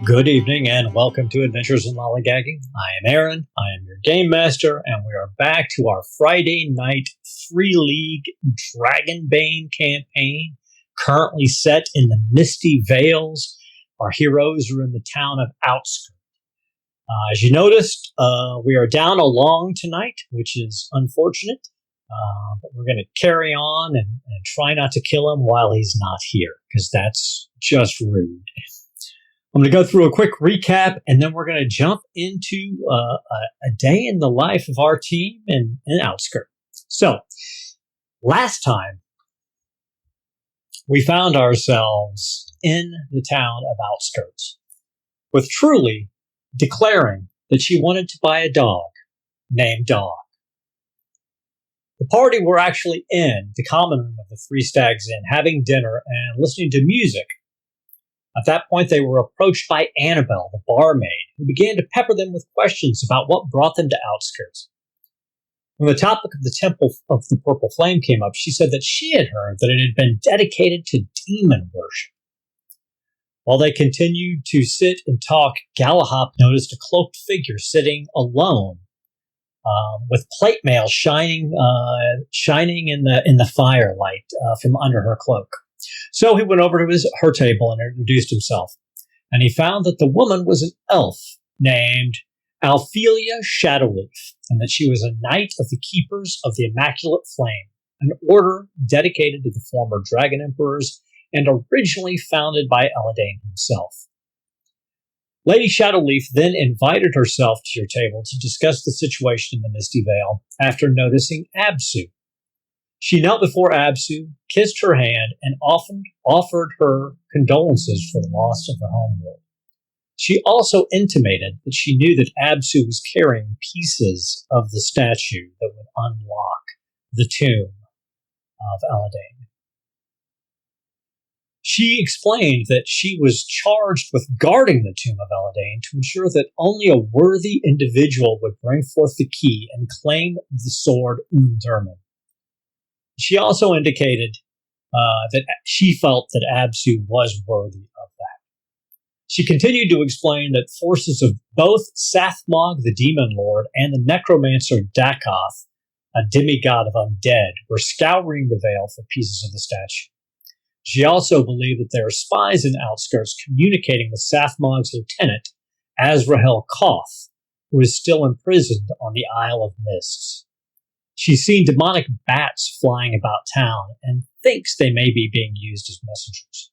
Good evening and welcome to Adventures in Lollygagging. I am Aaron, I am your Game Master, and we are back to our Friday night Free League Dragonbane campaign, currently set in the Misty Vales. Our heroes are in the town of Outskirt. As you noticed, we are down a long tonight, which is unfortunate, but we're going to carry on and try not to kill him while he's not here, because that's just rude. I'm going to go through a quick recap, and then we're going to jump into a day in the life of our team in Outskirt. So, last time, we found ourselves in the town of Outskirts, with Truly declaring that she wanted to buy a dog named Dog. The party were actually in the common room of the Three Stags Inn, having dinner and listening to music. At that point, they were approached by Annabelle, the barmaid, who began to pepper them with questions about what brought them to Outskirts. When the topic of the Temple of the Purple Flame came up, she said that she had heard that it had been dedicated to demon worship. While they continued to sit and talk, Galahop noticed a cloaked figure sitting alone, with plate mail shining in the firelight from under her cloak. So he went over to her table and introduced himself, and he found that the woman was an elf named Alphelia Shadowleaf, and that she was a knight of the Keepers of the Immaculate Flame, an order dedicated to the former Dragon Emperors and originally founded by Eladane himself. Lady Shadowleaf then invited herself to your table to discuss the situation in the Misty Vale after noticing Absu. She knelt before Absu, kissed her hand, and offered her condolences for the loss of her homeworld. She also intimated that she knew that Absu was carrying pieces of the statue that would unlock the tomb of Eladane. She explained that she was charged with guarding the tomb of Eladane to ensure that only a worthy individual would bring forth the key and claim the sword Umdurman. She also indicated that she felt that Absu was worthy of that. She continued to explain that forces of both Sathmog, the Demon Lord, and the necromancer Dakoth, a demigod of undead, were scouring the Vale for pieces of the statue. She also believed that there are spies in Outskirts communicating with Sathmog's lieutenant, Azrahel Koth, who is still imprisoned on the Isle of Mists. She's seen demonic bats flying about town and thinks they may be being used as messengers.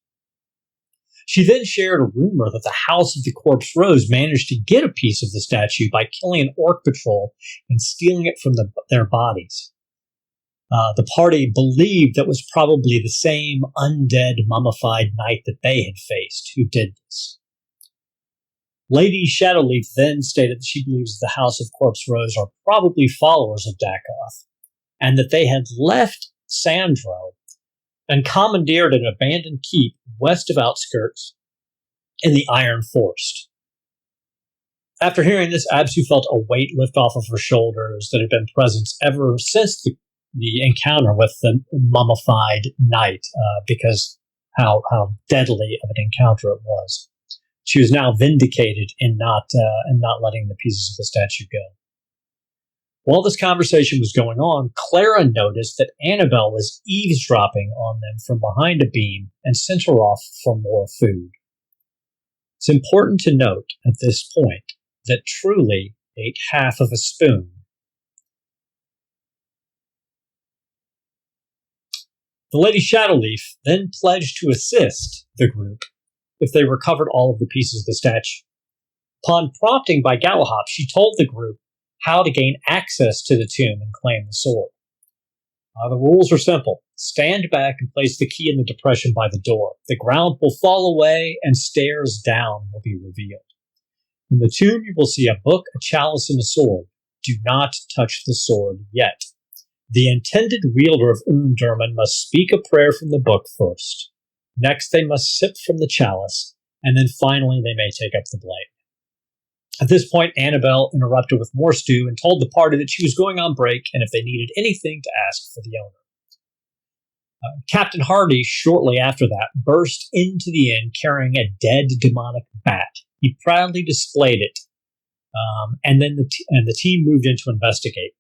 She then shared a rumor that the House of the Corpse Rose managed to get a piece of the statue by killing an orc patrol and stealing it from their bodies. The party believed that was probably the same undead mummified knight that they had faced who did this. Lady Shadowleaf then stated that she believes the House of Corpse Rose are probably followers of Dakoth, and that they had left Sandro and commandeered an abandoned keep west of Outskirts in the Iron Forest. After hearing this, Absu felt a weight lift off of her shoulders that had been present ever since the encounter with the mummified knight, because how deadly of an encounter it was. She was now vindicated in not letting the pieces of the statue go. While this conversation was going on, Clara noticed that Annabelle was eavesdropping on them from behind a beam and sent her off for more food. It's important to note at this point that Truly ate half of a spoon. The Lady Shadowleaf then pledged to assist the group if they recovered all of the pieces of the statue. Upon prompting by Galahop, she told the group how to gain access to the tomb and claim the sword. The rules are simple. Stand back and place the key in the depression by the door. The ground will fall away and stairs down will be revealed. In the tomb you will see a book, a chalice, and a sword. Do not touch the sword yet. The intended wielder of Umdurman must speak a prayer from the book first. Next, they must sip from the chalice, and then finally they may take up the blade. At this point, Annabelle interrupted with more stew and told the party that she was going on break and if they needed anything to ask for the owner. Captain Hardy, shortly after that, burst into the inn carrying a dead demonic bat. He proudly displayed it, and then the team moved in to investigate.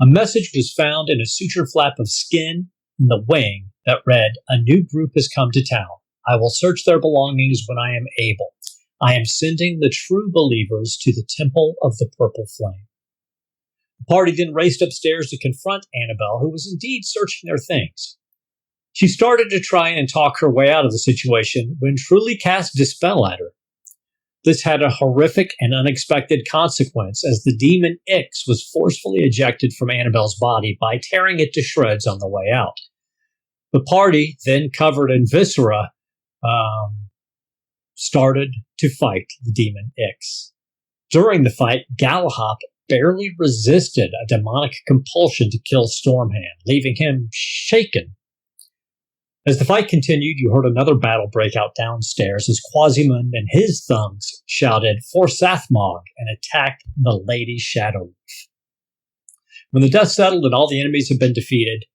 A message was found in a suture flap of skin in the wing that read, "A new group has come to town. I will search their belongings when I am able. I am sending the true believers to the Temple of the Purple Flame." The party then raced upstairs to confront Annabelle, who was indeed searching their things. She started to try and talk her way out of the situation when Truly cast Dispel at her. This had a horrific and unexpected consequence, as the demon Ix was forcefully ejected from Annabelle's body by tearing it to shreds on the way out. The party, then covered in viscera, started to fight the demon Ix. During the fight, Galahop barely resisted a demonic compulsion to kill Stormhand, leaving him shaken. As the fight continued, you heard another battle break out downstairs as Quasimund and his thugs shouted, "For Sathmog," and attacked the Lady Shadowleaf. When the dust settled and all the enemies had been defeated,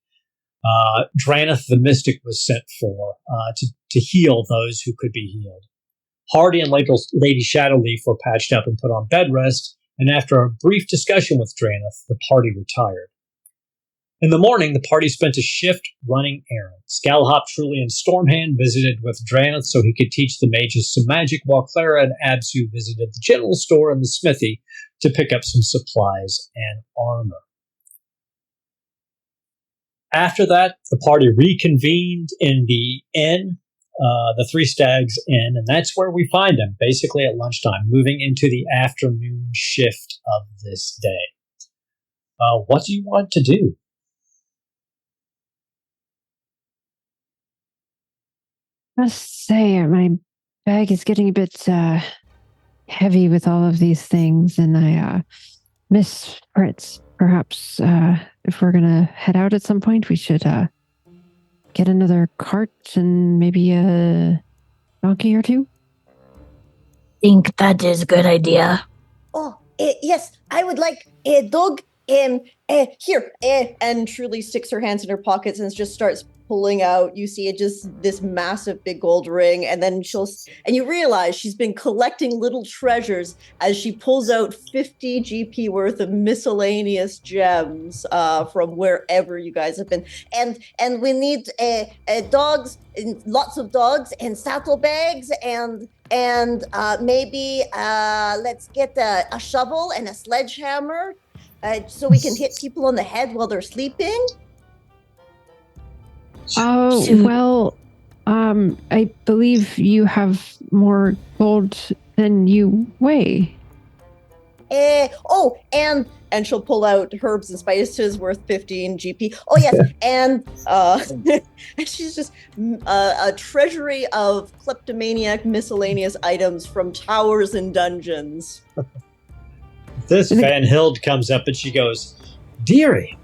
Drannith the Mystic was sent for to heal those who could be healed. Hardy and Lady Shadowleaf were patched up and put on bed rest, and after a brief discussion with Drannith, the party retired. In the morning, the party spent a shift running errands. Galahop, Truly, and Stormhand visited with Drannith so he could teach the mages some magic, while Clara and Absu visited the general store and the smithy to pick up some supplies and armor. After that, the party reconvened in the inn, the Three Stags Inn, and that's where we find them, basically at lunchtime, moving into the afternoon shift of this day. What do you want to do? I must say, my bag is getting a bit heavy with all of these things, and I miss Fritz. Perhaps if we're gonna head out at some point, we should get another cart and maybe a donkey or two. Think that is a good idea. Oh, yes, I would like a dog. Here, and Truly sticks her hands in her pockets and just starts pulling out. You see it just this massive big gold ring, and then and you realize she's been collecting little treasures as she pulls out 50 GP worth of miscellaneous gems from wherever you guys have been. And we need dogs, lots of dogs, and saddlebags, and maybe let's get a shovel and a sledgehammer. So we can hit people on the head while they're sleeping. Oh, well, I believe you have more gold than you weigh. And she'll pull out herbs and spices worth 15 GP. Oh, yes. And she's just a treasury of kleptomaniac miscellaneous items from towers and dungeons. This Van Hild comes up and she goes, "Dearie,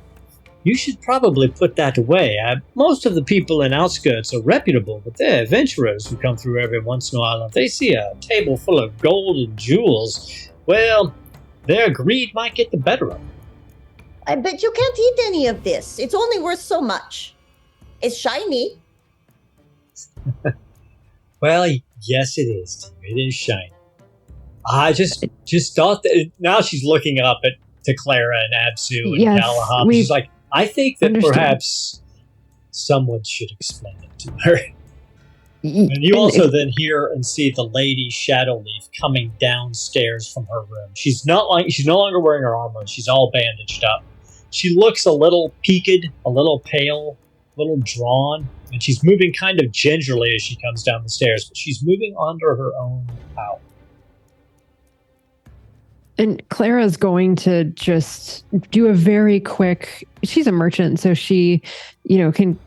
you should probably put that away. Most of the people in outskirts are reputable, but they're adventurers who come through every once in a while. If they see a table full of gold and jewels, well, their greed might get the better of them." But you can't eat any of this. It's only worth so much. It's shiny. Well, yes, it is. It is shiny. I just thought that now she's looking up to Clara and Absu and Galahop. She's like, I think that perhaps someone should explain it to her. And you also then hear and see the Lady Shadowleaf coming downstairs from her room. She's no longer wearing her armor. She's all bandaged up. She looks a little peaked, a little pale, a little drawn, and she's moving kind of gingerly as she comes down the stairs, but she's moving under her own power. And Clara's going to just do a very quick, she's a merchant, so she, can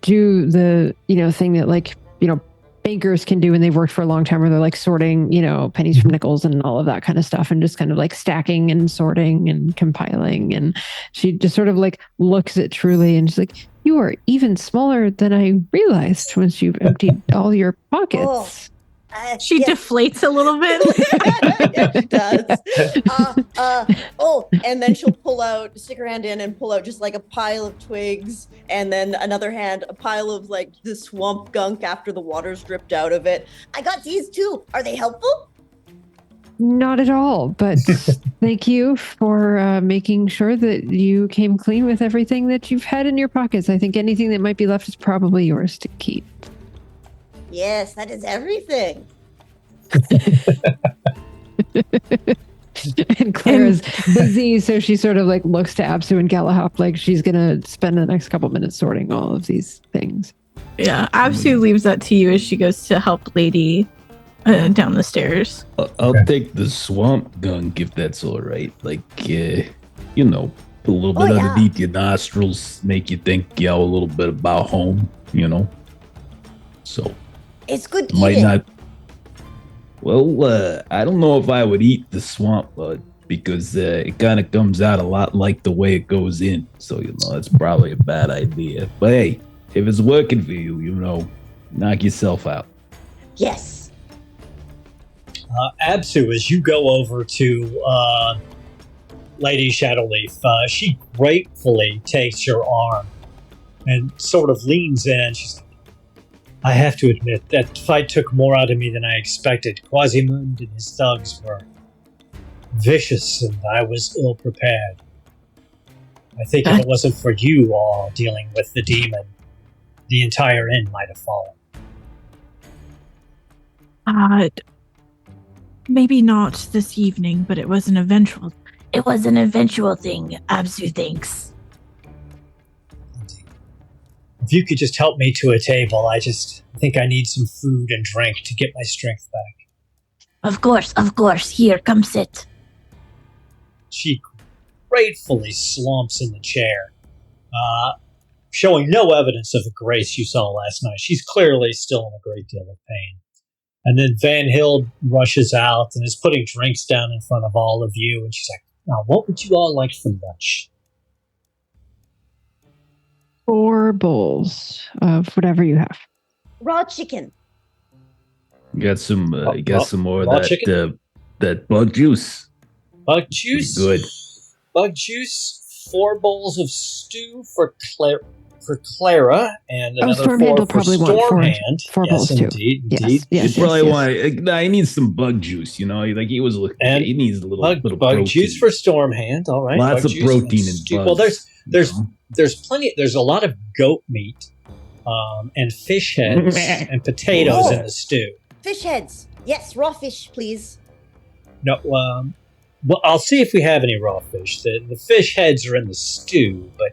do the, thing that bankers can do when they've worked for a long time, where they're like sorting, pennies from nickels and all of that kind of stuff, and just kind of like stacking and sorting and compiling. And she just sort of like looks at Truly and she's like, "You are even smaller than I realized once you've emptied all your pockets." She deflates a little bit. Yeah, she does. And then she'll stick her hand in and pull out just like a pile of twigs, and then another hand, a pile of like the swamp gunk after the water's dripped out of it. I got these too. Are they helpful? Not at all, but thank you for making sure that you came clean with everything that you've had in your pockets. I think anything that might be left is probably yours to keep. Yes, that is everything. And Clara's busy, so she sort of like looks to Absu and Galahop like she's gonna spend the next couple minutes sorting all of these things. Yeah, Absu leaves that to you as she goes to help Lady down the stairs. I'll take the swamp gunk if that's all right. Like, put a little bit underneath your nostrils, make you think, a little bit about home, So it's good to might eating. not. Well, I don't know if I would eat the swamp bud because it kind of comes out a lot like the way it goes in. So that's probably a bad idea. But hey, if it's working for you, knock yourself out. Yes. Absu, as you go over to Lady Shadowleaf, she gratefully takes your arm and sort of leans in. She's like, I have to admit, that fight took more out of me than I expected. Quasimund and his thugs were vicious, and I was ill-prepared. I think if it wasn't for you all dealing with the demon, the entire inn might have fallen. Maybe not this evening, but it was an eventual. It was an eventual thing, Absu thinks. If you could just help me to a table, I think I need some food and drink to get my strength back. Of course. Here, come sit. She gratefully slumps in the chair, showing no evidence of the grace you saw last night. She's clearly still in a great deal of pain. And then Van Hill rushes out and is putting drinks down in front of all of you. And she's like, now, what would you all like for lunch? 4 bowls of whatever you have. Raw chicken. You got some more raw of that bug juice. Bug juice? Good. Bug juice, 4 bowls of stew for Clara, and another Stormhand 4 will for probably want Stormhand. four bowls too. Indeed. Yes, You probably want. I need some bug juice. Like he was looking. And he needs a little bug protein. juice for Stormhand. All right, Lots bug of juice protein and in stew. bugs. Well, there's plenty. There's a lot of goat meat, and fish heads and potatoes in the stew. Fish heads. Yes, raw fish, please. No, well, I'll see if we have any raw fish. The fish heads are in the stew, but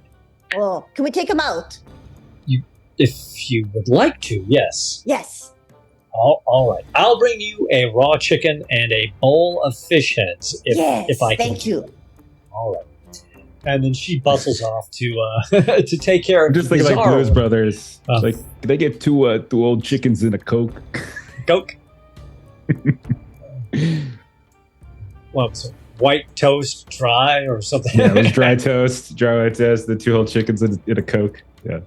Oh, can we take them out? if you would like to, yes. Yes. All right. I'll bring you a raw chicken and a bowl of fish heads if I can. Thank you. All right. And then she bustles off to to take care of. I'm just thinking like Bizarro. Blues Brothers. Like, can they get two old chickens and a Coke? Coke. What was it? White toast, dry, or something? Yeah, it was dry toast, the 2 whole chickens and a Coke. Yeah.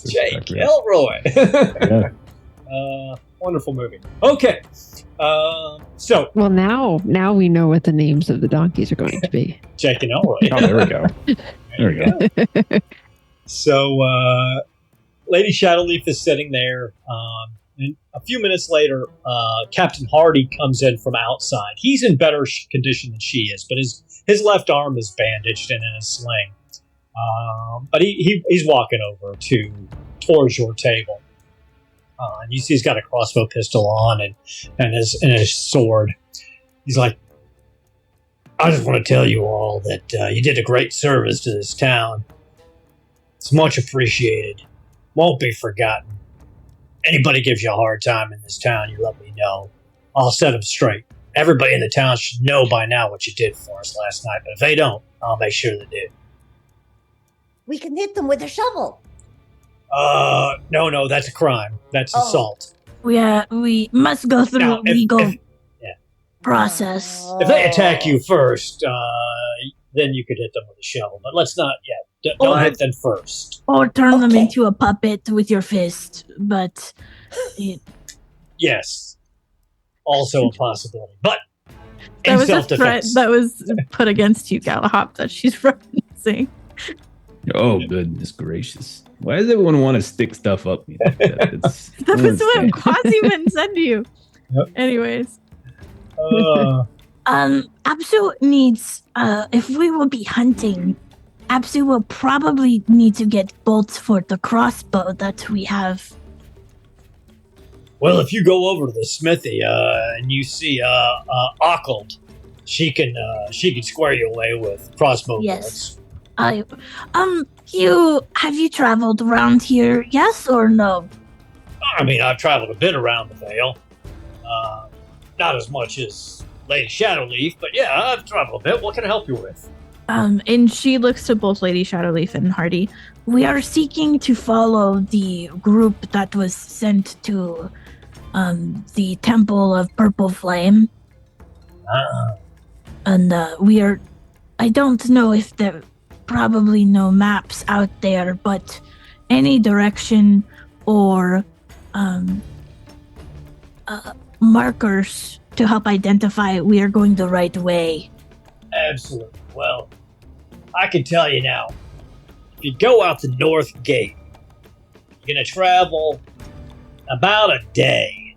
Jake Elroy. Yeah. Wonderful movie. Okay. So Well, now we know what the names of the donkeys are going to be. Jake and Elroy. Oh, there we go. There we go. So Lady Shadowleaf is sitting there. And a few minutes later, Captain Hardy comes in from outside. He's in better condition than she is, but his left arm is bandaged and in a sling. But he's walking over towards your table. And you see he's got a crossbow pistol on and his sword. He's like, I just want to tell you all that you did a great service to this town. It's much appreciated. Won't be forgotten. Anybody gives you a hard time in this town, you let me know. I'll set them straight. Everybody in the town should know by now what you did for us last night, but if they don't, I'll make sure they do. We can hit them with a shovel. No, that's a crime. That's assault. We must go through Now, legal process. If they attack you first, then you could hit them with a shovel. But let's not yet. Don't hit them first. Or turn them Okay. into a puppet with your fist. But Yes. Also a possibility. But That in was a threat self-defense. that was put against you, Galahop, that she's referencing. Oh, goodness gracious. Why does everyone want to stick stuff up me like that? That was what understand. Quasiman said to you. Yep. Anyways. Absu needs, if we will be hunting, Absu will probably need to get bolts for the crossbow that we have. Well, if you go over to the smithy and you see Occult, she can square you away with crossbow Yes. bolts. Have you traveled around here, yes or no? I mean, I've traveled a bit around the Vale. Not as much as Lady Shadowleaf, but yeah, I've traveled a bit. What can I help you with? And she looks to both Lady Shadowleaf and Hardy. We are seeking to follow the group that was sent to the Temple of Purple Flame. And I don't know if there probably no maps out there, but any direction or markers to help identify we are going the right way. Absolutely. Well, I can tell you now, if you go out the north gate, you're going to travel about a day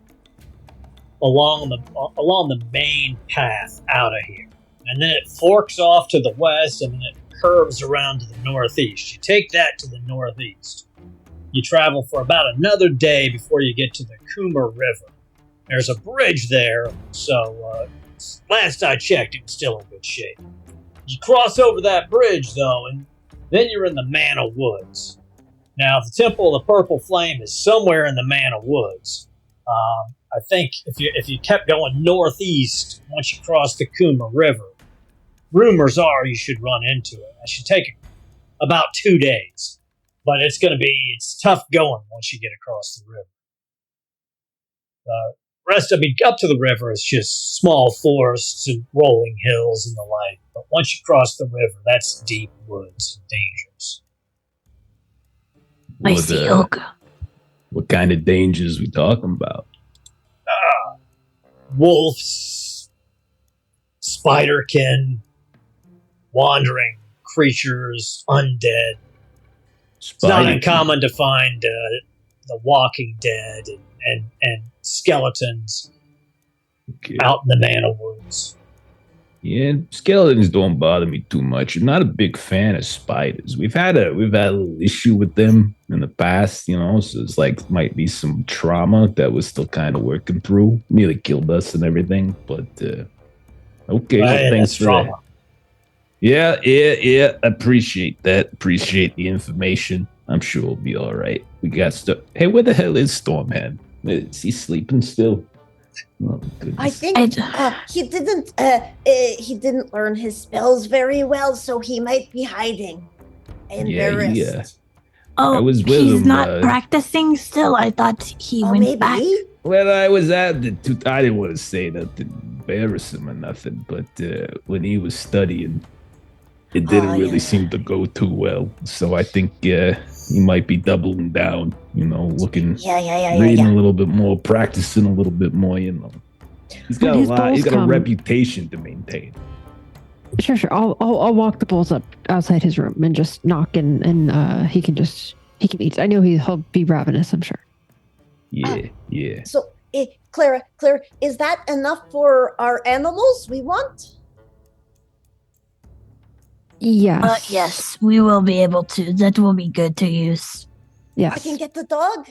along the main path out of here. And then it forks off to the west, and then it curves around to the northeast. You take that to the northeast. You travel for about another day before you get to the Kuma River. There's a bridge there, so last I checked, it was still in good shape. You cross over that bridge, though, and then you're in the Mana Woods. Now, the Temple of the Purple Flame is somewhere in the Mana Woods. I think if you kept going northeast, once you cross the Kuma River, rumors are you should run into it. It should take about 2 days, but it's tough going once you get across the river. Rest of it up to the river is just small forests and rolling hills and the like. But once you cross the river, that's deep woods and dangerous. I see oak. What kind of dangers we talking about? Wolves, spiderkin, wandering creatures, undead. It's not uncommon to find the Walking Dead and skeletons out in the Mana Woods. Yeah, skeletons don't bother me too much. I'm not a big fan of spiders. We've had a little issue with them in the past, so it's like might be some trauma that we're still kind of working through. Nearly killed us and everything, but okay. Well, thanks for trauma. That. Yeah. Appreciate that. Appreciate the information. I'm sure we'll be all right. We got stuff. Hey, where the hell is Stormhand? Is he sleeping still? Oh, I think he didn't learn his spells very well, so he might be hiding. Embarrassed. Yeah. Oh, I was with he's him, not practicing still. I thought he went maybe back. Well, I was at I didn't want to say nothing, embarrass him or nothing, but when he was studying, it didn't really seem to go too well. So I think he might be doubling down, looking, reading a little bit more, practicing a little bit more, He's got He's got a reputation to maintain. Sure. I'll walk the bulls up outside his room and just knock and he can eat. I know he'll be ravenous, I'm sure. Yeah. So, Clara, is that enough for our animals we want? Yes. Yes, we will be able to. That will be good to use. Yes. I can get the dog?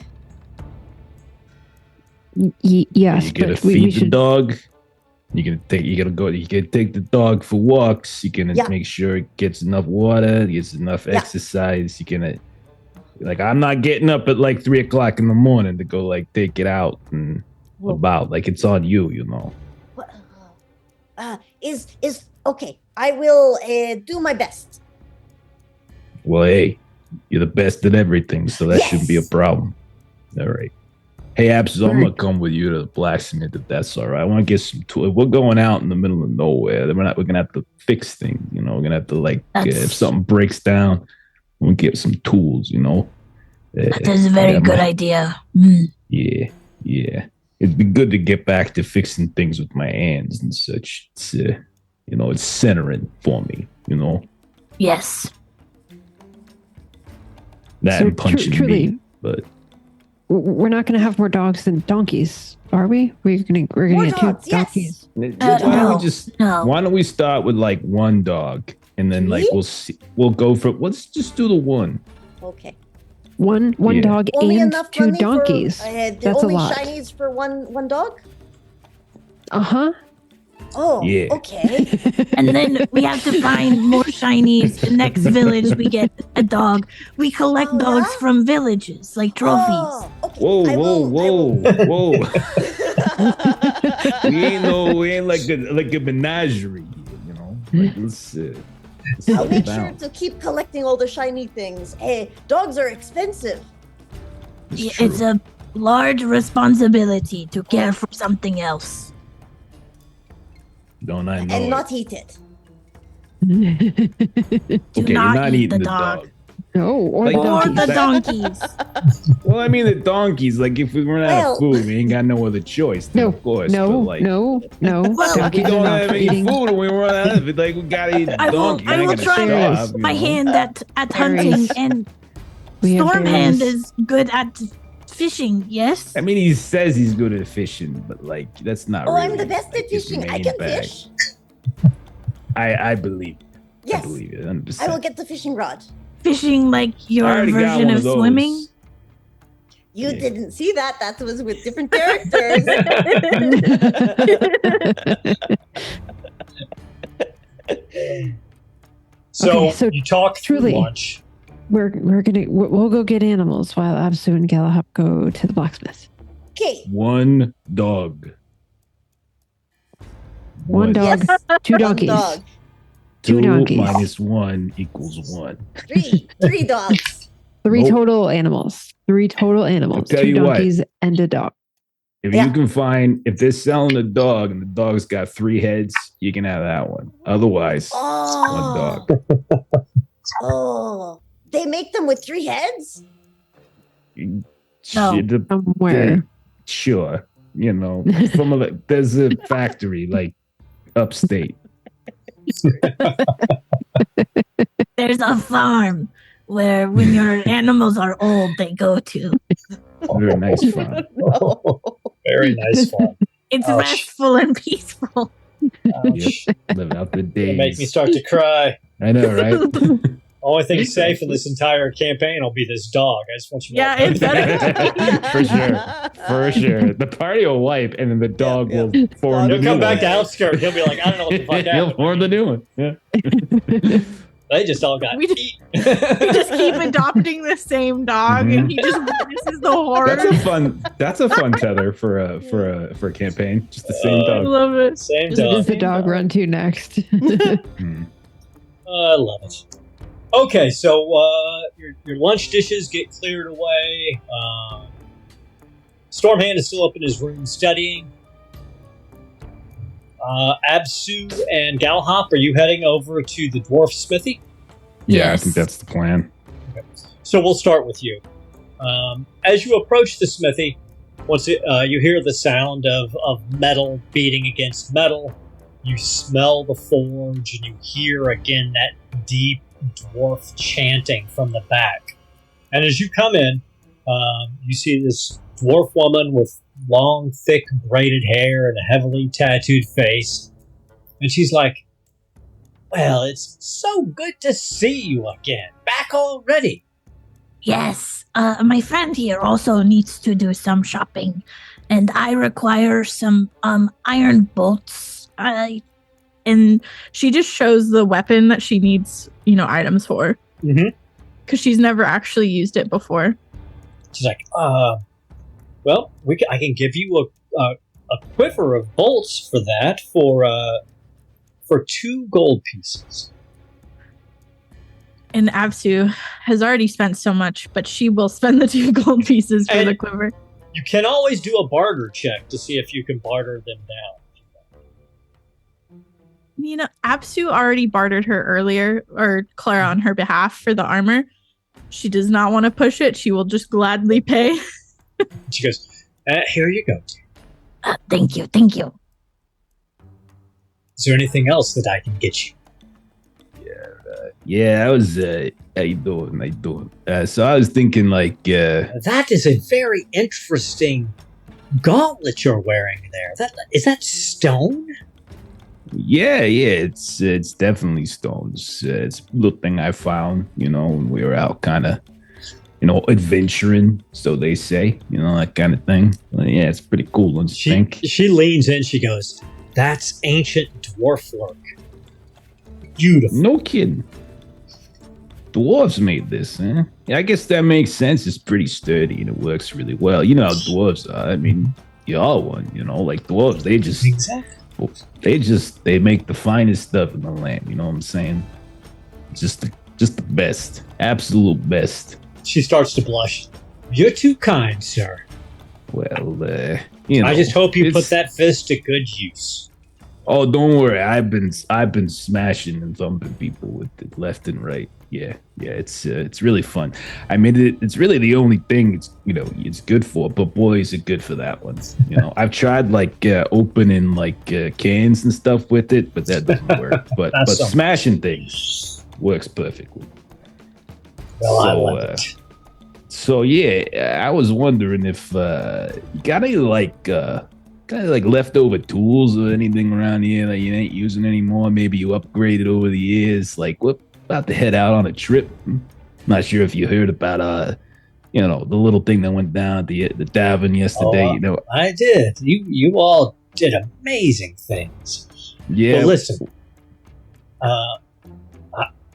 Yes, you gotta but feed we the should... dog. You can take the dog for walks. You can make sure it gets enough water, it gets enough exercise. You can I'm not getting up at 3:00 in the morning to go take it out and about. It's on you, Is okay. I will do my best. Well, hey, you're the best at everything, so that shouldn't be a problem. All right. Hey, Abs, I'm gonna come with you to the blacksmith if that's all right. I want to get some tools. We're going out in the middle of nowhere. We're gonna have to fix things. We're gonna have to if something breaks down, we'll get some tools. That is a very good idea. Mm. Yeah. it'd be good to get back to fixing things with my hands and such. It's it's centering for me. Yes. That So and punching truly- me, but We're not going to have more dogs than donkeys, are we? We're going to More get two dogs, yes. donkeys. why don't we just No. why don't we start with like one dog and then like Three? we'll go for let's just do the one. Okay. One Yeah. dog Only and enough two money donkeys. for That's a only lot. shinies for one dog. Uh-huh. Oh, Yeah. okay. And then we have to find more shinies. The next village, we get a dog. We collect Oh, dogs yeah? from villages, like trophies. Oh, okay. Whoa, I whoa, will- whoa, whoa. we ain't like a menagerie here, Like let's I'll settle make sure down. to keep collecting all the shiny things. Hey, dogs are expensive. It's a large responsibility to care for something else. Don't I know And it? not eat it. Do Okay, not you're not eat eating the the dog. dog. No, or Like- the Or donkeys. the donkeys. Well, I mean the donkeys. Like if we run out Well- of food, we ain't got no other choice. Then, No, of course. no, but like, no. Well, we Donkeys are don't not have for any eating. food, and we run out of it. Like we gotta eat I will, donkey. I ain't will gonna try starve, you my know? hand at hunting, Berries. and We have Stormhand berries. is good at fishing, yes? I mean, he says he's good at fishing, but like that's not. Oh, really, I'm the best like, at his fishing. I main can bag. fish. I believe. Yes, I believe it. 100%. I will get the fishing rod. Fishing like I your already got version one of those. swimming? You Yeah. didn't see that. That was with different characters. So, Okay, so you talk through truly- lunch. we'll go get animals while Absu and Galahop go to the blacksmith. Okay. One dog. One dog, Yes. two One donkeys. dog. Two donkeys. minus 1 equals 1. Three dogs. Three Nope. total animals. I'll tell two you what. donkeys and a dog. If Yeah. you can find, if they're selling a dog and the dog's got 3 heads, you can have that one. Otherwise, one Oh. dog. Oh. They make them with 3 heads? No. Somewhere. Sure. Some of the, there's a factory like upstate. There's a farm where when your animals are old, they go to. Very nice farm. No. Very nice one. It's Ouch. restful and peaceful. Ouch. Live out the It'll days. make me start to cry. I know, right? Only thing safe in this entire campaign will be this dog. I just want you to know. Yeah, it's better. For sure. For sure. The party will wipe and then the dog yeah. will form the He'll new come back one. to outskirt. He'll be like, I don't know what the fuck He'll happened. form the new one. Yeah. They just all got We just- eat. We just keep adopting the same dog, and he just witnesses the horror. That's a fun tether for a campaign. Just the same I dog. love it. Same Where does dog. the dog run to next? Hmm. I love it. Okay, so your lunch dishes get cleared away. Stormhand is still up in his room studying. Absu and Galahop, are you heading over to the dwarf smithy? Yeah, I Yes. think that's the plan. So we'll start with you. As you approach the smithy, you hear the sound of metal beating against metal. You smell the forge, and you hear again that deep dwarf chanting from the back. And as you come in, you see this dwarf woman with long, thick, braided hair and a heavily tattooed face. And she's like, "Well, it's so good to see you again. Back already." Yes, my friend here also needs to do some shopping, and I require some iron bolts. And she just shows the weapon that she needs, items for, Mm-hmm. because she's never actually used it before. She's like, well, I can give you a quiver of bolts for that for 2 gold pieces. And Absu has already spent so much, but she will spend the 2 gold pieces for And- the quiver. You can always do a barter check to see if you can barter them down. Absu already bartered her earlier, or Clara on her behalf, for the armor. She does not want to push it. She will just gladly pay. She goes, "Here you go. Thank you, thank you. Is there anything else that I can get you? Yeah, I was. How you doing? How you doing? So I was thinking, like, That is a very interesting gauntlet you're wearing there. Is that stone? yeah, it's definitely stones. It's a little thing I found, when we were out, kind of, adventuring. So they say, that kind of thing. Yeah, it's pretty cool. Don't you think? She leans in. She goes, "That's ancient dwarf work. Beautiful." No kidding. Dwarves made this, huh? Yeah, I guess that makes sense. It's pretty sturdy and it works really well. You know how dwarves are. I mean, you are one, like dwarves. They make the finest stuff in the land. You know what I'm saying? Just the best, absolute best. She starts to blush. "You're too kind, sir. Well, I just hope you put that fist to good use." Oh, don't worry. I've been smashing and thumping people with it left and right. Yeah. It's really fun. I mean, it's really the only thing it's good for. But boys are good for that one. I've tried opening cans and stuff with it, but that doesn't work. But smashing things works perfectly. Well, I love it. So yeah, I was wondering if you got any kind of leftover tools or anything around here that you ain't using anymore. Maybe you upgraded over the years. Like, we're about to head out on a trip. Not sure if you heard about the little thing that went down at the tavern yesterday. I did. You all did amazing things. Yeah. But listen,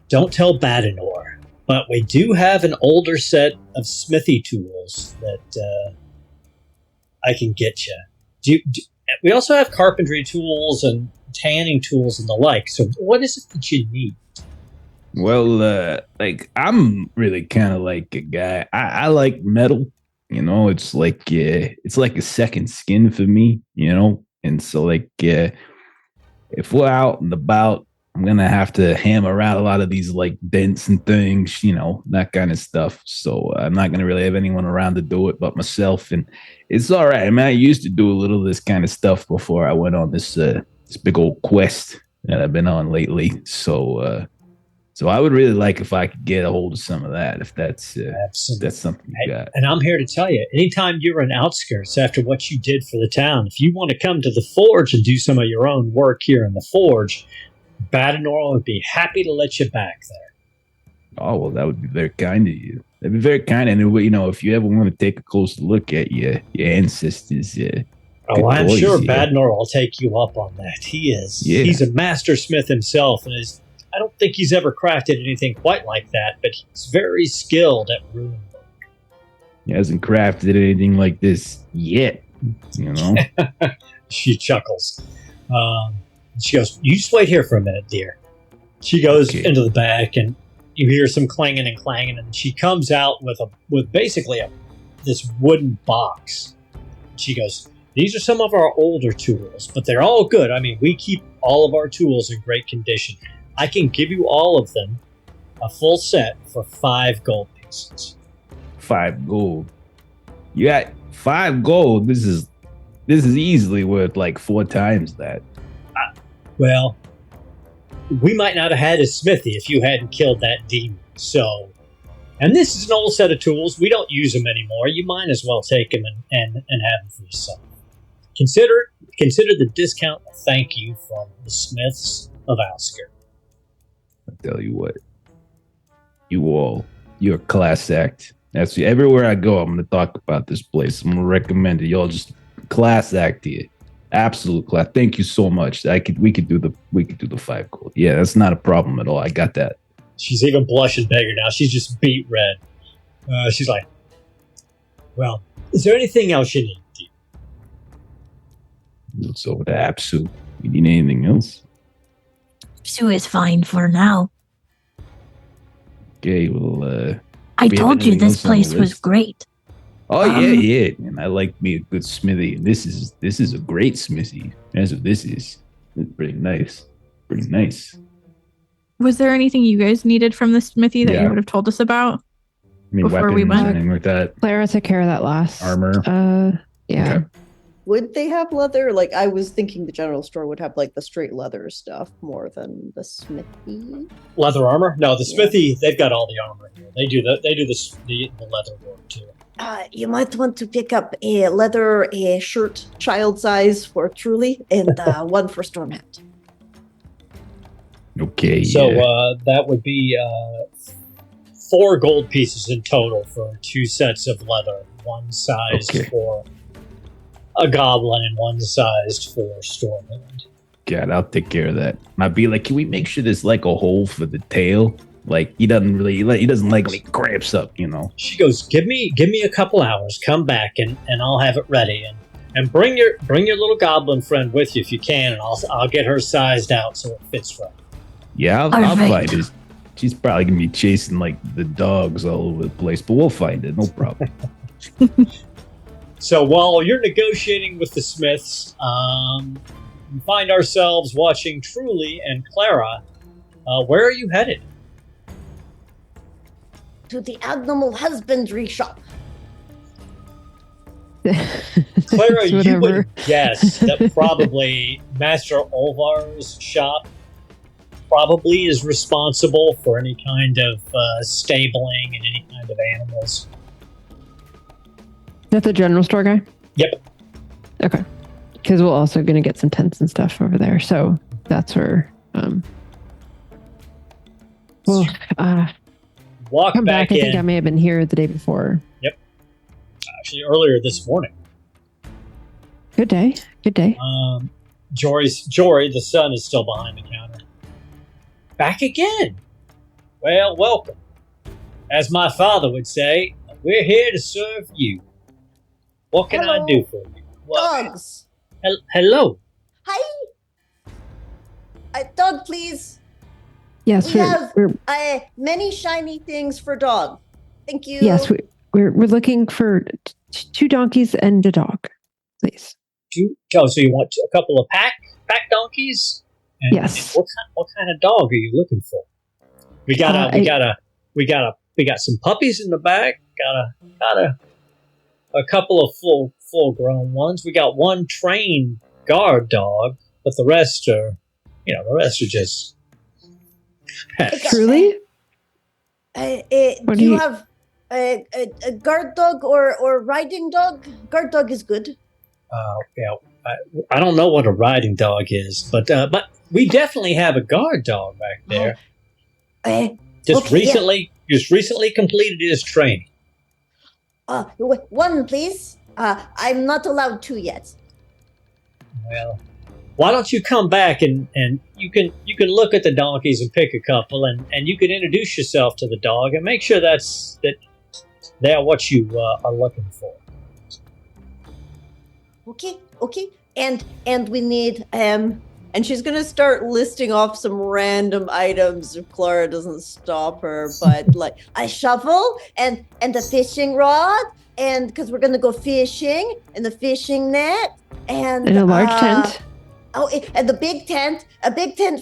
don't tell Badenor, but we do have an older set of smithy tools that I can get you. We also have carpentry tools and tanning tools and the like. So what is it that you need? Well, I'm really kind of like a guy. I like metal. It's like a second skin for me. And so if we're out and about, I'm gonna have to hammer out a lot of these dents and things, that kind of stuff. So I'm not gonna really have anyone around to do it but myself, and it's all right. I mean, I used to do a little of this kind of stuff before I went on this big old quest that I've been on lately. So I would really like if I could get a hold of some of that, if that's something you got. And I'm here to tell you, anytime you're in outskirts after what you did for the town, if you want to come to the forge and do some of your own work here in the forge, Badenor would be happy to let you back there. Oh, well, that would be very kind of you. That'd be very kind. And, if you ever want to take a closer look at your ancestors. Oh, I'm sure Badenor will take you up on that. He's a master smith himself, and I don't think he's ever crafted anything quite like that, but he's very skilled at rune work. He hasn't crafted anything like this yet, She chuckles. She goes, "You just wait here for a minute, dear." She goes into the back, and you hear some clanging and clanging, and she comes out with basically this wooden box. She goes, "These are some of our older tools, but they're all good. I mean, we keep all of our tools in great condition. I can give you all of them, a full set, for 5 gold pieces." 5 gold. You got 5 gold. This is easily worth 4 times that. Well, we might not have had a smithy if you hadn't killed that demon. So, and this is an old set of tools. We don't use them anymore. You might as well take them and have them for yourself. Consider the discount a thank you from the Smiths of Alsker. I tell you what, you're a class act. That's everywhere I go. I'm going to talk about this place. I'm going to recommend it. Y'all just class act here. Absolute class. Thank you so much. We could do the 5 gold. Yeah, that's not a problem at all. I got that. She's even blushing bigger now. She's just beet red. She's like, "Well, is there anything else you need, dear?" It's over to Apsu. You need anything else? Sue is fine for now. Okay, well, I told you this place was great. Oh yeah. And I like me a good smithy. This is a great smithy. That's what this is. It's pretty nice. Pretty nice. Was there anything you guys needed from the smithy that you would have told us about I mean, before we weapons went? and like that. Clara took care of that last. Armor. Yeah. Okay. would they have leather? Like, I was thinking the general store would have like the straight leather stuff more than the smithy. Leather armor? No, the smithy. They've got all the armor here. They do the leather work too. You might want to pick up a leather shirt, child size for Truly, and one for Stormhand. Okay. So that would be 4 gold pieces in total for 2 sets of leather. One sized for a goblin and one sized for Stormhand. God, I'll take care of that. I'd be like, can we make sure there's like a hole for the tail? Like he doesn't like when he cramps up, you know. She goes, give me a couple hours, come back and I'll have it ready and bring your little goblin friend with you if you can, and I'll get her sized out so it fits right. Yeah, I'll find it. She's probably gonna be chasing like the dogs all over the place, but we'll find it, no problem. So while you're negotiating with the Smiths, we find ourselves watching Truly and Clara. Where are you headed? To the animal husbandry shop. Clara, you would guess that probably Master Olvar's shop probably is responsible for any kind of stabling and any kind of animals. Is that the general store guy? Yep. Okay. Because we're also going to get some tents and stuff over there. So that's where we'll walk come back. in. I think I may have been here the day before. Yep. Actually, earlier this morning. Good day. Good day. Jory, the son, is still behind the counter. Back again. Well, welcome. As my father would say, we're here to serve you. What can I do for you? Dogs. Hello. Hi. Dog, please. Yes, We have many shiny things for dog. Thank you. Yes, we're looking for 2 donkeys and a dog, please. So you want a couple of pack donkeys? And, yes. And what kind of dog are you looking for? We got some puppies in the back. Got a couple of full grown ones. We got one trained guard dog, but the rest are just pets. Truly? Do you have a guard dog or riding dog? Guard dog is good. I don't know what a riding dog is, but we definitely have a guard dog back there. Just recently completed his training. One, please. I'm not allowed 2 yet. Well, why don't you come back and you can look at the donkeys and pick a couple and you can introduce yourself to the dog and make sure that they're what you are looking for. Okay. And we need and she's gonna start listing off some random items if Clara doesn't stop her, but like a shovel and a fishing rod, and because we're gonna go fishing, and the fishing net and a large tent. And a big tent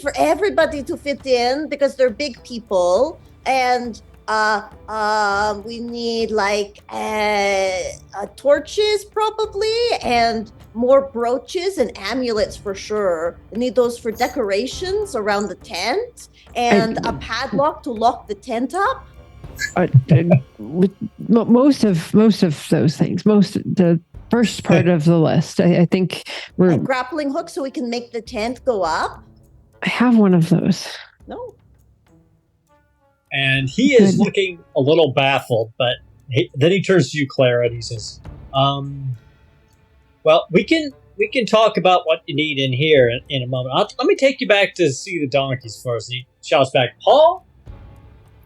for everybody to fit in because they're big people, and we need like torches probably, and more brooches and amulets for sure. We need those for decorations around the tent, and a padlock to lock the tent up. Most of those things. The first part of the list. I think we're A grappling hook so we can make the tent go up. I have one of those. No. And he is looking a little baffled, but then he turns to you, Clara, and he says, well, we can talk about what you need in here in a moment. Let me take you back to see the donkeys first. And he shouts back, Paul,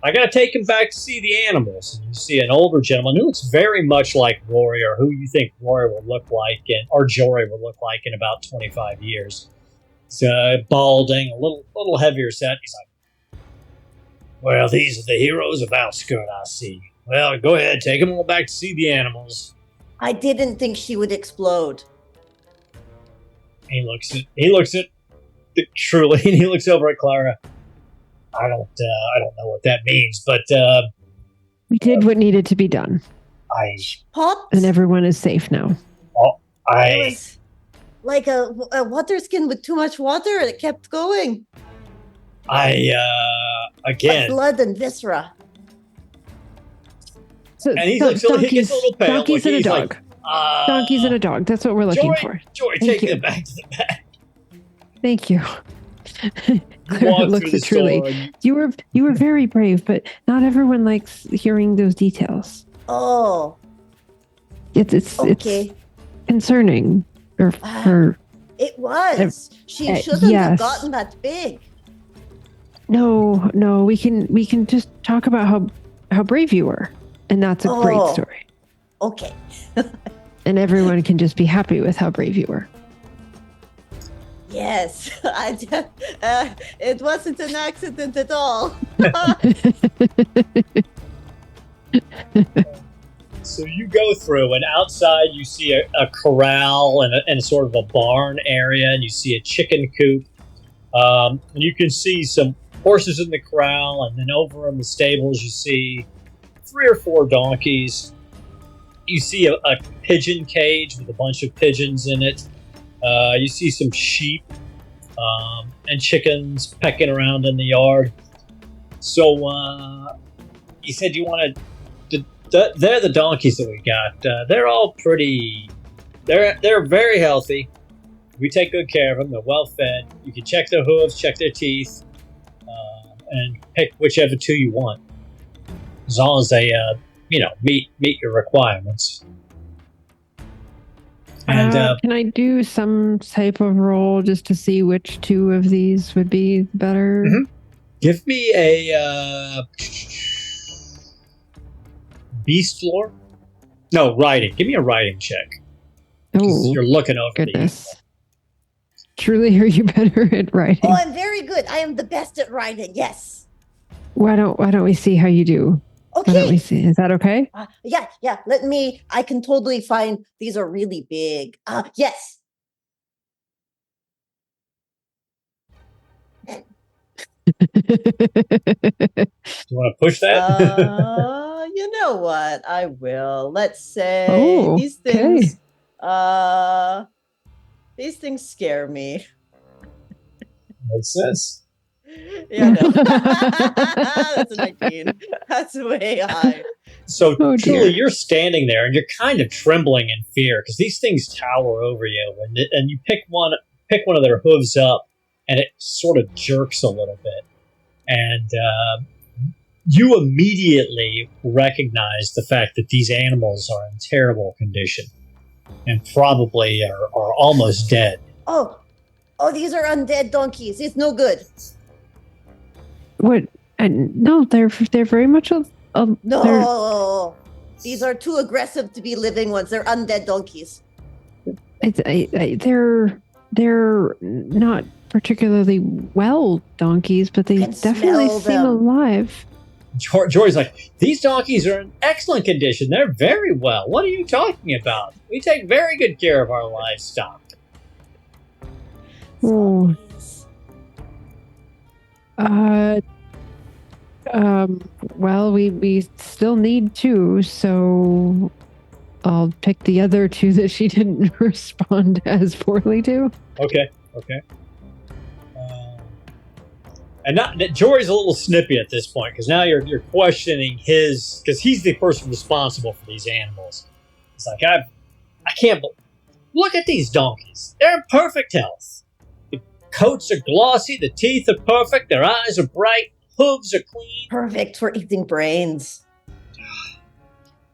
I gotta take him back to see the animals. And you see an older gentleman who looks very much like Rory, or who you think Rory will look like, or Jory will look like in about 25 years. He's balding, a little heavier set. He's like, well, these are the heroes of Outskirt, I see. Well, go ahead, take them all back to see the animals. I didn't think she would explode. He looks at Truly, and he looks over at Clara. I don't know what that means, but we did what needed to be done. Popped. And everyone is safe now. It was like a water skin with too much water, and it kept going. Again. Blood and viscera. So, And he gets a little pale. Donkeys and a He's dog. like, Donkeys and a dog. That's what we're looking for. Joy, Thank take you. it back to the back. Thank you. Clara Walk looks through at the Truly. store and- You were very brave, but not everyone likes hearing those details. Oh, It's okay. concerning. It was. She shouldn't yes. have gotten that big. No, we can just talk about how brave you were, and that's a great Oh. story. Okay. And everyone can just be happy with how brave you were. Yes, it wasn't an accident at all. So you go through, and outside you see a corral and a sort of a barn area, and you see a chicken coop. And you can see some horses in the corral, and then over in the stables you see 3 or 4 donkeys. You see a pigeon cage with a bunch of pigeons in it. You see some sheep and chickens pecking around in the yard. So you said you wanted... They're the donkeys that we got. They're all pretty... They're very healthy. We take good care of them. They're well fed. You can check their hooves, check their teeth, and pick whichever 2 you want, as long as they, meet your requirements. And can I do some type of roll just to see which 2 of these would be better? Mhm. Give me a beast lore. No, riding. Give me a riding check. 'Cause Oh, you're looking over goodness. Truly, are you better at writing? Oh, I'm very good. I am the best at riding. Yes. Why don't we see how you do? Why don't we Okay. see? Is that okay? Yeah. I can totally find. These are really big. Yes. Do you want to push that? You know what? I will. Let's say Oh, these things. These things scare me. What's this? Yeah, no. That's a 19. That's way high. So Oh, truly, dear. you're standing there and you're kind of trembling in fear because these things tower over you, and you pick one of their hooves up, and it sort of jerks a little bit, and you immediately recognize the fact that these animals are in terrible condition and probably are almost dead. Oh, these are undead donkeys. It's no good. What? No, they're very much a No. These are too aggressive to be living ones. They're undead donkeys. They're not particularly well donkeys, but they Can definitely smell seem them. alive. Jory's like, these donkeys are in excellent condition. They're very well. What are you talking about? We take very good care of our livestock. Oh. Well, we still need 2, so I'll pick the other 2 that she didn't respond as poorly to. Okay. And Jory's a little snippy at this point because now you're questioning his, because he's the person responsible for these animals. It's like I can't look at these donkeys. They're in perfect health. The coats are glossy, the teeth are perfect, their eyes are bright, hooves are clean. Perfect for eating brains.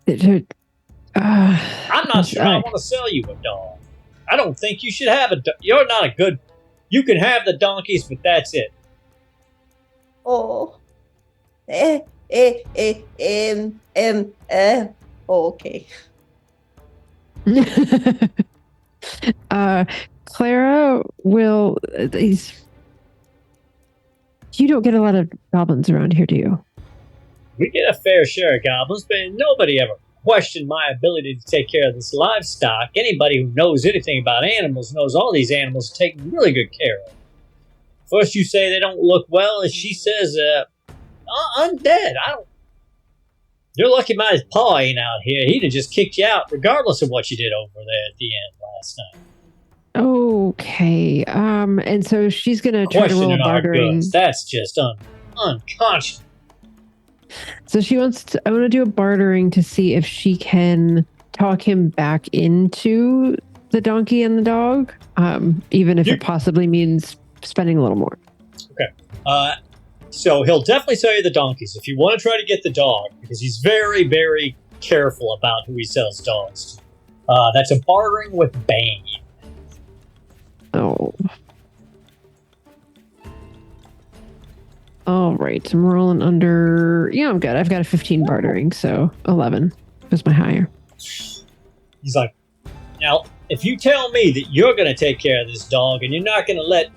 I'm not sure I want to sell you a dog. I don't think you should have a. You're not a good. You can have the donkeys, but that's it. Oh. Okay. Clara will. You don't get a lot of goblins around here, do you? We get a fair share of goblins, but nobody ever questioned my ability to take care of this livestock. Anybody who knows anything about animals knows all these animals are taken really good care of. First you say they don't look well, and she says, undead. You're lucky my paw ain't out here. He'd have just kicked you out regardless of what you did over there at the end last night. Okay. And so she's gonna try to roll Questioning our bartering. goods. That's just unconscionable. So she wants to. I want to do a bartering to see if she can talk him back into the donkey and the dog, even if it possibly means spending a little more. Okay. So he'll definitely sell you the donkeys if you want to try to get the dog, because he's very, very careful about who he sells dogs to. That's a bartering with Bane. Oh. All right. I'm rolling under. Yeah, I'm good. I've got a 15 bartering, so 11 was my higher. He's like, now, if you tell me that you're going to take care of this dog and you're not going to let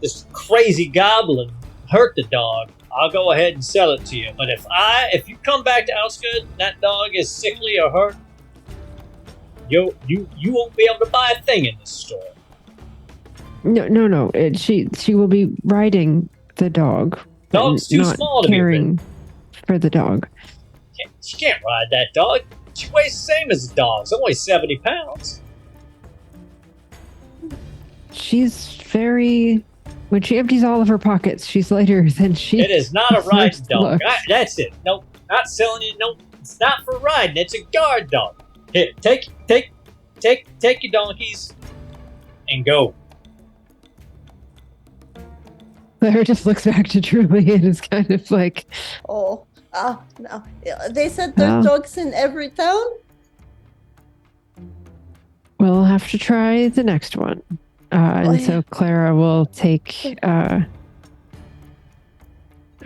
this crazy goblin hurt the dog, I'll go ahead and sell it to you. But if you come back to Osgood and that dog is sickly or hurt, you won't be able to buy a thing in this store. No. She will be riding the dog. Dog's too not small to be caring for the dog. She can't ride that dog. She weighs the same as a dog. It's only 70 pounds. She's very. When she empties all of her pockets, she's lighter than she. It is not a riding first dog. looks. That's it. Nope, not selling it. Nope, it's not for riding. It's a guard dog. Here, take your donkeys and go. Claire just looks back to Truly and is kind of like, Oh, no. They said there's dogs in every town? we'll have to try the next one. So Clara will take our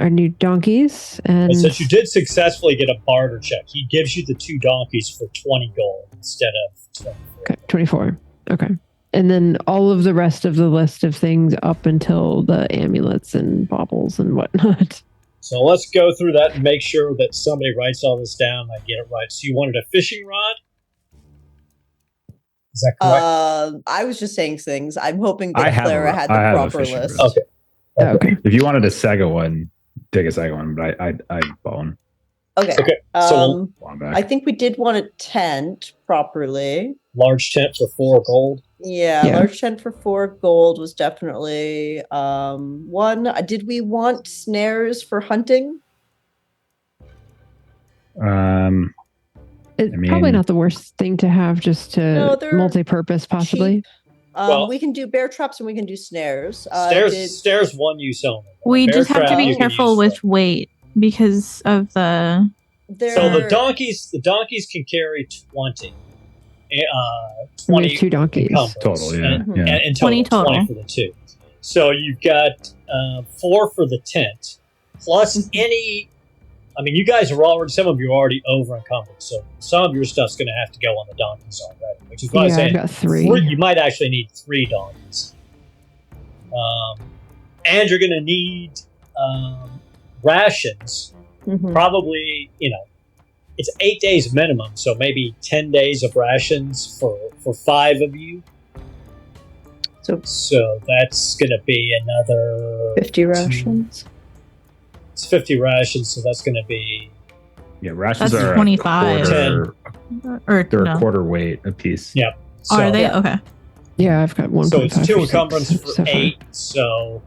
new donkeys. And Since you did successfully get a barter check, he gives you the 2 donkeys for 20 gold instead of 24. Okay, 24. Okay. And then all of the rest of the list of things up until the amulets and baubles and whatnot. So let's go through that and make sure that somebody writes all this down and I get it right. So you wanted a fishing rod? Is that correct? I was just saying things. I'm hoping I that have Clara a- had the I have a proper fishing list. rod. Okay. Okay. If you wanted a second one, take a second one, but I bone. Okay. Okay. So On back. I think we did want a tent properly. large tent for 4 gold. Yeah, large tent for 4 gold was definitely one. Did we want snares for hunting? It's I mean- probably not the worst thing to have just to No, they're multi-purpose, possibly. cheap. Well- We can do bear traps and we can do snares. Stairs one use only. We Bear just have to trap be you can careful use with for- weight because of the. So the donkeys can carry 20. We 20 have 2 donkeys. encumbrance. Total, yeah. Mhm. yeah. And in 20 total, 20 total. for the 2. So you've got 4 for the tent, plus Mm-hmm. any. I mean, you guys are already. Some of you are already over encumbered, so some of your stuff's going to have to go on the donkeys already. Which is why I'm Yeah, saying I've got 3. you might actually need 3 donkeys. And you're going to need rations. Mhm. Probably, it's 8 days minimum, so maybe 10 days of rations for 5 of you. So that's going to be another 50 rations. It's 50 rations, so that's going to be Yeah, rations That's are 25. Or they're no. a quarter weight a piece. Yeah. Oh, are so, they? Yeah. Okay. Yeah, I've got 1.5. So it's 2 or 6 encumbrance for so far. 8. So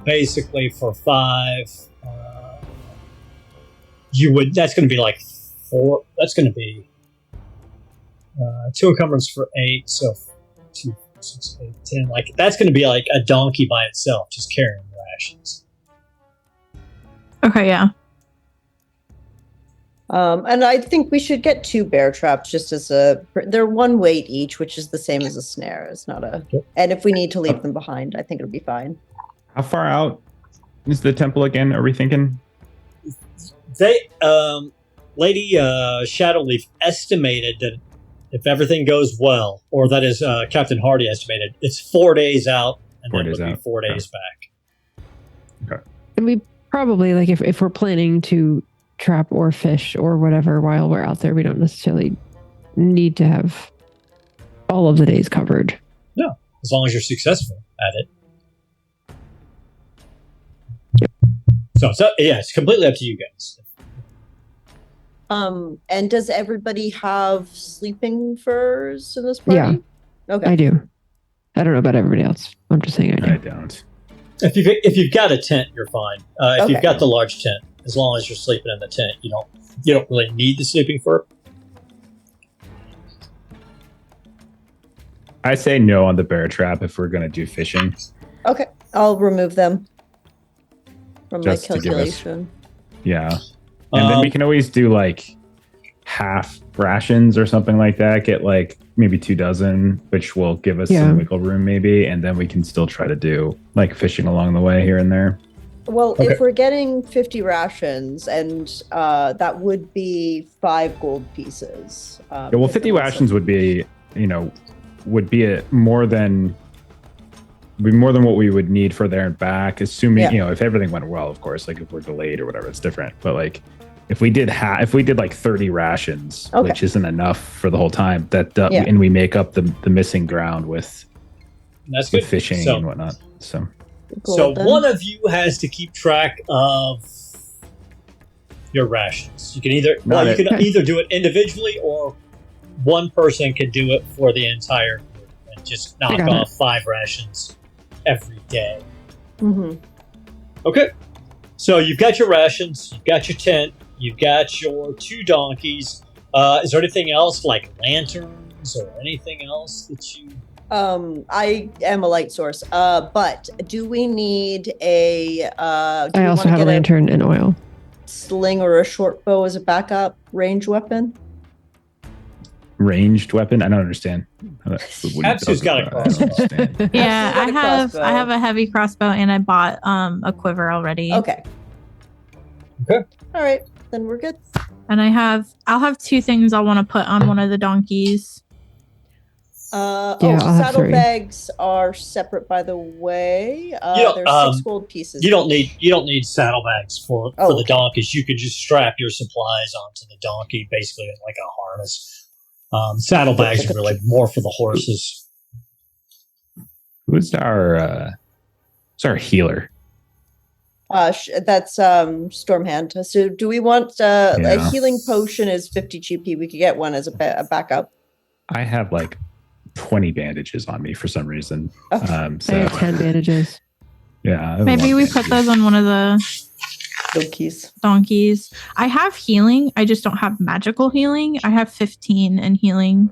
basically for 5, that's going to be like 4. That's going to be 2 encumbrance for 8. So 2, 6, 8, 10. Like that's going to be like a donkey by itself, just carrying rations. Okay, yeah. And I think we should get 2 bear traps just as they're 1 weight each, which is the same as a snare. It's not a, and if we need to leave them behind, I think it'll be fine. How far out is the temple again? Are we thinking? They, Lady Shadowleaf estimated that if everything goes well, or that is Captain Hardy estimated, it's 4 days out, and 4 then days it'll be out. 4 Okay. days back. And we probably, like, if we're planning to trap or fish or whatever while we're out there, we don't necessarily need to have all of the days covered. No, as long as you're successful at it. It's completely up to you guys. And does everybody have sleeping furs in this party? Yeah. Okay. I do. I don't know about everybody else. I'm just saying I do. I don't. If you've got a tent, you're fine. If Okay. you've got the large tent, as long as you're sleeping in the tent, you don't really need the sleeping fur. I say no on the bear trap if we're gonna do fishing. Okay. I'll remove them from Just my to give us- calculation. Yeah. And then we can always do like half rations or something like that. Get like maybe 2 dozen, which will give us some wiggle room maybe. And then we can still try to do like fishing along the way here and there. Well, Okay. if we're getting 50 rations, and that would be 5 gold pieces. Yeah, well, 50 rations would be, more than what we would need for there and back, assuming, Yeah. If everything went well, of course, like if we're delayed or whatever, it's different. But like if we did like 30 rations, Okay. which isn't enough for the whole time, Yeah. and we make up the missing ground with That's good. fishing So- and whatnot. So So Golden. one of you has to keep track of your rations. You can either do it individually, or one person can do it for the entire group and just knock got off 5 rations every day. Mhm. Okay. So you've got your rations, you've got your tent, you've got your 2 donkeys. Is there anything else like lanterns or anything else that you? I am a light source. But do we need a? Do I we also wanna have a get lantern and oil. sling or a short bow as a backup range weapon? ranged weapon, I don't understand. Absu's got a crossbow. Yeah, Absolutely got a crossbow. I have a heavy crossbow and I bought a quiver already. Okay. Okay. All right, then we're good. And I'll have 2 things I want to put on one of the donkeys. I'll have 3. Saddlebags are separate, by the way. There's 6 gold pieces. You don't need saddlebags for the okay. donkeys. You could just strap your supplies onto the donkey, basically like a harness. Saddlebags are really more for the horses. Who's our healer? That's Stormhand. So do we want a healing potion is 50 GP? We could get one as a backup. I have like 20 bandages on me for some reason. Okay. I have 10 bandages. Yeah. I have a Maybe lot of we put bandages. those on one of the donkeys. I have healing. I just don't have magical healing. I have 15 in healing.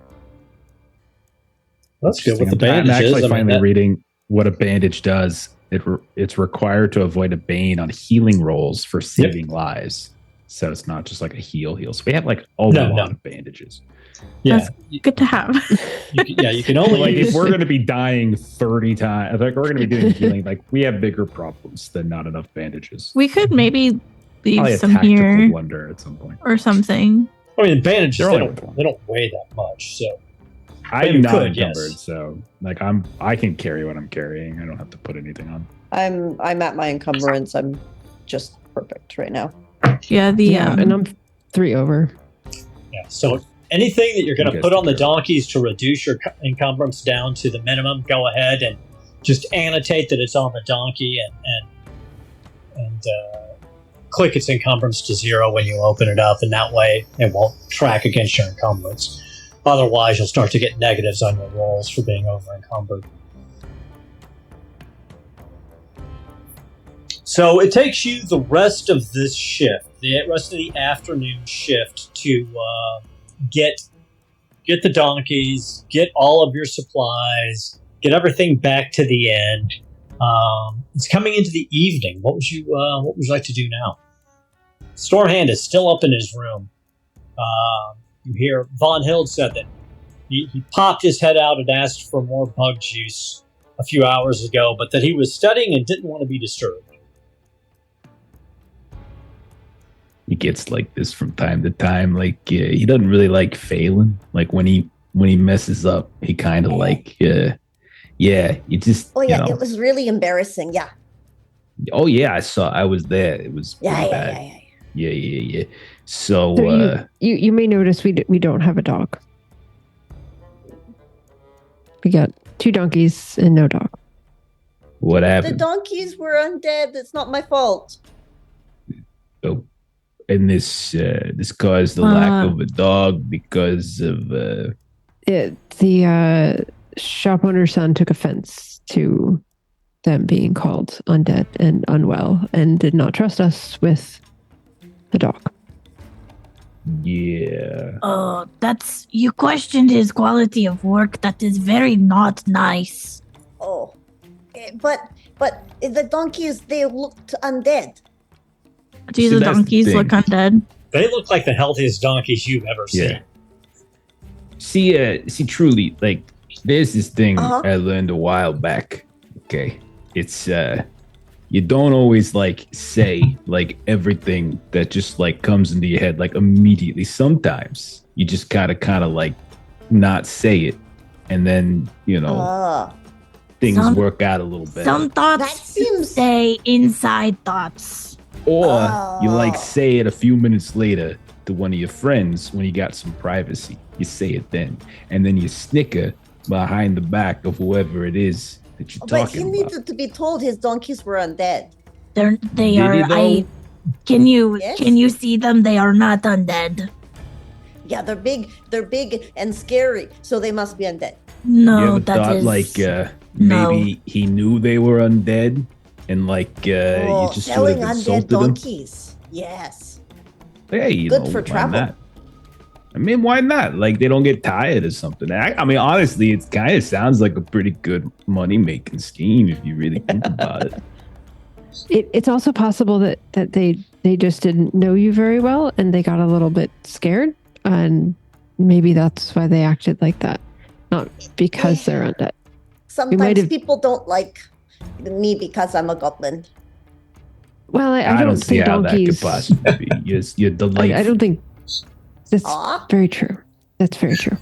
That's good with the I'm bandages. actually finally reading what a bandage does. It's required to avoid a bane on healing rolls for saving lives. So it's not just like a heal. So we have like a lot of bandages. Yeah, That's good to have. you can only Like use. if we're going to be dying 30 times, like we're going to be doing healing, like we have bigger problems than not enough bandages. We could maybe Probably leave a some tactical here blunder at some point. or something. I mean, bandages They're they only worth one. don't weigh that much. So I But am you not could, encumbered, yes. so like I can carry what I'm carrying. I don't have to put anything on. I'm at my encumbrance. I'm just perfect right now. Yeah, And I'm 3 over. yeah, so anything that you're going to You guys put on the take care. donkeys to reduce your encumbrance down to the minimum, go ahead and just annotate that it's on the donkey and click its encumbrance to 0 when you open it up, and that way it won't track against your encumbrance. Otherwise, you'll start to get negatives on your rolls for being over encumbered. So it takes you the rest of this shift, the rest of the afternoon shift, to get the donkeys, get all of your supplies, get everything back to the end. It's coming into the evening. What would you like to do now? Stormhand is still up in his room. You hear Von Hild said that he popped his head out and asked for more bug juice a few hours ago, but that he was studying and didn't want to be disturbed. He gets like this from time to time. Like he doesn't really like failing. Like when he messes up, he kind of like you just it was really embarrassing. Yeah. Oh yeah, I was there. It was pretty bad. Yeah. So you may notice we don't have a dog. We got 2 donkeys and no dog. what The happened? donkeys were undead. That's not my fault. And this caused the lack of a dog because of the shop owner's son took offense to them being called undead and unwell and did not trust us with the dog. Yeah. Oh, you questioned his quality of work. That is very not nice. Oh, but the donkeys, they looked undead. Do See, the that's the donkeys thing. look undead? They look like the healthiest donkeys you've ever seen. Yeah. See, truly, like, there's this thing Uh-huh. I learned a while back. Okay. It's, you don't always, like, say, like, everything that just, like, comes into your head, like, immediately. Sometimes you just gotta kind of, like, not say it. And then, you know, things work out a little better. Some thoughts That seems- stay inside thoughts. Or you, like, Oh. say it a few minutes later to one of your friends when you got some privacy. You say it then. And then you snicker behind the back of whoever it is that you're But he talking about. needed to be told his donkeys were undead. They Did he, are. though? Can you Yes. see them? They are not undead. Yeah, they're big and scary, so they must be undead. You No, ever that thought is like no. maybe he knew they were undead and like Oh, you just sort selling of undead insulted him? donkeys. Yes. Hey, you Good know, for why travel. not? I mean, why not? Like they don't get tired or something. I mean, honestly, it kind of sounds like a pretty good money making scheme if you really think about it. It's also possible that they just didn't know you very well and they got a little bit scared, and maybe that's why they acted like that, not because they're undead. Sometimes have- people don't like me because I'm a goblin. Well, I don't see think how donkeys. that could possibly be. You're delightful. I don't think that's Aw. very true. That's very true.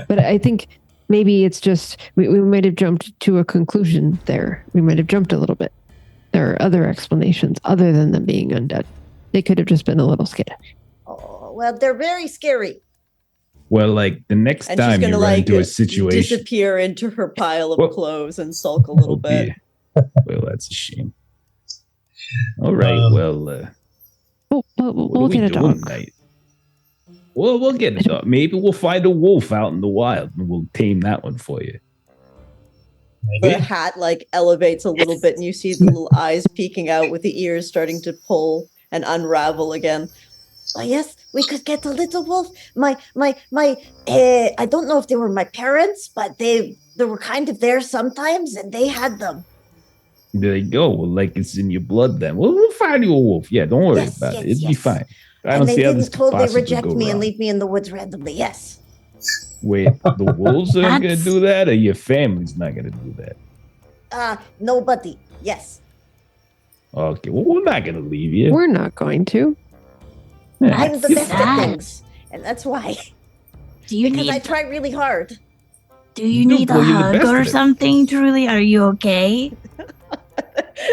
But I think maybe it's just we might have jumped to a conclusion there. We might have jumped a little bit. There are other explanations other than them being undead. They could have just been a little scared. Oh, well, they're very scary. Well, like the next And she's time you gonna run like into a situation. disappear into her pile of Well- clothes and sulk a little Oh, bit. dear. Well, that's a shame. All right. We'll get a dog. Tonight? Well, we'll get a dog. Maybe we'll find a wolf out in the wild and we'll tame that one for you. The Maybe. hat like elevates a little bit, and you see the little eyes peeking out with the ears starting to pull and unravel again. Oh yes, we could get a little wolf. My. I don't know if they were my parents, but they were kind of there sometimes, and they had them. There you go. Well, like it's in your blood then. We'll find you a wolf. Yeah, don't worry Yes, about yes, it. It'll be yes. fine. I And don't they see how this didn't could totally possibly reject go me and wrong. leave me in the woods randomly. Yes. Wait, the wolves aren't going to That's- do that, or your family's not going to do that? Nobody. Yes. Okay, well, we're not going to leave you. We're not going to. Yeah. I'm the That's best at sad. things, and that's why. Do you Because I need? try really hard. Do you No, need well, a you're the hug best or at it. something? Truly, are you okay?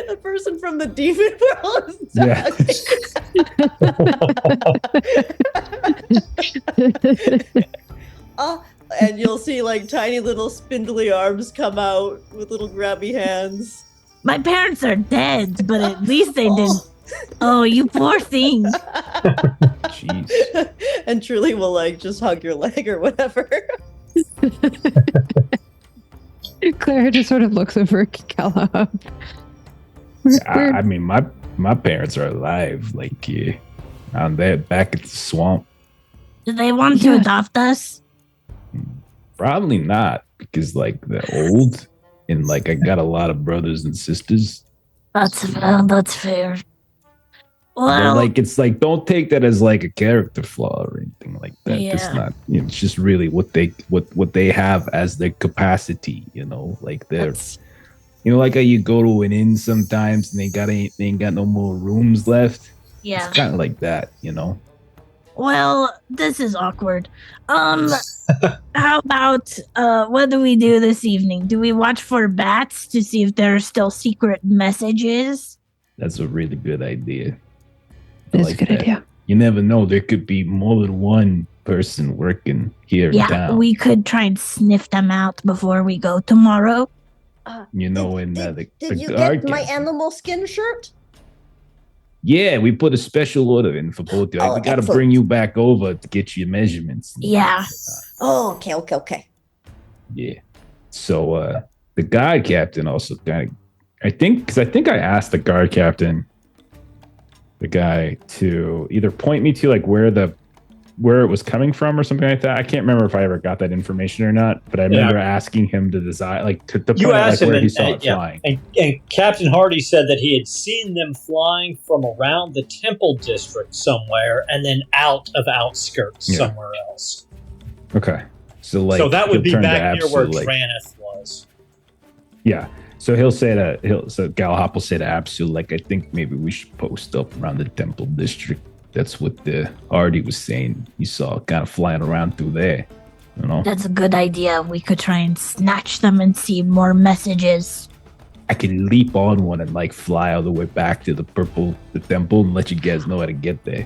The person from the demon world is Yeah. Oh, and you'll see like tiny little spindly arms come out with little grabby hands. My parents are dead, but at least they didn't. Oh, you poor thing. Jeez. And Truly will like just hug your leg or whatever. Claire just sort of looks over at Galahad. I mean, my parents are alive. Like, yeah, I'm there back at the swamp. Do they want to Yeah. adopt us? Probably not, because like they're old, and like I got a lot of brothers and sisters. That's fair. But Well, like it's like don't take that as like a character flaw or anything like that. It's Yeah. not. You know, it's just really what they have as their capacity. You know, like they're. that's- You know, like how you go to an inn sometimes and they ain't got no more rooms left. yeah. It's kind of like that, you know. Well, this is awkward. How about what do we do this evening? Do we watch for bats to see if there are still secret messages? That's a really good idea. I That's like a good that. idea. You never know. There could be more than one person working here in Yeah, town. we could try and sniff them out before we go tomorrow. You know, Did, and did, the did you guard get my gets- animal skin shirt? Yeah, we put a special order in for both. Like, Oh, we got to excellent. bring you back over to get your measurements. Yeah. Oh, okay. Yeah. So the guard captain also kind of, I think I asked the guard captain, the guy, to either point me to like where it was coming from or something like that. I can't remember if I ever got that information or not, but I remember asking him to design, like to You point out asked like, him, where he and, saw it yeah, flying. and Captain Hardy said that he had seen them flying from around the Temple District somewhere, and then out of outskirts somewhere else. Okay, so like, so that would he'll be turn to back near where Apsu, like, Traneth was. Yeah. So he'll say that so Galahop will say to Apsu, like, I think maybe we should post up around the Temple District. That's what the Hardy was saying. He saw kind of flying around through there. You know? That's a good idea. We could try and snatch them and see more messages. I can leap on one and like fly all the way back to the temple and let you guys know how to get there.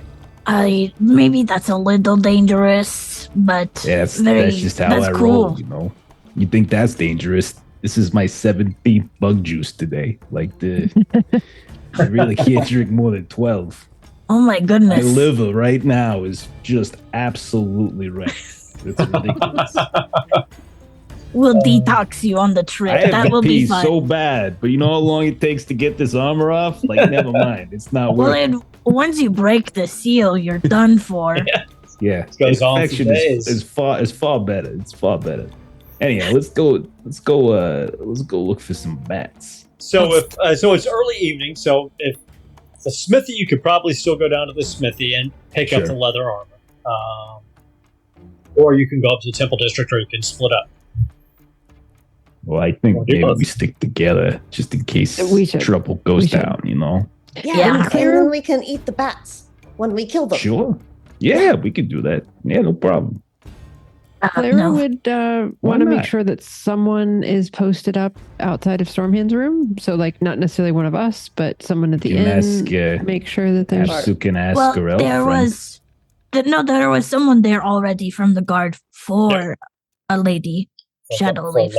Maybe that's a little dangerous, but Yeah, that's just how I roll, you know. You think that's dangerous? This is my 17th bug juice today. Like I really can't drink more than 12. Oh my goodness. My liver right now is just absolutely wrecked. It's ridiculous. We'll detox you on the trip. I have That to will pee be fun. so bad, but you know how long it takes to get this armor off? Like, never mind. It's not worth it. Once you break the seal, you're done for. Yeah, goes on for infection days. is far better. It's far better. Anyhow, let's go look for some bats. So so it's early evening. So if the smithy, you could probably still go down to the smithy and pick up the leather armor, or you can go up to the Temple District, or you can split up. Well, I think maybe we stick together just in case trouble goes down. You know. Yeah. And then we can eat the bats when we kill them. Sure. Yeah, we could do that. Yeah, no problem. Clara would want to make sure that someone is posted up outside of Stormhand's room. So, like, not necessarily one of us, but someone at the inn. Make sure that there's. Apsu can ask her elf there friend. there was someone there already from the guard for a lady Shadowleaf.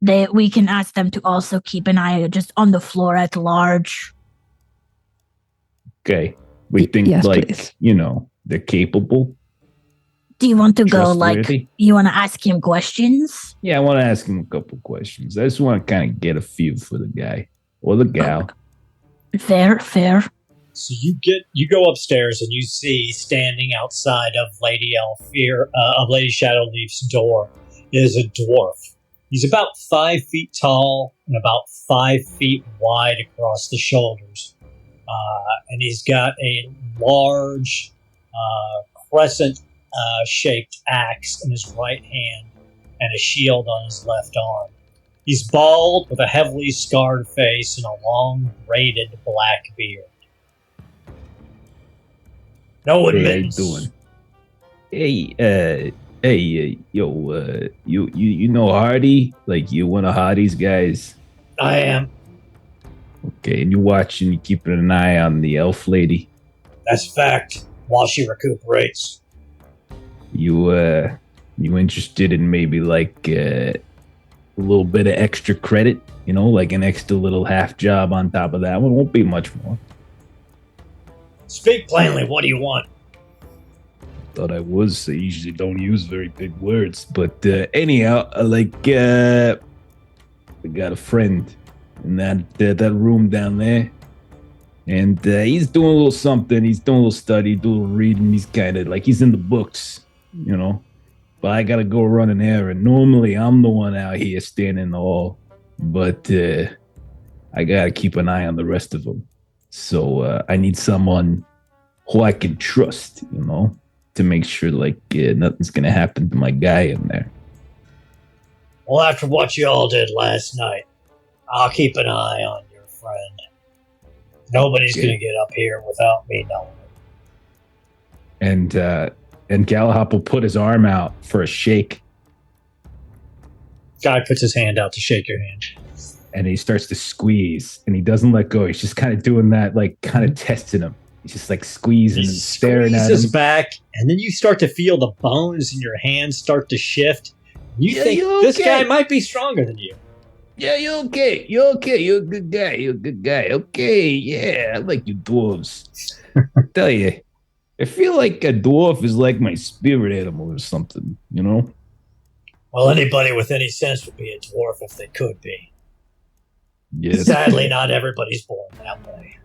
So we can ask them to also keep an eye just on the floor at large. Okay, we think please. You know, they're capable. Do you want to go, like, you want to ask him questions? Yeah, I want to ask him a couple questions. I just want to kind of get a feel for the guy or the gal. Fair. So you go upstairs and you see standing outside of Lady Shadowleaf's door is a dwarf. He's about 5 feet tall and about 5 feet wide across the shoulders. And he's got a large crescent shaped axe in his right hand and a shield on his left arm. He's bald with a heavily scarred face and a long braided black beard. No admittance. How you doing? You know Hardy? Like, you one of Hardy's guys? I am. Okay, and you're keeping an eye on the elf lady? That's fact. While she recuperates. You interested in maybe like a little bit of extra credit? You know, like an extra little half job on top of that one. Won't be much more. Speak plainly. What do you want? Thought I was. I usually don't use very big words, but anyhow, I got a friend in that room down there, and he's doing a little something. He's doing a little study, doing a little reading. He's kind of like he's in the books, you know. But I gotta go run an errand. Normally, I'm the one out here standing in the hall, but I gotta keep an eye on the rest of them. So I need someone who I can trust, you know, to make sure like nothing's gonna happen to my guy in there. Well, after what you all did last night, I'll keep an eye on your friend. Nobody's gonna get up here without me knowing it. And Galahop will put his arm out for a shake. Guy puts his hand out to shake your hand. And he starts to squeeze, and he doesn't let go. He's just kind of doing that, like kind of testing him. He's just like squeezing and staring at him. Squeezes back, and then you start to feel the bones in your hands start to shift. You think this guy might be stronger than you. Yeah, you're okay. You're okay. You're a good guy. You're a good guy. Okay, yeah, I like you dwarves. I tell you, I feel like a dwarf is like my spirit animal or something, you know? Well, anybody with any sense would be a dwarf if they could be. Yeah. Sadly, not everybody's born that way.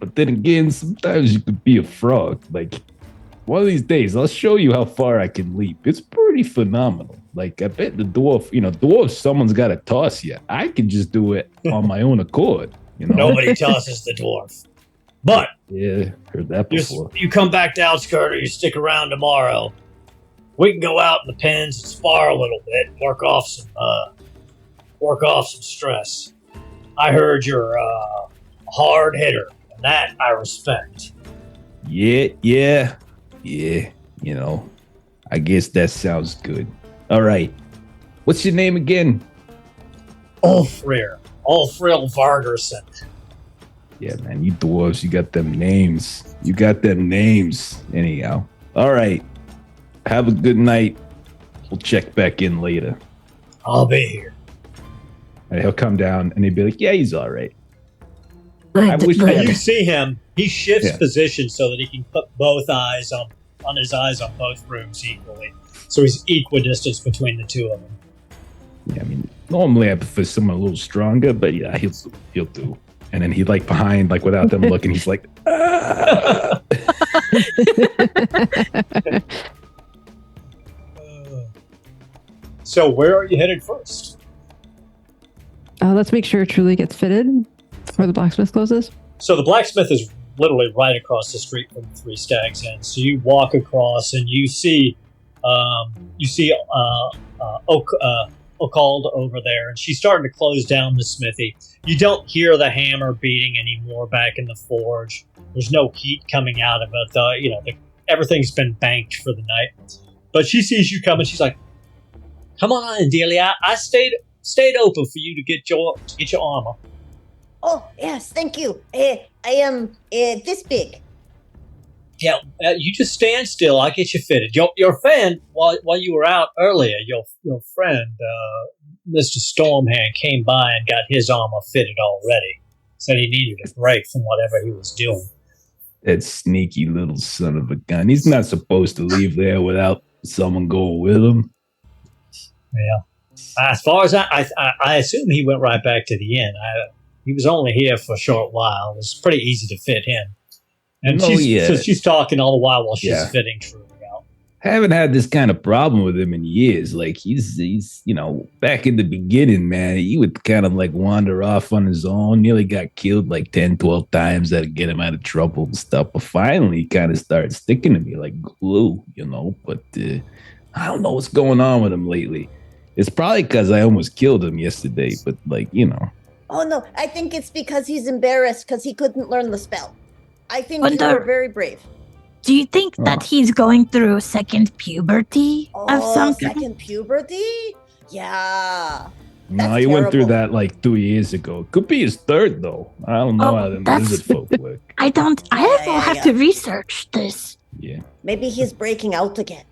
But then again, sometimes you could be a frog. Like, one of these days, I'll show you how far I can leap. It's pretty phenomenal. Like, I bet the dwarf, dwarf, someone's got to toss you. I can just do it on my own accord, Nobody tosses the dwarf. But Yeah, heard that before. you come back to Outskirt or you stick around tomorrow, we can go out in the pens and spar a little bit, work off some stress. I heard you're a hard hitter, and that I respect. Yeah. I guess that sounds good. All right. What's your name again? Ulfrir Vargerson. Yeah, man, you dwarves, you got them names. Anyhow. All right. Have a good night. We'll check back in later. I'll be here. And he'll come down and he'll be like, yeah, he's all right. Good, wish When I you see him, he shifts Yeah. position so that he can put both eyes on his eyes on both rooms equally. So he's equidistant between the two of them. Yeah, I mean, normally I prefer someone a little stronger, but yeah, he'll do. And then he behind, without them looking, he's like, ah! So where are you headed first? Let's make sure it truly gets fitted before the blacksmith closes. So the blacksmith is literally right across the street from the Three Stags Inn. So you walk across and you see Ocald over there, and she's starting to close down the smithy. You don't hear the hammer beating anymore back in the forge. There's no heat coming out of it. Everything's been banked for the night. But she sees you coming. She's like, "Come on, Delia. I stayed open for you to get your armor." Oh, yes, thank you. I am this big. Yeah, you just stand still. I'll get you fitted. Your friend, while you were out earlier, your friend, Mr. Stormhand, came by and got his armor fitted already. Said he needed a break from whatever he was doing. That sneaky little son of a gun. He's not supposed to leave there without someone going with him. Yeah. As far as I assume he went right back to the inn. He was only here for a short while. It was pretty easy to fit him. And so she's talking all the while she's fitting Truly out. I haven't had this kind of problem with him in years. He's back in the beginning, man, he would kind of wander off on his own. Nearly got killed 10, 12 times that would get him out of trouble and stuff. But finally, he kind of started sticking to me like glue, But I don't know what's going on with him lately. It's probably because I almost killed him yesterday, but Oh, no, I think it's because he's embarrassed because he couldn't learn the spell. I think you're very brave. Do you think that he's going through second puberty of some kind? Second puberty? Yeah. No, he went through that 2 years ago. Could be his third, though. I don't know how them lizard folk work. I will have to research this. Yeah. Maybe he's breaking out again.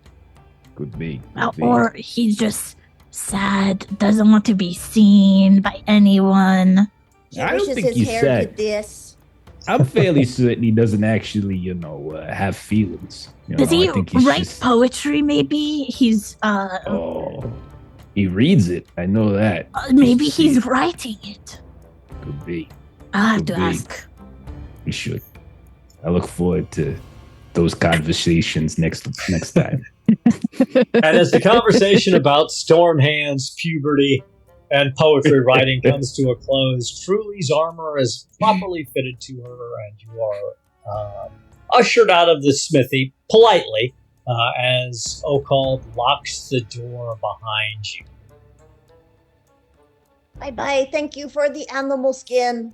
Could be. Or he's just sad, doesn't want to be seen by anyone. He I don't wishes think his he's hair sad. did this. I'm fairly certain he doesn't actually, have feelings. Does he I think he's write just- poetry, maybe? He's, Oh, he reads it. I know that. maybe he's writing it. Could be. I'll have Could to be. ask. We should. I look forward to those conversations next time. And as the conversation about Stormhand's puberty and poetry writing comes to a close, Truly's armor is properly fitted to her, and you are ushered out of the smithy politely as Ocald locks the door behind you. Bye-bye. Thank you for the animal skin.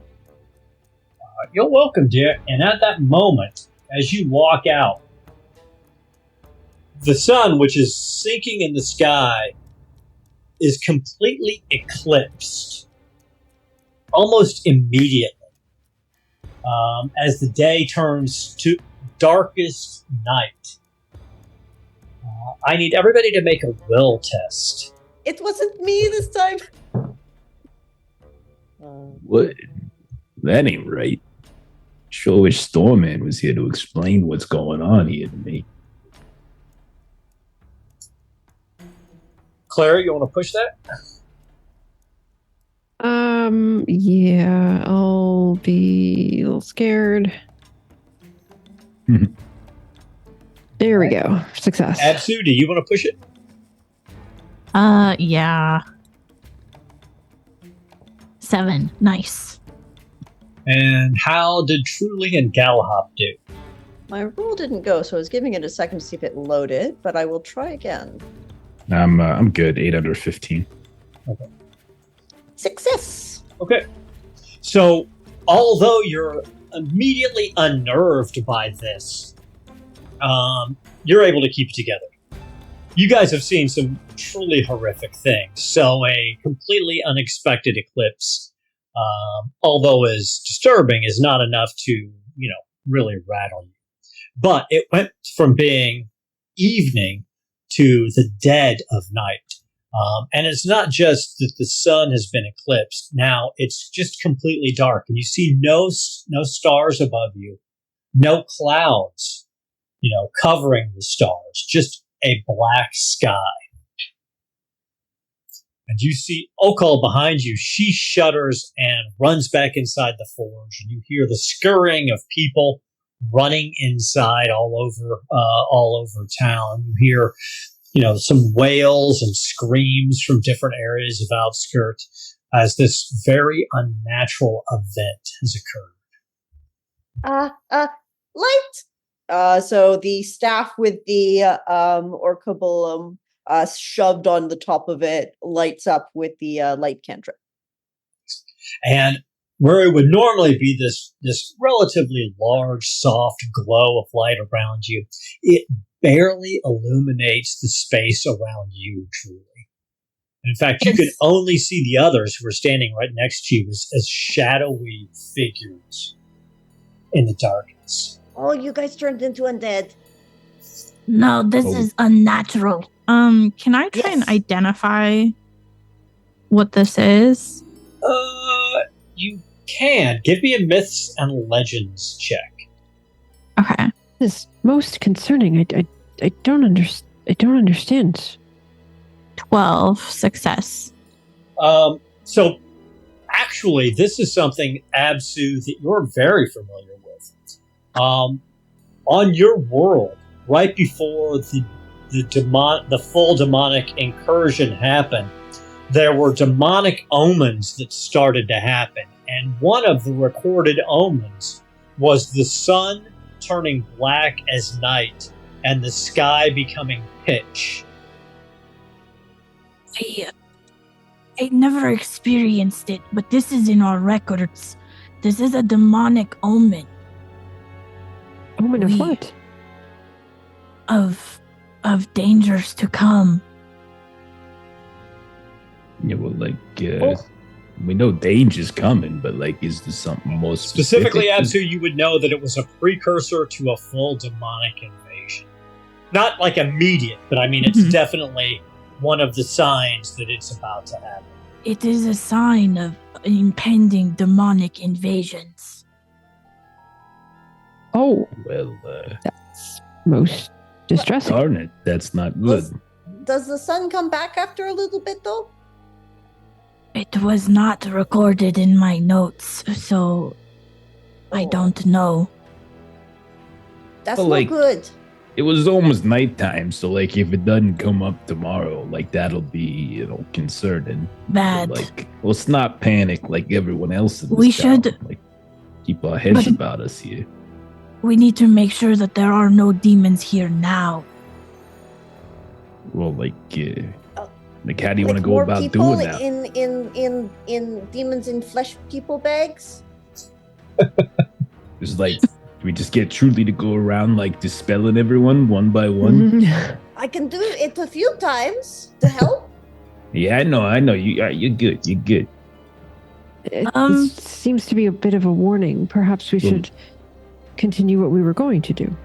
You're welcome, dear. And at that moment, as you walk out, the sun, which is sinking in the sky, is completely eclipsed almost immediately as the day turns to darkest night. I need everybody to make a will test. It wasn't me this time. What? That ain't right. Sure wish Stormhand was here to explain what's going on here to me. Clara, you want to push that? Yeah, I'll be a little scared. There we go. Success. Absu, do you want to push it? Yeah. 7. Nice. And how did Truly and Galahop do? My roll didn't go, so I was giving it a second to see if it loaded, but I will try again. I'm good. 8 under 15. Okay. Success! Okay. So, although you're immediately unnerved by this, you're able to keep it together. You guys have seen some truly horrific things, so a completely unexpected eclipse, although as disturbing, is not enough to, really rattle you. But it went from being evening to the dead of night. And it's not just that the sun has been eclipsed. Now it's just completely dark, and you see no stars above you, no clouds, covering the stars, just a black sky. And you see Okal behind you. She shudders and runs back inside the forge, and you hear the scurrying of people running inside all over town. You hear some wails and screams from different areas of outskirt as this very unnatural event has occurred. Light! So the staff with the orcabulum shoved on the top of it lights up with the light cantrip. And where it would normally be this relatively large, soft glow of light around you, it barely illuminates the space around you, truly. In fact, you can only see the others who are standing right next to you as shadowy figures in the darkness. Oh, you guys turned into undead. No, this is unnatural. Can I try and identify what this is? You can. Give me a myths and legends check. Okay. This is most concerning. I don't understand. 12. Success. So actually, this is something, Absu, that you're very familiar with. On your world, right before the full demonic incursion happened, there were demonic omens that started to happen, and one of the recorded omens was the sun turning black as night and the sky becoming pitch. I never experienced it, but this is in our records. This is a demonic omen. Omen of what? Of dangers to come. Yeah, well, we know danger's coming, but is there something more specific? Specifically, Absu, you would know that it was a precursor to a full demonic invasion. Not immediate, but it's definitely one of the signs that it's about to happen. It is a sign of impending demonic invasions. Oh, Well, that's most distressing. darn it, that's not good. Does the sun come back after a little bit, though? It was not recorded in my notes, so I don't know. That's Well, not good. It was almost nighttime, so if it doesn't come up tomorrow, that'll be concerning. Bad. But, let's not panic like everyone else in this We town. should- Keep our heads about us here. We need to make sure that there are no demons here now. Well, how do you want to go more about people doing that? in demons in flesh people bags? It's do we just get Truly to go around dispelling everyone one by one? I can do it a few times to help. Yeah, I know. You're good. You're good. This seems to be a bit of a warning. Perhaps we should continue what we were going to do.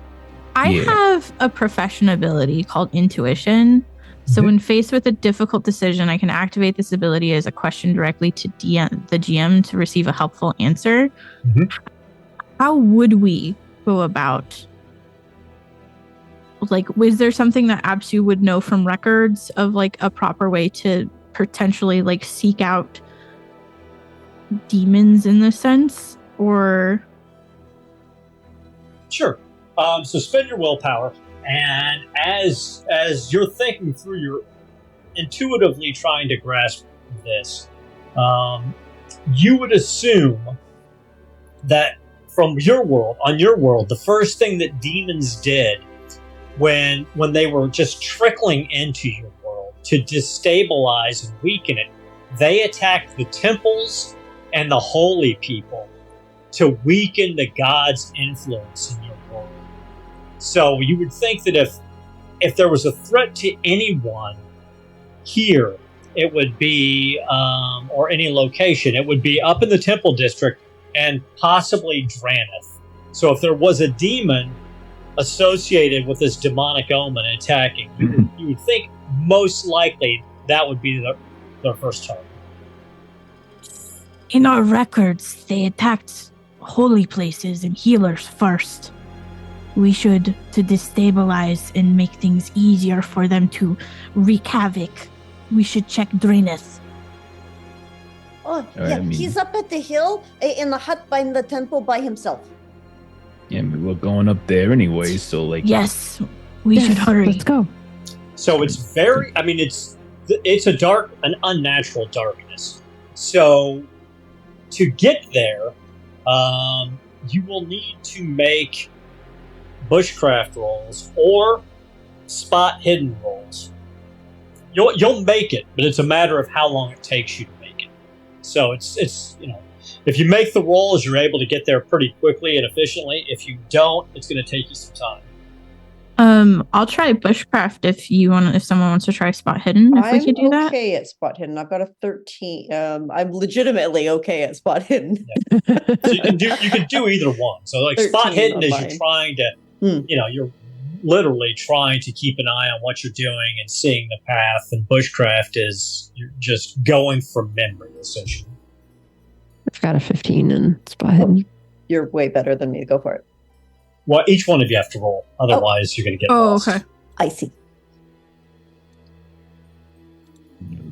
I Yeah. have a profession ability called intuition. So when faced with a difficult decision, I can activate this ability as a question directly to the GM to receive a helpful answer. Mhm. How would we go about? Like, is there something that Absu would know from records of like a proper way to potentially like seek out demons in this sense? Or Sure. So spend your willpower, and as you're thinking through, you're intuitively trying to grasp this. You would assume that from your world, on your world, the first thing that demons did when they were just trickling into your world to destabilize and weaken it, they attacked the temples and the holy people to weaken the god's influence in your world. So you would think that if there was a threat to anyone here, it would be, or any location, it would be up in the temple district and possibly Draneth. So if there was a demon associated with this demonic omen attacking, you would think most likely that would be their first target. In our records, they attacked holy places and healers first. We should, to destabilize and make things easier for them to wreak havoc, we should check Draneth. Oh, I yeah, mean- he's up at the hill in the hut by the temple by himself. Yeah, I mean, we're going up there anyway, so like, Yes, we should hurry. Let's go. So it's very, I mean, it's an unnatural darkness. So to get there, you will need to make bushcraft rolls or spot hidden rolls. You'll make it, but it's a matter of how long it takes you to make it. So it's if you make the rolls, you're able to get there pretty quickly and efficiently. If you don't, it's going to take you some time. I'll try bushcraft if someone wants to try spot hidden. If we could do that. I'm okay at spot hidden. I've got a 13. I'm legitimately okay at spot hidden. So you can do either one. So like spot 13 hidden on is mine. you're trying to, you're literally trying to keep an eye on what you're doing and seeing the path. And bushcraft is you're just going from memory, essentially. I've got a 15 in spot hidden. You're way better than me. Go for it. Well, each one of you have to roll. Otherwise, you're going to get Oh, lost. okay. I see.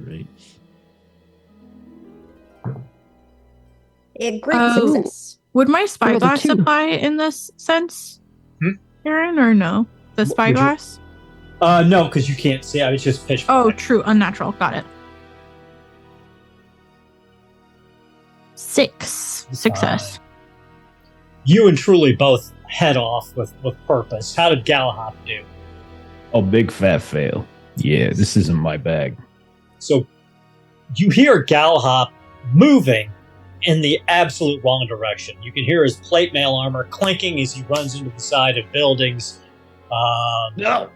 right. A great Oh. success. Would my Rolled a spyglass 2. apply in this sense, Hmm? Aaron, or no? The Would you- spyglass? No, because you can't see. I was just pitch. Oh, true. Unnatural. Got it. 6. Success. You and Truly both head off with purpose. How did Galahad do? Oh, big fat fail. Yeah, this isn't my bag. So you hear Galahad moving in the absolute wrong direction. You can hear his plate mail armor clinking as he runs into the side of buildings. No,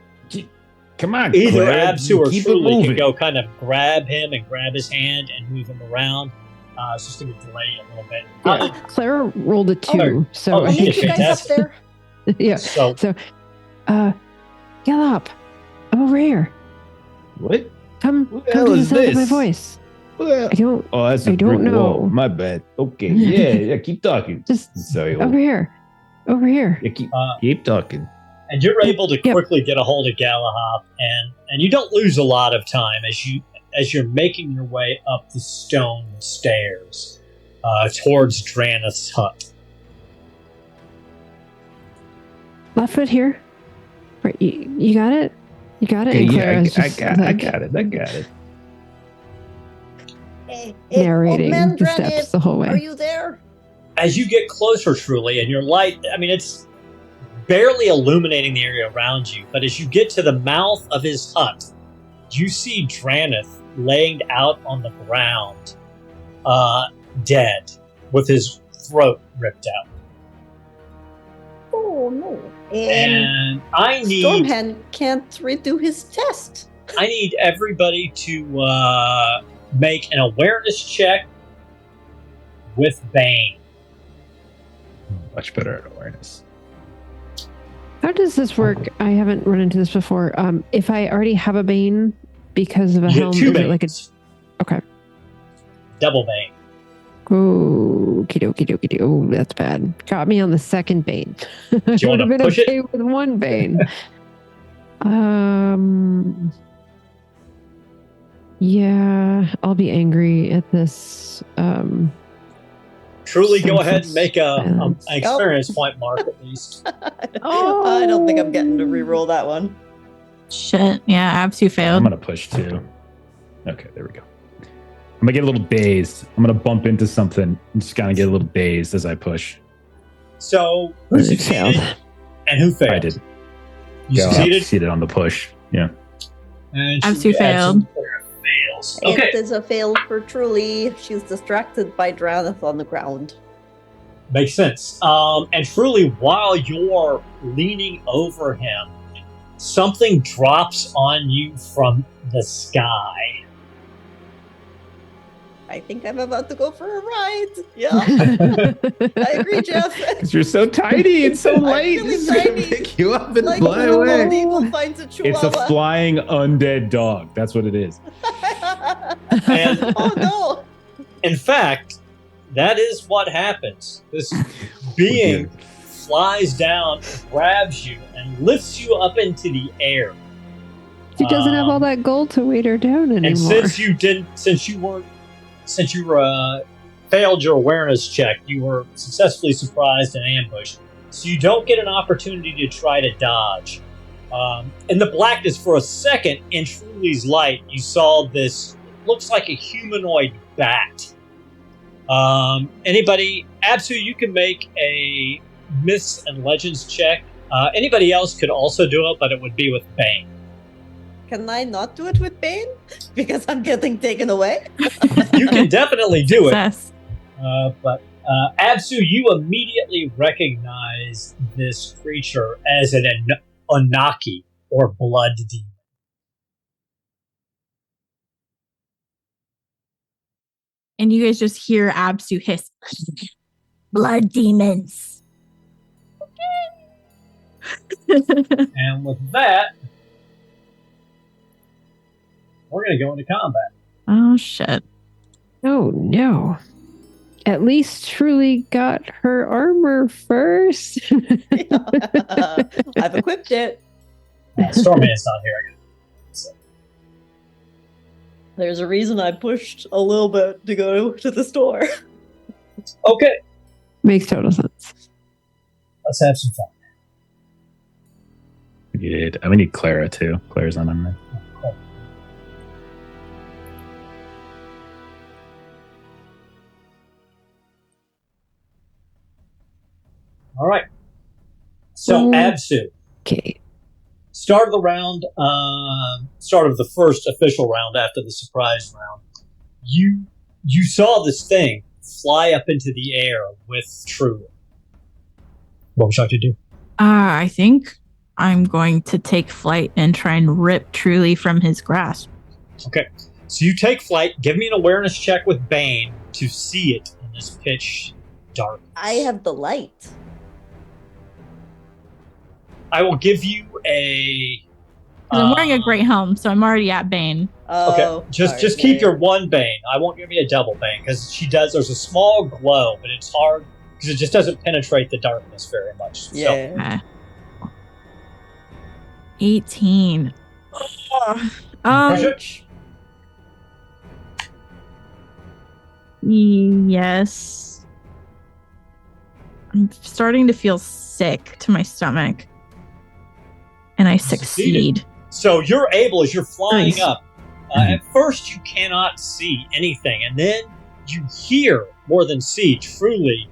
come on. Either Claire, Absu or keep it Truly can moving. go kind of grab him and grab his hand and move him around. It's just going to delay it a little bit. Clara rolled a 2, so oh, I yeah, think You guys up fantastic. there? yeah. So Gallop, I'm over here. What? Come Who the to hell the is sound of my this? voice. Well, I don't oh, that's a I don't brick wall. know. My bad. Okay, yeah, keep talking. just Sorry, over here. Over here. yeah, keep talking. and you're able to Yep. quickly get a hold of Galahad, and you don't lose a lot of time as you're making your way up the stone stairs towards Draneth's hut. Left foot here. Right, you got it? You got it? Okay, And yeah, Clara's I just, got like, it. narrating Old man the steps Draneth, the whole way. are you there? As you get closer, Truly, and your light, I mean, it's barely illuminating the area around you, but as you get to the mouth of his hut, you see Draneth laying out on the ground, dead, with his throat ripped out. Oh no. And I need Stormhand can't redo his test. I need everybody to make an awareness check with Bane. Much better at awareness. How does this work? I haven't run into this before. If I already have a Bane because of a You get helm. 2 Is it like a banes. okay? Double bane. Oh, okie. Oh, that's bad. Got me on the second bane. I you would wanna have been push it? okay with one bane. Yeah, I'll be angry at this. Truly, go ahead and Senseless make an violence. experience point mark at least. I don't think I'm getting to re-roll that one. Shit. Yeah, Absu I'm failed. gonna push too. Okay, there we go. I'm gonna get a little dazed. I'm gonna bump into something. I'm just gonna get a little dazed as I push. So, who You succeeded failed. and who failed? I did. You I succeeded? succeeded on the push. Yeah. And Absu failed. Fails. Okay. It is a fail for Truly. She's distracted by Draneth on the ground. Makes sense. And truly, while you're leaning over him, something drops on you from the sky. I think I'm about to go for a ride. Yeah, I agree, Jeff. Because you're so tiny and so I'm light. really It's gonna tiny. pick you up and Like fly Little away. Eagle finds a It's chihuahua. a flying undead dog. That's what it is. And Oh no! in fact, that is what happens. This being flies down, grabs you, and lifts you up into the air. She doesn't have all that gold to weight her down anymore. And since you failed your awareness check, you were successfully surprised and ambushed. So you don't get an opportunity to try to dodge. In the blackness, for a second, in Truly's light, you saw this looks like a humanoid bat. Anybody, Absu, you can make a myths and legends check. Anybody else could also do it, but it would be with Bane. Can I not do it with Bane? Because I'm getting taken away? You can definitely do it. Success. But Absu, you immediately recognize this creature as an Anaki, or blood demon. And you guys just hear Absu hiss. Blood demons. And with that, we're going to go into combat. Oh, shit. Oh no. At least Truly got her armor first. I've equipped it. Stormhand's not here again. There's a reason I pushed a little bit to go to the store. Okay, Makes total sense. let's have some fun. We need Clara too. Clara's not on there. All right. So, Absu, Okay. start of the round, start of the first official round after the surprise round. You saw this thing fly up into the air with Truly. What would you like to do? I think I'm going to take flight and try and rip Truly from his grasp. Okay. So you take flight. Give me an awareness check with Bane to see it in this pitch dark. I have the light. I will give you a. 'Cause I'm wearing a great helm, so I'm already at Bane. Okay, Oh, just alright, keep yeah. your one Bane. I won't give you a double Bane because she does. There's a small glow, but it's hard because it just doesn't penetrate the darkness very much. So, Yeah. 18. push it. Yes. I'm starting to feel sick to my stomach. And I succeed. So you're able, as you're flying Nice. up, at first you cannot see anything, and then you hear, more than see, Truly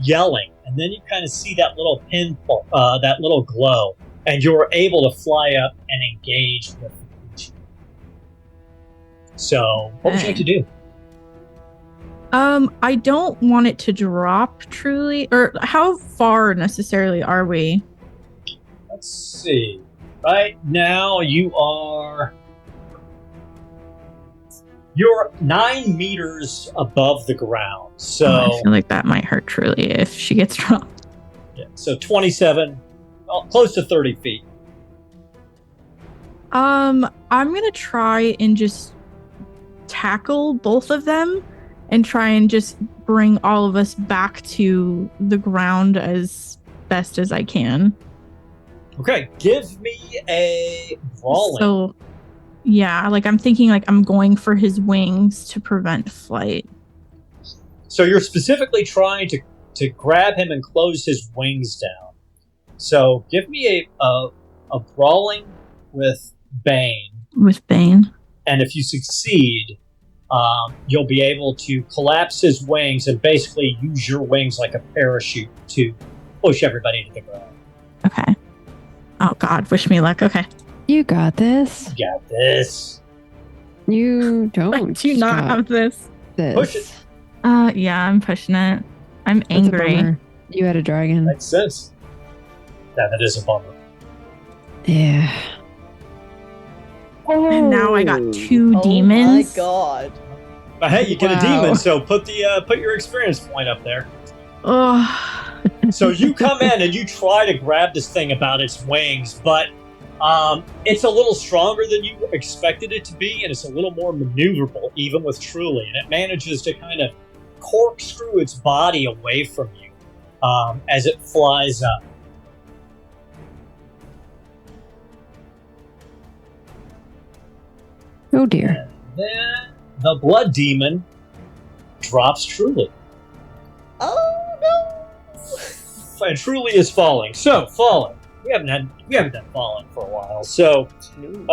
yelling, and then you kind of see that little pinpoint, that little glow, and you're able to fly up and engage with the creature. So, what would you like to do? I don't want it to drop Truly. Or how far necessarily are we? Let's see. Right now you're 9 meters above the ground. So I feel like that might hurt Truly if she gets dropped. yeah, so 27, well, close to 30 feet. I'm gonna try and just tackle both of them and try and just bring all of us back to the ground as best as I can. Okay, give me a brawling. So, yeah, like I'm thinking like I'm going for his wings to prevent flight. So you're specifically trying to grab him and close his wings down. So give me a brawling with Bane. With Bane. And if you succeed, you'll be able to collapse his wings and basically use your wings like a parachute to push everybody to the ground. Okay. Oh God, wish me luck. Okay. You got this. You got this. You I don't. do not got have this. this. Push it. Yeah, I'm pushing it. I'm That's a angry. bummer. You had a dragon. Makes sense. Yeah, that is a bummer. Yeah. And now I got two Oh demons. my god. But hey, you get a Wow. demon, so put your experience point up there. Oh. So you come in and you try to grab this thing about its wings, but it's a little stronger than you expected it to be, and it's a little more maneuverable, even with Truly, and it manages to kind of corkscrew its body away from you as it flies up. Oh dear. Then the blood demon drops Truly. Oh no. And Truly is falling. So, falling. We haven't done falling for a while. So, you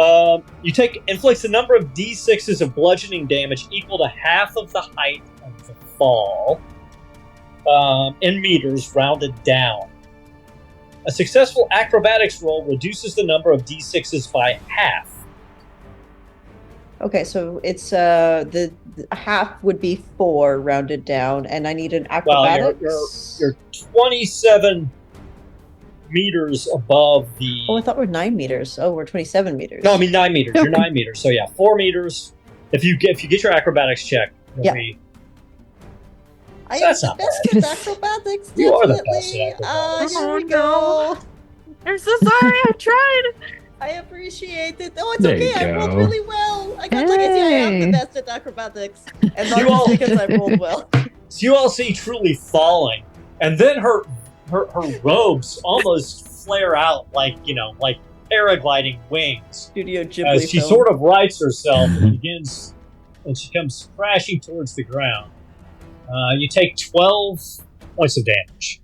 inflicts a number of d6s of bludgeoning damage equal to half of the height of the fall, in meters, rounded down. A successful acrobatics roll reduces the number of d6s by half. Okay, so it's the half would be 4 rounded down, and I need an Well, acrobatics. you're 27 meters above the. Oh, I thought we're 9 meters. Oh, we're 27 meters. No, I mean 9 meters. You're 9 meters. So yeah, 4 meters. If you get your acrobatics check, you'll Yeah. be. I am That's the not best bad. at acrobatics. You are the definitely. best at acrobatics. Here Oh, we go. I'm so sorry. I tried. I appreciate it. Oh, it's There okay. you I rolled go. really well. I got like I am the Hey. best at acrobatics, and not You just all- because I rolled well. So you all see Truly falling, and then her robes almost flare out like paragliding wings Studio Ghibli as she film. sort of rights herself and she comes crashing towards the ground. You take 12 points of damage.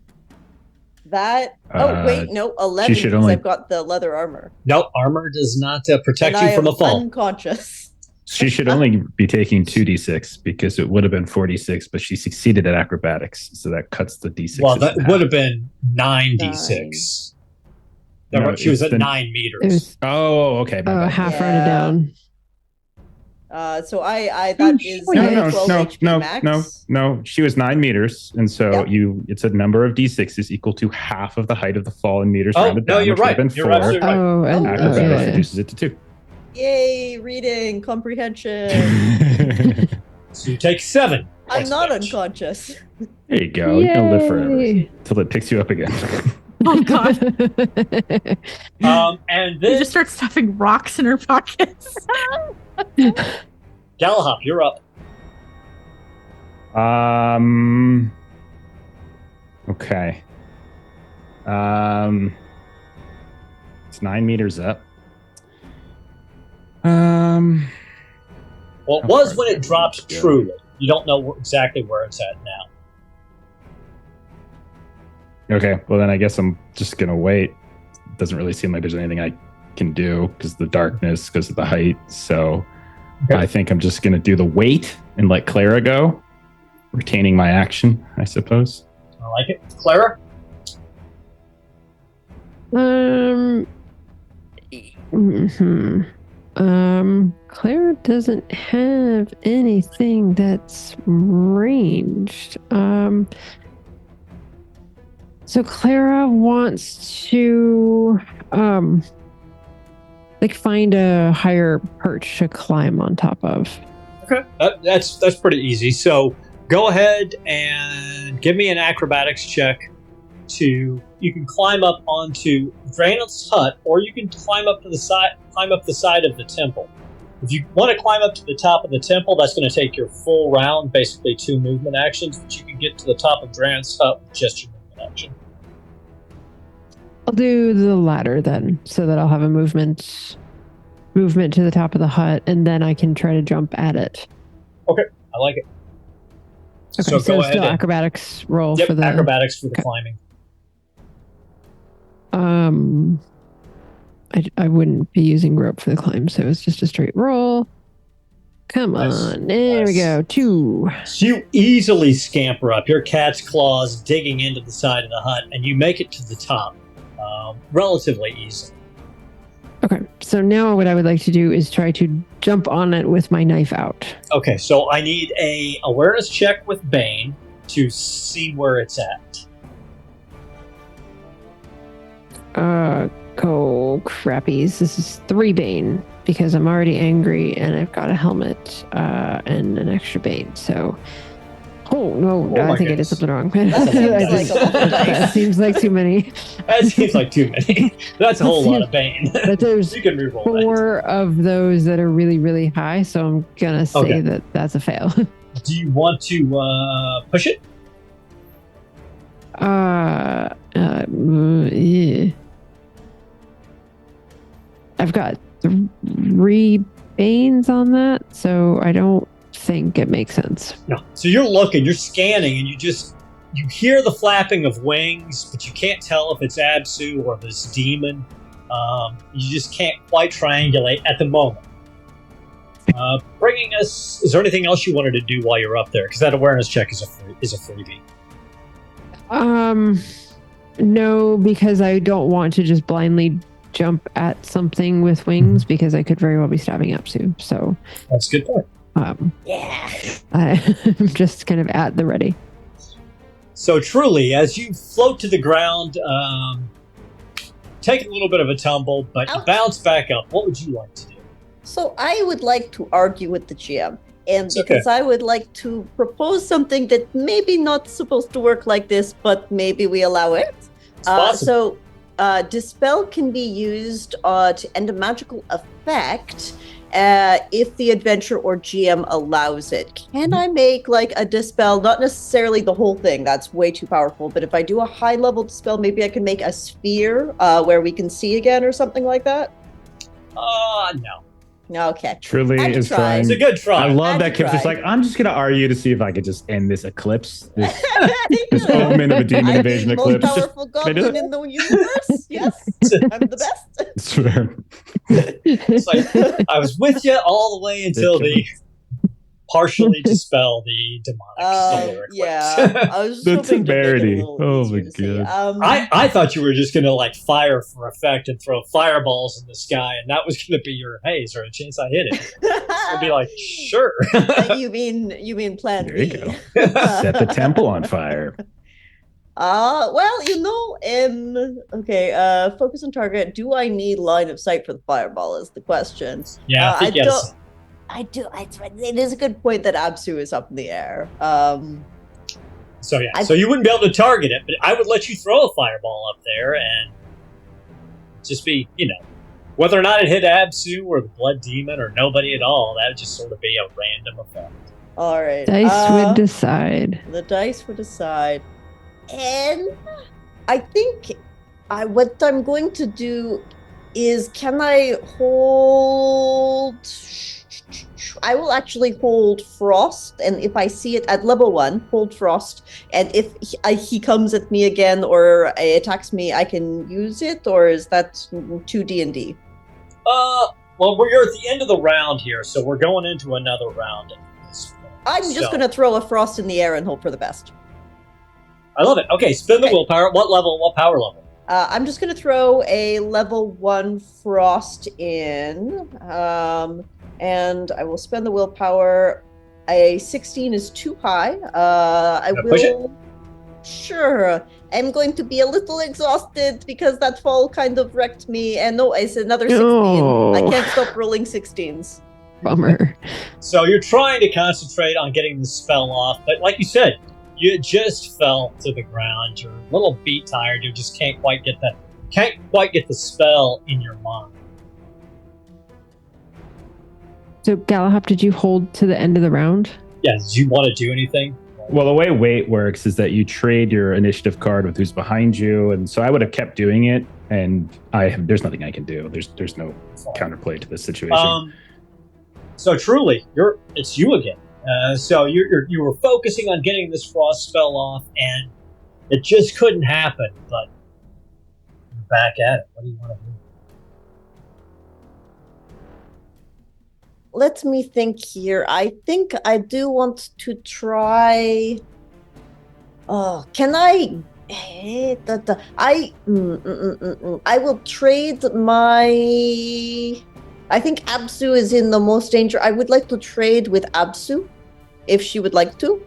That. Oh wait, no, 11. should Because only- I've got the leather armor. Nope, armor does not protect and you I from am a fall. unconscious. She should only be taking 2d6 because it would have been 46, but she succeeded at acrobatics, so that cuts the d6. Well, that would have been 9d6. No, She was it's at the- 9 It meters. was Oh, okay. my bad. half Yeah. rounded down. So I that is Oh, No, yeah. no, 12 no, HP no, max. no. She was 9 meters, and so Yeah. it's a number of d6s equal to half of the height of the fall in meters Oh, rounded no, down. you're which would right. have been You're 4. absolutely right. Oh, and Oh, Acrobatics yeah. reduces it to 2. Yay, reading comprehension. So you take 7. I'm points of not damage. unconscious. There you go. You can live forever Yay. until it picks you up again. Oh God. And You then just start stuffing rocks in her pockets. Galahop, you're up. Okay. It's 9 meters up. Well, it How was far when is it that dropped go? Truly. You don't know exactly where it's at now. Okay, well then I guess I'm just gonna wait. Doesn't really seem like there's anything I can do because of the darkness, because of the height. So Okay. I think I'm just gonna do the wait and let Clara go, retaining my action, I suppose. I like it. Clara? Clara doesn't have anything that's ranged. So Clara wants to find a higher perch to climb on top of. Okay. That's pretty easy. So go ahead and give me an acrobatics check you can climb up onto Draenith's hut, or you can climb up the side of the temple. If you want to climb up to the top of the temple, that's going to take your full round, basically 2 movement actions, but you can get to the top of Draenith's hut with just your movement action. I'll do the latter then, so that I'll have a movement to the top of the hut, and then I can try to jump at it. Okay, I like it. Okay, so go ahead still and acrobatics roll yep, for the acrobatics for the climbing. I wouldn't be using rope for the climb, so it's just a straight roll. Come on, there we go. 2. So you easily scamper up, your cat's claws digging into the side of the hut, and you make it to the top relatively easily. Okay, so now what I would like to do is try to jump on it with my knife out. Okay, so I need a awareness check with Bane to see where it's at. Oh, crappies. This is 3 Bane, because I'm already angry and I've got a helmet and an extra Bane, so... Oh, no, I think I did something wrong. That seems like too many. That seems like too many. That's a whole lot of Bane. But there's you can reroll 4 of those that are really, really high, so I'm going to say that that's a fail. Do you want to push it? Yeah. I've got 3 Banes on that, so I don't think it makes sense. No. So you're looking, you're scanning, and you hear the flapping of wings, but you can't tell if it's Absu or this demon. You just can't quite triangulate at the moment. Bringing us, is there anything else you wanted to do while you're up there? Because that awareness check is a freebie. No, because I don't want to just blindly jump at something with wings, because I could very well be stabbing Absu. So that's a good point. Yeah. I'm just kind of at the ready. So truly, as you float to the ground, take a little bit of a tumble, but you bounce back up. What would you like to do? So I would like to argue with the GM, and because I would like to propose something that maybe not supposed to work like this, but maybe we allow it. Dispel can be used to end a magical effect if the adventurer or GM allows it. Can I make like a dispel, not necessarily the whole thing, that's way too powerful, but if I do a high level dispel, maybe I can make a sphere where we can see again or something like that? No. Okay. Truly is trying. It's a good try. I love that Kip's just like, I'm just going to argue to see if I could just end this eclipse. This omen of a demon invasion eclipse. I'm the most powerful goblin in the universe. Yes, I'm the best. It's fair. It's like, I was with you all the way until the partially dispel the demonic solar eclipse. Yeah, I was just the temerity. Oh my god! I thought you were just gonna like fire for effect and throw fireballs in the sky, and that was gonna be your hey, is there a chance I hit it? I'd be like, sure. you mean plan There B? you go. Set the temple on fire. Well, okay, focus on target. Do I need line of sight for the fireball is the question. Yeah, I think yes. I do. It is a good point that Absu is up in the air. So you wouldn't be able to target it, but I would let you throw a fireball up there and just be, whether or not it hit Absu or the Blood Demon or nobody at all, that would just sort of be a random effect. All right. Dice would decide. The dice would decide. And I think what I'm going to do is, can I hold... I will actually hold Frost, and if I see it at level 1, hold Frost, and if he comes at me again or attacks me, I can use it, or is that too D&D? Well, we're at the end of the round here, so we're going into another round at this point. I'm just going to throw a Frost in the air and hope for the best. I love it. Okay, spin the willpower. What level? What power level? I'm just going to throw a level 1 Frost in, and I will spend the willpower. A 16 is too high. I will push it? Sure. I'm going to be a little exhausted because that fall kind of wrecked me. And no, it's another 16. No. I can't stop rolling 16s. Bummer. So you're trying to concentrate on getting the spell off, but like you said, You just fell to the ground. You're a little beat tired. You just can't quite get the spell in your mind. So Galahop, did you hold to the end of the round? Yeah, did you want to do anything? Well, the way wait works is that you trade your initiative card with who's behind you, and so I would have kept doing it. And there's nothing I can do. There's no counterplay to this situation. So truly, it's you again. So you were focusing on getting this frost spell off, and it just couldn't happen. But you're back at it. What do you want to do? Let me think here. I think I do want to try. Can I? I will trade my. I think Absu is in the most danger. I would like to trade with Absu, if she would like to.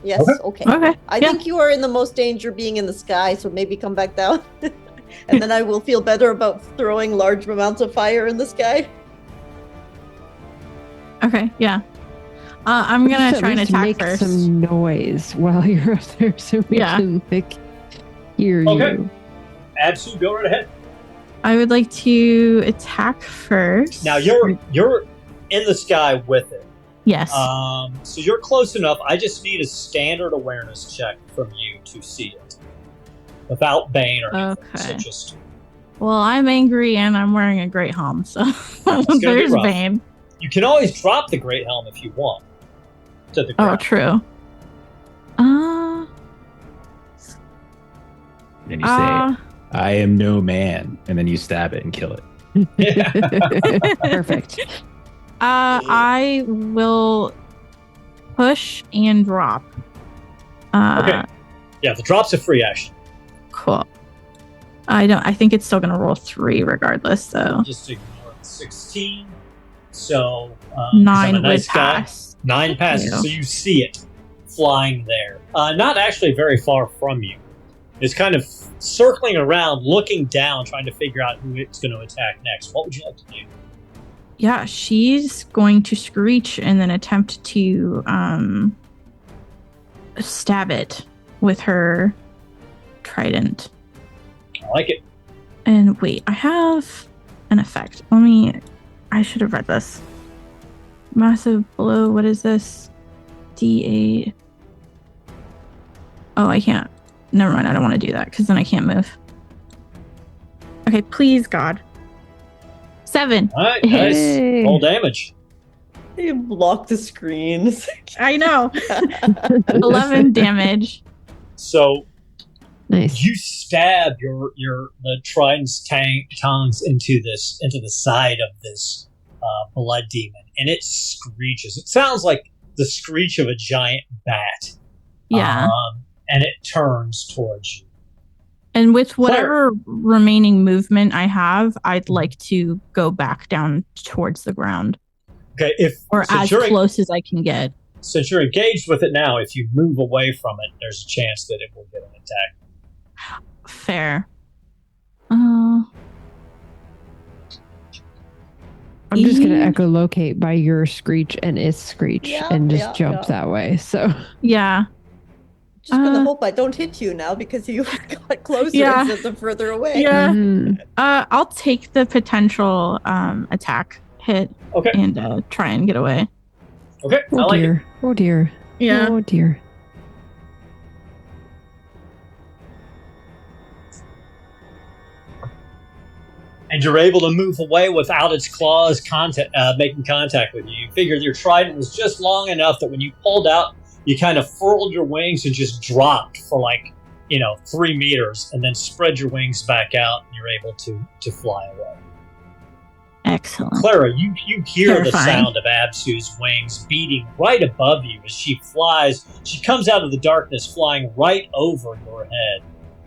Yes. Okay. I think you are in the most danger being in the sky, so maybe come back down. And then I will feel better about throwing large amounts of fire in the sky. Okay, yeah. I'm going to try and attack make first. some noise while you're up there so we can hear you. Absu, go right ahead. I would like to attack first. Now you're in the sky with it. Yes. So you're close enough. I just need a standard awareness check from you to see it. Without Bane or anything. So just... Well, I'm angry and I'm wearing a great helm, so there's Bane. You can always drop the great helm if you want. To the ground. Oh, true. Then you say, I am no man, and then you stab it and kill it. Perfect. I will push and drop. Okay. Yeah, the drop's a free action. Cool. I think it's still gonna roll 3 regardless, so just ignore the 16. So 9 would pass. 9 passes, so you see it flying there. Not actually very far from you. It's kind of circling around, looking down, trying to figure out who it's going to attack next. What would you like to do? Yeah, she's going to screech and then attempt to stab it with her trident. I like it. And wait, I have an effect. I should have read this. Massive blow, what is this? D8. Oh, I can't. Never mind, I don't want to do that because then I can't move. Okay, please, God. 7. All right, nice. Roll damage. You blocked the screen. I know. 11 damage. So nice. You stab the trident's tongues into the side of this blood demon, and it screeches. It sounds like the screech of a giant bat. Yeah. And it turns towards you. And with whatever remaining movement I have, I'd like to go back down towards the ground. Okay, as close as I can get. Since you're engaged with it now, if you move away from it, there's a chance that it will get an attack. Fair. I'm just going to echolocate by your screech and its screech and just jump that way. So yeah. Just gonna hope I don't hit you now because you got closer instead of further away. Yeah. Mm-hmm. I'll take the potential attack hit and try and get away. Okay. Oh dear. Oh dear. Yeah. Oh dear. And you're able to move away without its claws making contact with you. You figured your trident was just long enough that when you pulled out, you kind of furled your wings and just dropped for 3 meters, and then spread your wings back out, and you're able to fly away. Excellent. Clara, you hear the sound of Absu's wings beating right above you as she flies. She comes out of the darkness, flying right over your head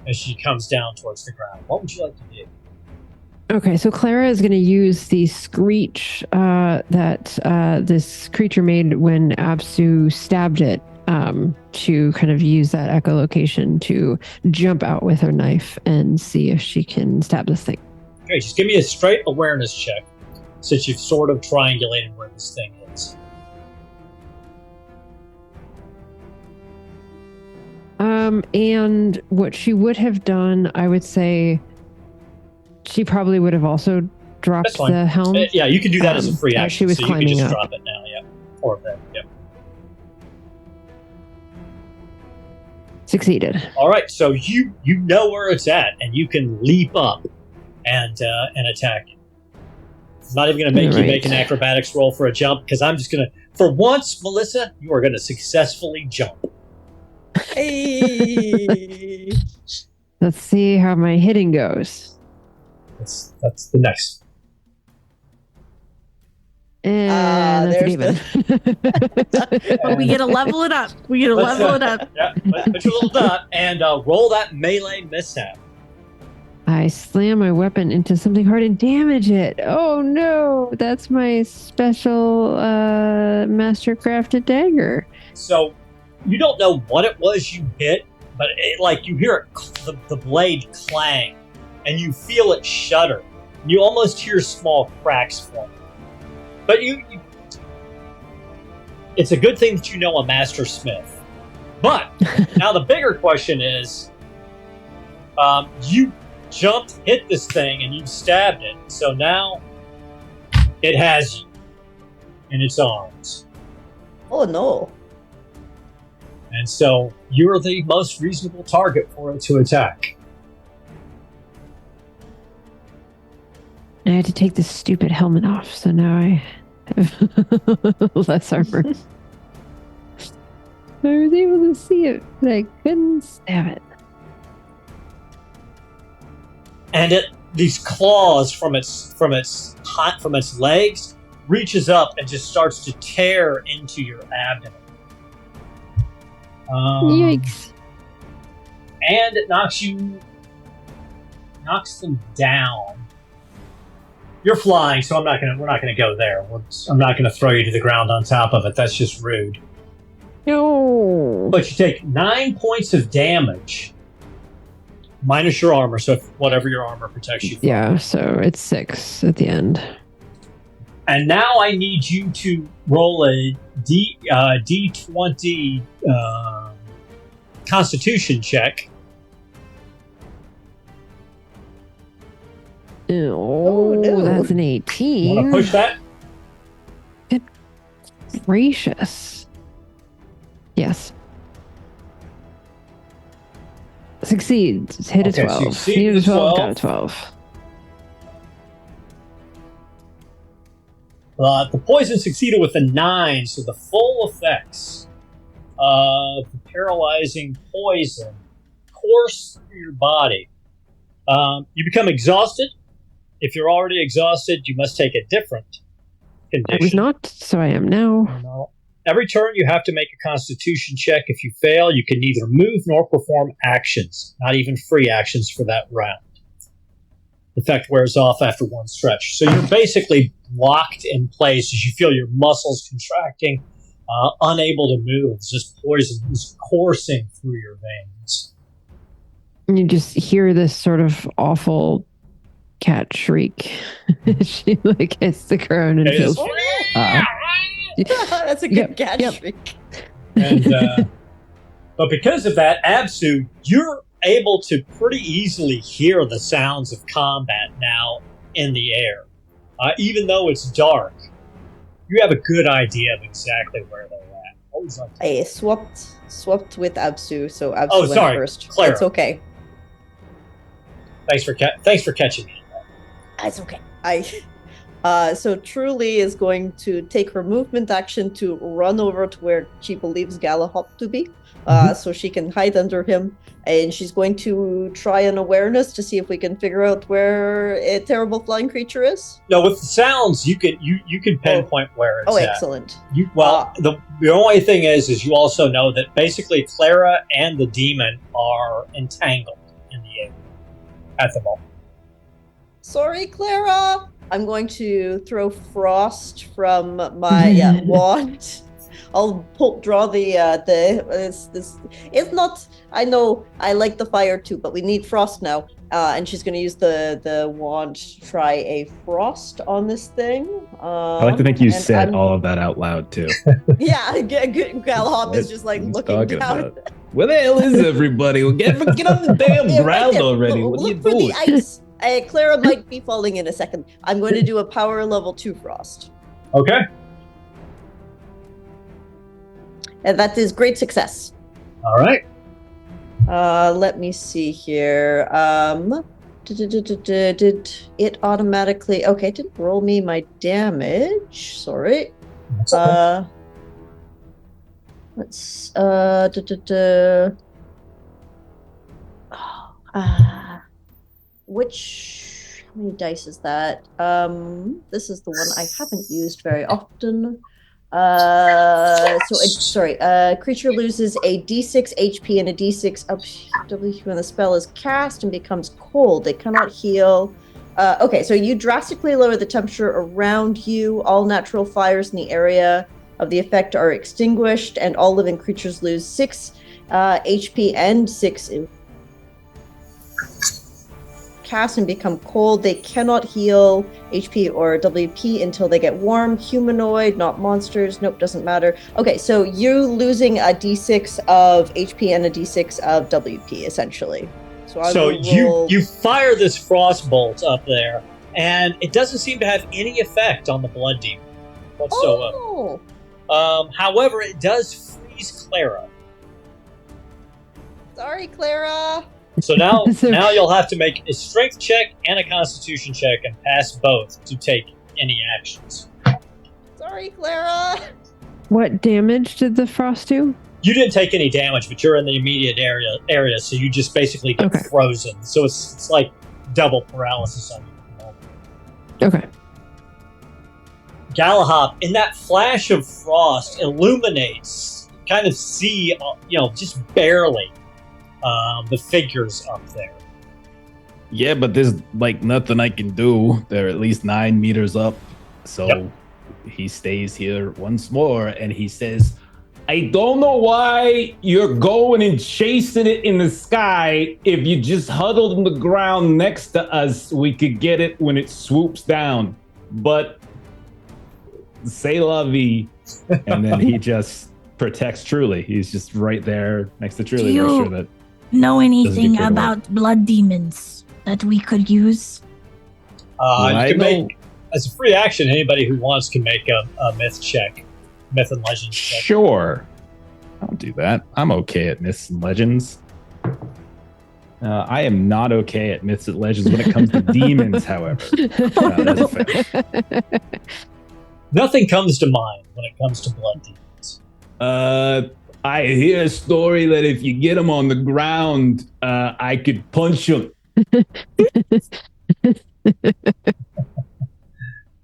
as she comes down towards the ground. What would you like to do? Okay, so Clara is going to use the screech that this creature made when Absu stabbed it to kind of use that echolocation to jump out with her knife and see if she can stab this thing. Okay, just give me a straight awareness check, since you've sort of triangulated where this thing is. And what she would have done, I would say, she probably would have also dropped That's fine. the helm. Yeah, you can do that as a free as action. she was so you can climbing just up. drop it now. Yeah, or then. Yeah. Succeeded. All right, so you know where it's at, and you can leap up and attack it. I'm not even going to make you make an acrobatics roll for a jump, because I'm just going to, for once, Melissa, you are going to successfully jump. Hey. Let's see how my hitting goes. That's the next. And that's there's even. But we get to level it up. We get to Let's, level it up. Yeah, put your little dot and roll that melee mishap. I slam my weapon into something hard and damage it. Oh no, that's my special master crafted dagger. So you don't know what it was you hit, but you hear it, the blade clang, and you feel it shudder. You almost hear small cracks form. But you it's a good thing that you know a master smith. But now the bigger question is, you jumped, hit this thing, and you stabbed it. So now it has you in its arms. Oh no. And so you're the most reasonable target for it to attack. I had to take this stupid helmet off, so now I have less armor. I was able to see it, but I couldn't stab it. And these claws from its legs reaches up and just starts to tear into your abdomen. Yikes! And it knocks them down. You're flying, so we're not gonna go there. I'm not gonna throw you to the ground on top of it. That's just rude. No. But you take 9 points of damage, minus your armor. So whatever your armor protects you from. Yeah, so it's 6 at the end. And now I need you to roll a D20 Constitution check. Oh, no. that's an 18. Want to push that? Gracious. Yes. Succeeds. Hit a Okay, 12. succeed Hit a the 12. 12. Got a 12. The poison succeeded with a 9, so the full effects of the paralyzing poison course through your body. You become exhausted. If you're already exhausted, you must take a different condition. I was not, so I am now. No. Every turn, you have to make a Constitution check. If you fail, you can neither move nor perform actions, not even free actions for that round. The effect wears off after one stretch. So you're basically locked in place as you feel your muscles contracting, unable to move. It's just poison is coursing through your veins. And you just hear this sort of awful cat shriek. She hits the ground and feels. That's a good cat shriek. And, but because of that, Absu, you're able to pretty easily hear the sounds of combat now in the air. Even though it's dark, you have a good idea of exactly where they're at. What was that? I swapped with Absu, so Absu went sorry, first. Clara. It's okay. Thanks for catching me. It's okay. So Truly is going to take her movement action to run over to where she believes Galahop to be, so she can hide under him, and she's going to try an awareness to see if we can figure out where a terrible flying creature is. No, with the sounds, you can pinpoint where it's at. Excellent. The only thing is you also know that basically Clara and the demon are entangled in the air at the moment. Sorry, Clara. I'm going to throw frost from my wand. I'll draw it's not. I know I like the fire too, but we need frost now. And she's going to use the wand to try a frost on this thing. I like to think you said all of that out loud too. Yeah, Galahop is just like looking down. Where the hell is everybody? Get on the damn Yeah, right ground there. already. Look What are you for doing? the ice. Clara might be falling in a second. I'm going to do a power level 2 frost. Okay. And that is great success. All right. Let me see here. Did it automatically? Okay, it didn't roll me my damage. Sorry. That's okay. Let's which how many dice is that? This is the one I haven't used very often. Creature loses a d6 HP and a d6 WP when the spell is cast and becomes cold. They cannot heal. Okay, so you drastically lower the temperature around you. All natural fires in the area of the effect are extinguished, and all living creatures lose 6 HP and 6 cast and become cold. They cannot heal HP or WP until they get warm. Humanoid, not monsters. Nope, doesn't matter. Okay, so you losing a d6 of HP and a d6 of WP, essentially. So you fire this frost bolt up there, and it doesn't seem to have any effect on the blood demon whatsoever. Oh. However, it does freeze Clara. Sorry, Clara. So now you'll have to make a strength check and a constitution check and pass both to take any actions. Sorry, Clara. What damage did the frost do? You didn't take any damage, but you're in the immediate area, so you just basically get frozen. So it's like double paralysis on you. Okay. Galahop, in that flash of frost, illuminates, kind of see, just barely, the figures up there. Yeah, but there's like nothing I can do. They're at least 9 meters up. So he stays here once more and he says, I don't know why you're going and chasing it in the sky. If you just huddled on the ground next to us, we could get it when it swoops down. But c'est la vie. And then he just protects Truly. He's just right there next to Truly. Do you Sure that know anything carried away. about blood demons that we could use? You can make, as a free action, anybody who wants can make a myth check. Myth and legends check. Sure. I'll do that. I'm okay at myths and legends. I am not okay at myths and legends when it comes to demons, however. That's a fair. Nothing comes to mind when it comes to blood demons. I hear a story that if you get them on the ground, I could punch them.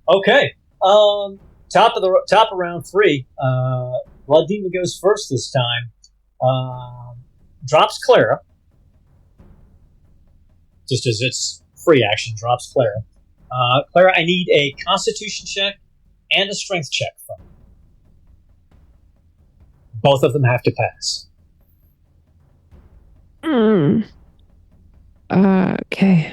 Okay. Top of round 3. Blood Demon goes first this time. Drops Clara. Just as its free action, drops Clara. Clara, I need a Constitution check and a Strength check from you. Both of them have to pass. Okay.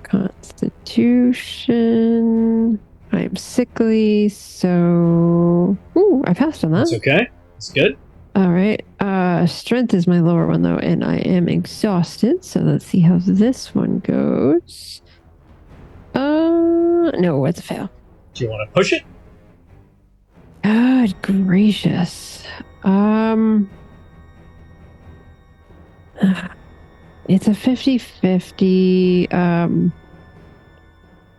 Constitution. I'm sickly, so I passed on that. That's okay. That's good. All right. Strength is my lower one though, and I am exhausted. So let's see how this one goes. No, it's a fail. Do you want to push it? God gracious. It's a 50-50.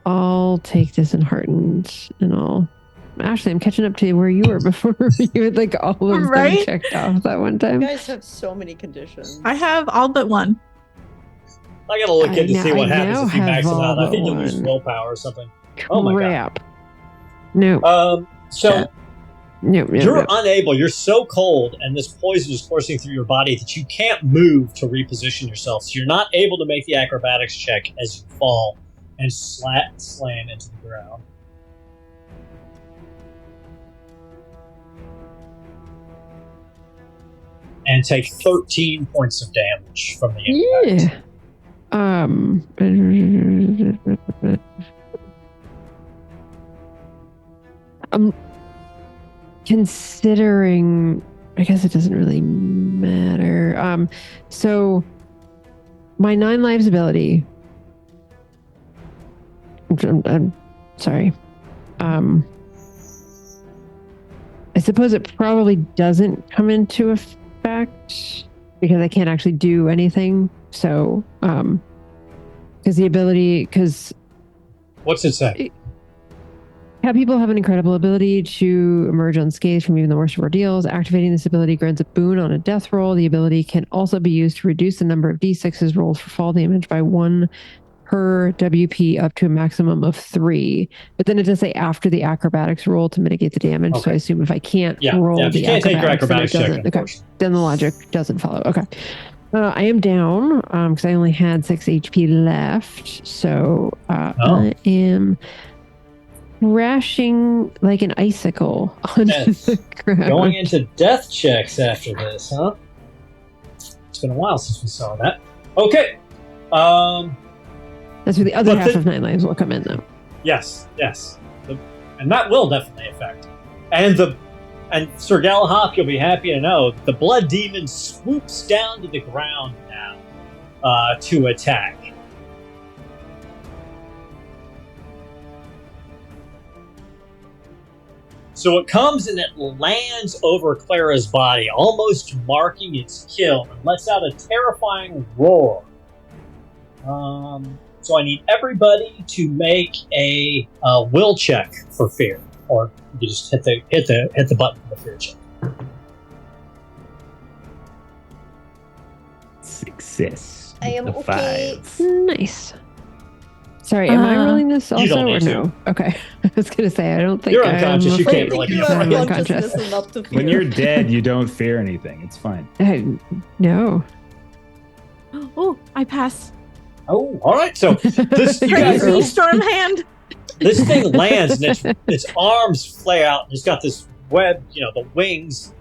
I'll take this in heartened and all. Actually, I'm catching up to where you were before. You had like all of them checked off that one time. You guys have so many conditions. I have all but one. I gotta look in to see what happens if you max them out. I think you'll lose willpower or something. Oh my god. No. You're unable. You're so cold, and this poison is coursing through your body that you can't move to reposition yourself. So you're not able to make the acrobatics check as you fall and slam into the ground. And take 13 points of damage from the impact. I'm considering I guess it doesn't really matter. So my 9 lives ability. I'm sorry. I suppose it probably doesn't come into effect because I can't actually do anything. So, because what's it say? People have an incredible ability to emerge unscathed from even the worst of ordeals. Activating this ability grants a boon on a death roll. The ability can also be used to reduce the number of d6s rolled for fall damage by 1 per WP up to a maximum of 3. But then it does say after the acrobatics roll to mitigate the damage. Okay. So I assume if I can't roll if the you can't take your acrobatics, acrobatics check, then the logic doesn't follow. Okay. I am down because I only had 6 HP left. So I am crashing like an icicle onto the ground. Going into death checks after this, huh? It's been a while since we saw that. Okay. That's where the other half of 9 lives will come in, though. Yes. And that will definitely affect. And Sir Galahop, you'll be happy to know, the blood demon swoops down to the ground now to attack. So it comes and it lands over Clara's body, almost marking its kill, and lets out a terrifying roar. So I need everybody to make a will check for fear, or you just hit the button for the fear check. Success. I am okay. 5. Nice. Sorry, am I rolling this also, don't or need no? to. Okay. I was going to say, I don't think You're I'm unconscious, you can't afraid. really be You afraid. are I'm consciousness unconscious. enough to fear. When you're dead, you don't fear anything. It's fine. No. Oh, I pass. Oh, all right. So this you Crazy guys, Stormhand. this thing lands and its arms flare out, and it's got this web, the wings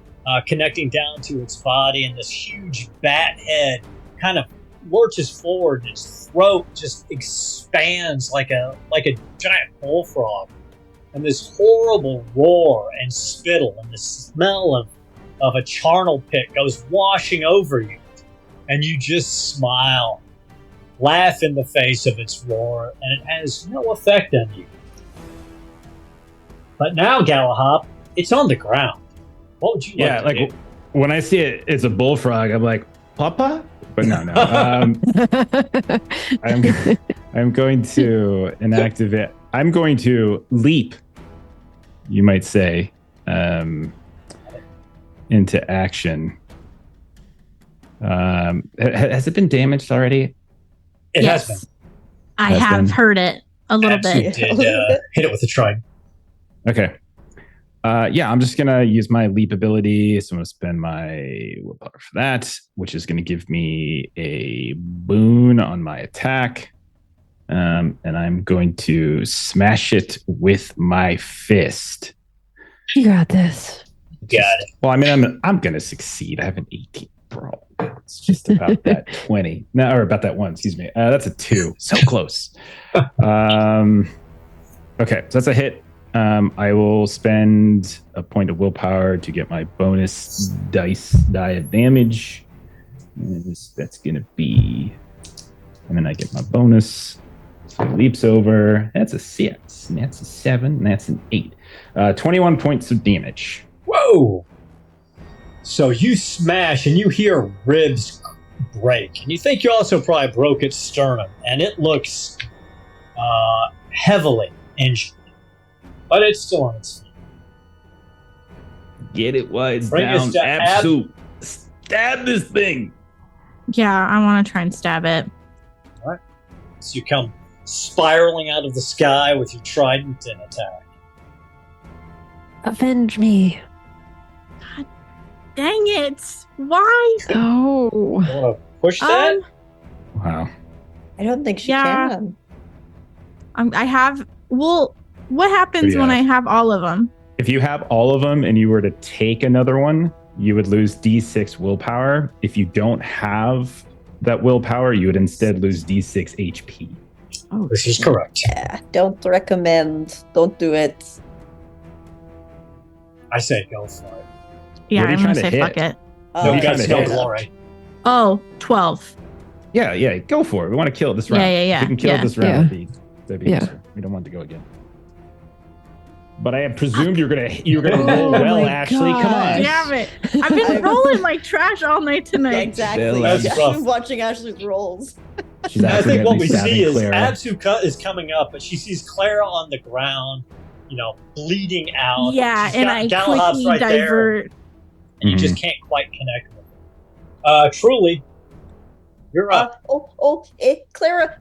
connecting down to its body, and this huge bat head kind of lurches forward, and its throat just expands like a giant bullfrog, and this horrible roar and spittle and the smell of a charnel pit goes washing over you, and you just smile, laugh in the face of its roar, and it has no effect on you. But now, Galahop, it's on the ground. What would you like to do? When I see it, it's a bullfrog. I'm like, Papa? But no. I'm going to inactivate. I'm going to leap, you might say, into action. Has it been damaged already? It has been. I have heard it a little bit. You did hit it with a trident. Okay. I'm just going to use my leap ability. So I'm going to spend my willpower for that, which is going to give me a boon on my attack. And I'm going to smash it with my fist. You got this. Got it. Well, I mean, I'm going to succeed. I have an 18. Bro, it's just about that 20. No, or about that 1, excuse me. That's a 2. So close. Okay, so that's a hit. I will spend a point of willpower to get my bonus die of damage. And that's going to be... And then I get my bonus. So it leaps over. That's a 6. And that's a 7. And that's an 8. 21 points of damage. Whoa! So you smash and you hear ribs break. And you think you also probably broke its sternum. And it looks heavily injured. But it's still on its feet. Get it while it's Bring down. it to Absolute. Stab this thing. Yeah, I want to try and stab it. All right. So you come spiraling out of the sky with your trident and attack. Avenge me. Dang it! Why? Oh. You want to push that? Wow. I don't think she Yeah. can. I have. Well, what happens when Yeah. I have all of them? If you have all of them and you were to take another one, you would lose D6 willpower. If you don't have that willpower, you would instead lose D6 HP. Oh, This is correct. Yeah, don't recommend. Don't do it. I say go for it. Yeah, What are you I'm gonna trying to say hit? fuck it. No, you trying got to no hit? glory. Oh, 12. Yeah, go for it. We want to kill it this round. Yeah. If we can kill it this round, Yeah. that'd be Yeah. useful. We don't want it to go again. But I have presumed you're gonna roll Oh well, my Ashley. Come on. gosh. Damn it. I've been rolling like trash all night tonight. Exactly. Bill, that's I've rough. been watching Ashley's rolls. She's I think what we accidentally see is stabbing Clara. Absu is coming up, but she sees Clara on the ground, bleeding out. Yeah, She's and got I Galahad's quickly right there, divert. and you just can't quite connect with her. Truly, you're up. Clara,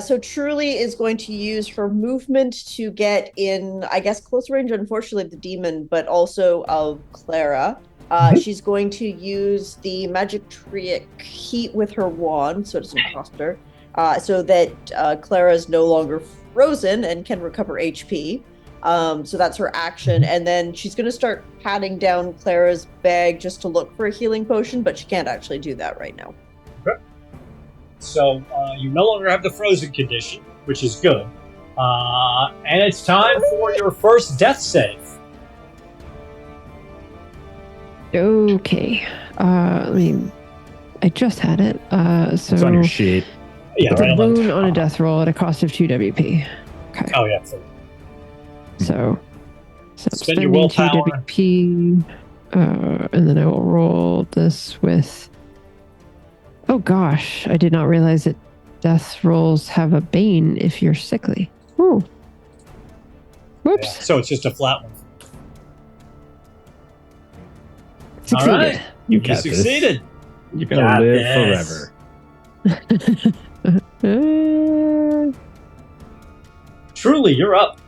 so Truly is going to use her movement to get in, I guess, close range, unfortunately, of the demon, but also of Clara. She's going to use the magic trick heat with her wand, so it doesn't cost her, so that Clara is no longer frozen and can recover HP. So that's her action, and then she's going to start patting down Clara's bag just to look for a healing potion, but she can't actually do that right now. So you no longer have the frozen condition, which is good. And it's time for your first death save. Okay. I just had it. So It's on your sheet. Yeah, it's right a on the boon on a top. death roll at a cost of 2 WP. Okay. Oh, yeah. So Spend your spending 2 willpower. WP, and then I will roll this with. Oh gosh, I did not realize that death rolls have a bane if you're sickly. Ooh. Whoops. Yeah, so it's just a flat one. Succeeded. All right. You You got this. succeeded. You're gonna Got live this. forever. Truly, you're up.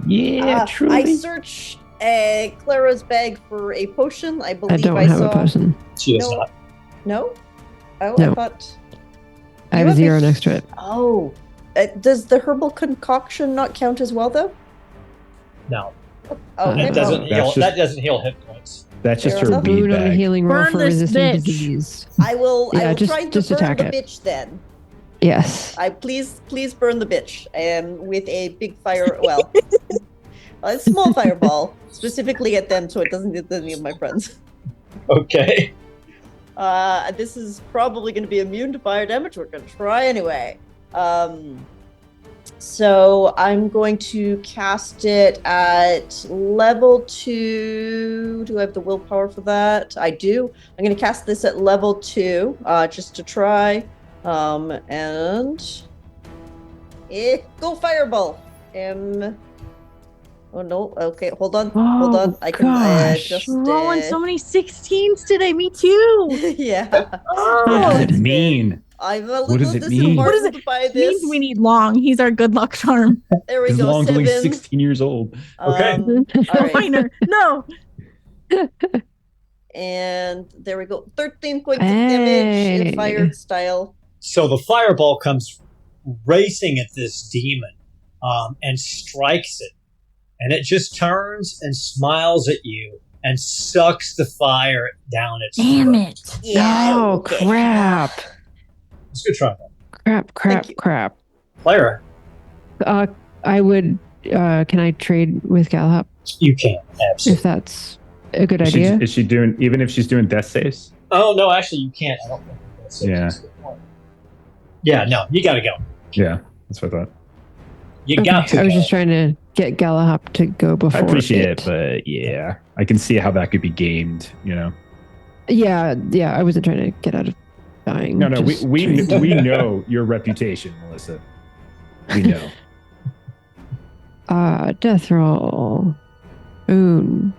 Yeah, I truly. search Clara's bag for a potion. I I believe don't I have saw. a potion. She does No. not. No? Oh, No. I thought. I You have a have 0 a- next to it. Oh. Does the herbal concoction not count as well, though? No. Oh, It It doesn't That's heal. just- that doesn't heal hit points. That's just Fair her enough. bead Boon on a bag. healing roll Burn for this resisting bitch. disease. I will. Yeah, I will just- try to just burn attack the it. bitch then. Yes. I please burn the bitch, with a big fire. Well, a small fireball, specifically at them, so it doesn't hit any of my friends. Okay. This is probably going to be immune to fire damage. We're going to try anyway. So I'm going to cast it at level 2. Do I have the willpower for that? I do. I'm going to cast this at level 2, just to try. And go fireball. Oh no. Okay, hold on. Hold Oh, on. I can gosh. just Rolling so many 16s today. Me too. yeah. What Oh, does God. it mean? I'm a What does little it mean? What does disheartened by it this. means we need long. He's our good luck charm. There we Because go. Long's only 7. 16 years old. Okay. All right. Minor. No. And there we go. 13 points of damage in Hey. fire style. So the fireball comes racing at this demon, and strikes it, and it just turns and smiles at you and sucks the fire down its Damn throat. it. Yeah. Oh, okay. crap. Let's go try that. Thank you. Crap. Clara, I would, can I trade with Galahad you can. Absolutely. if that's a good Is she, idea? is she doing, even if she's doing death saves? Oh, no, actually, you can't. I don't think that's it. Yeah. That's a good point. Yeah, no, you got to go. Yeah, that's what I thought. You got to I was go. just trying to get Galahad to go before I appreciate it, but yeah, I can see how that could be gamed, you know? Yeah, I wasn't trying to get out of dying. No, just we trying- we know your reputation, Melissa. We know. Death roll. Boon.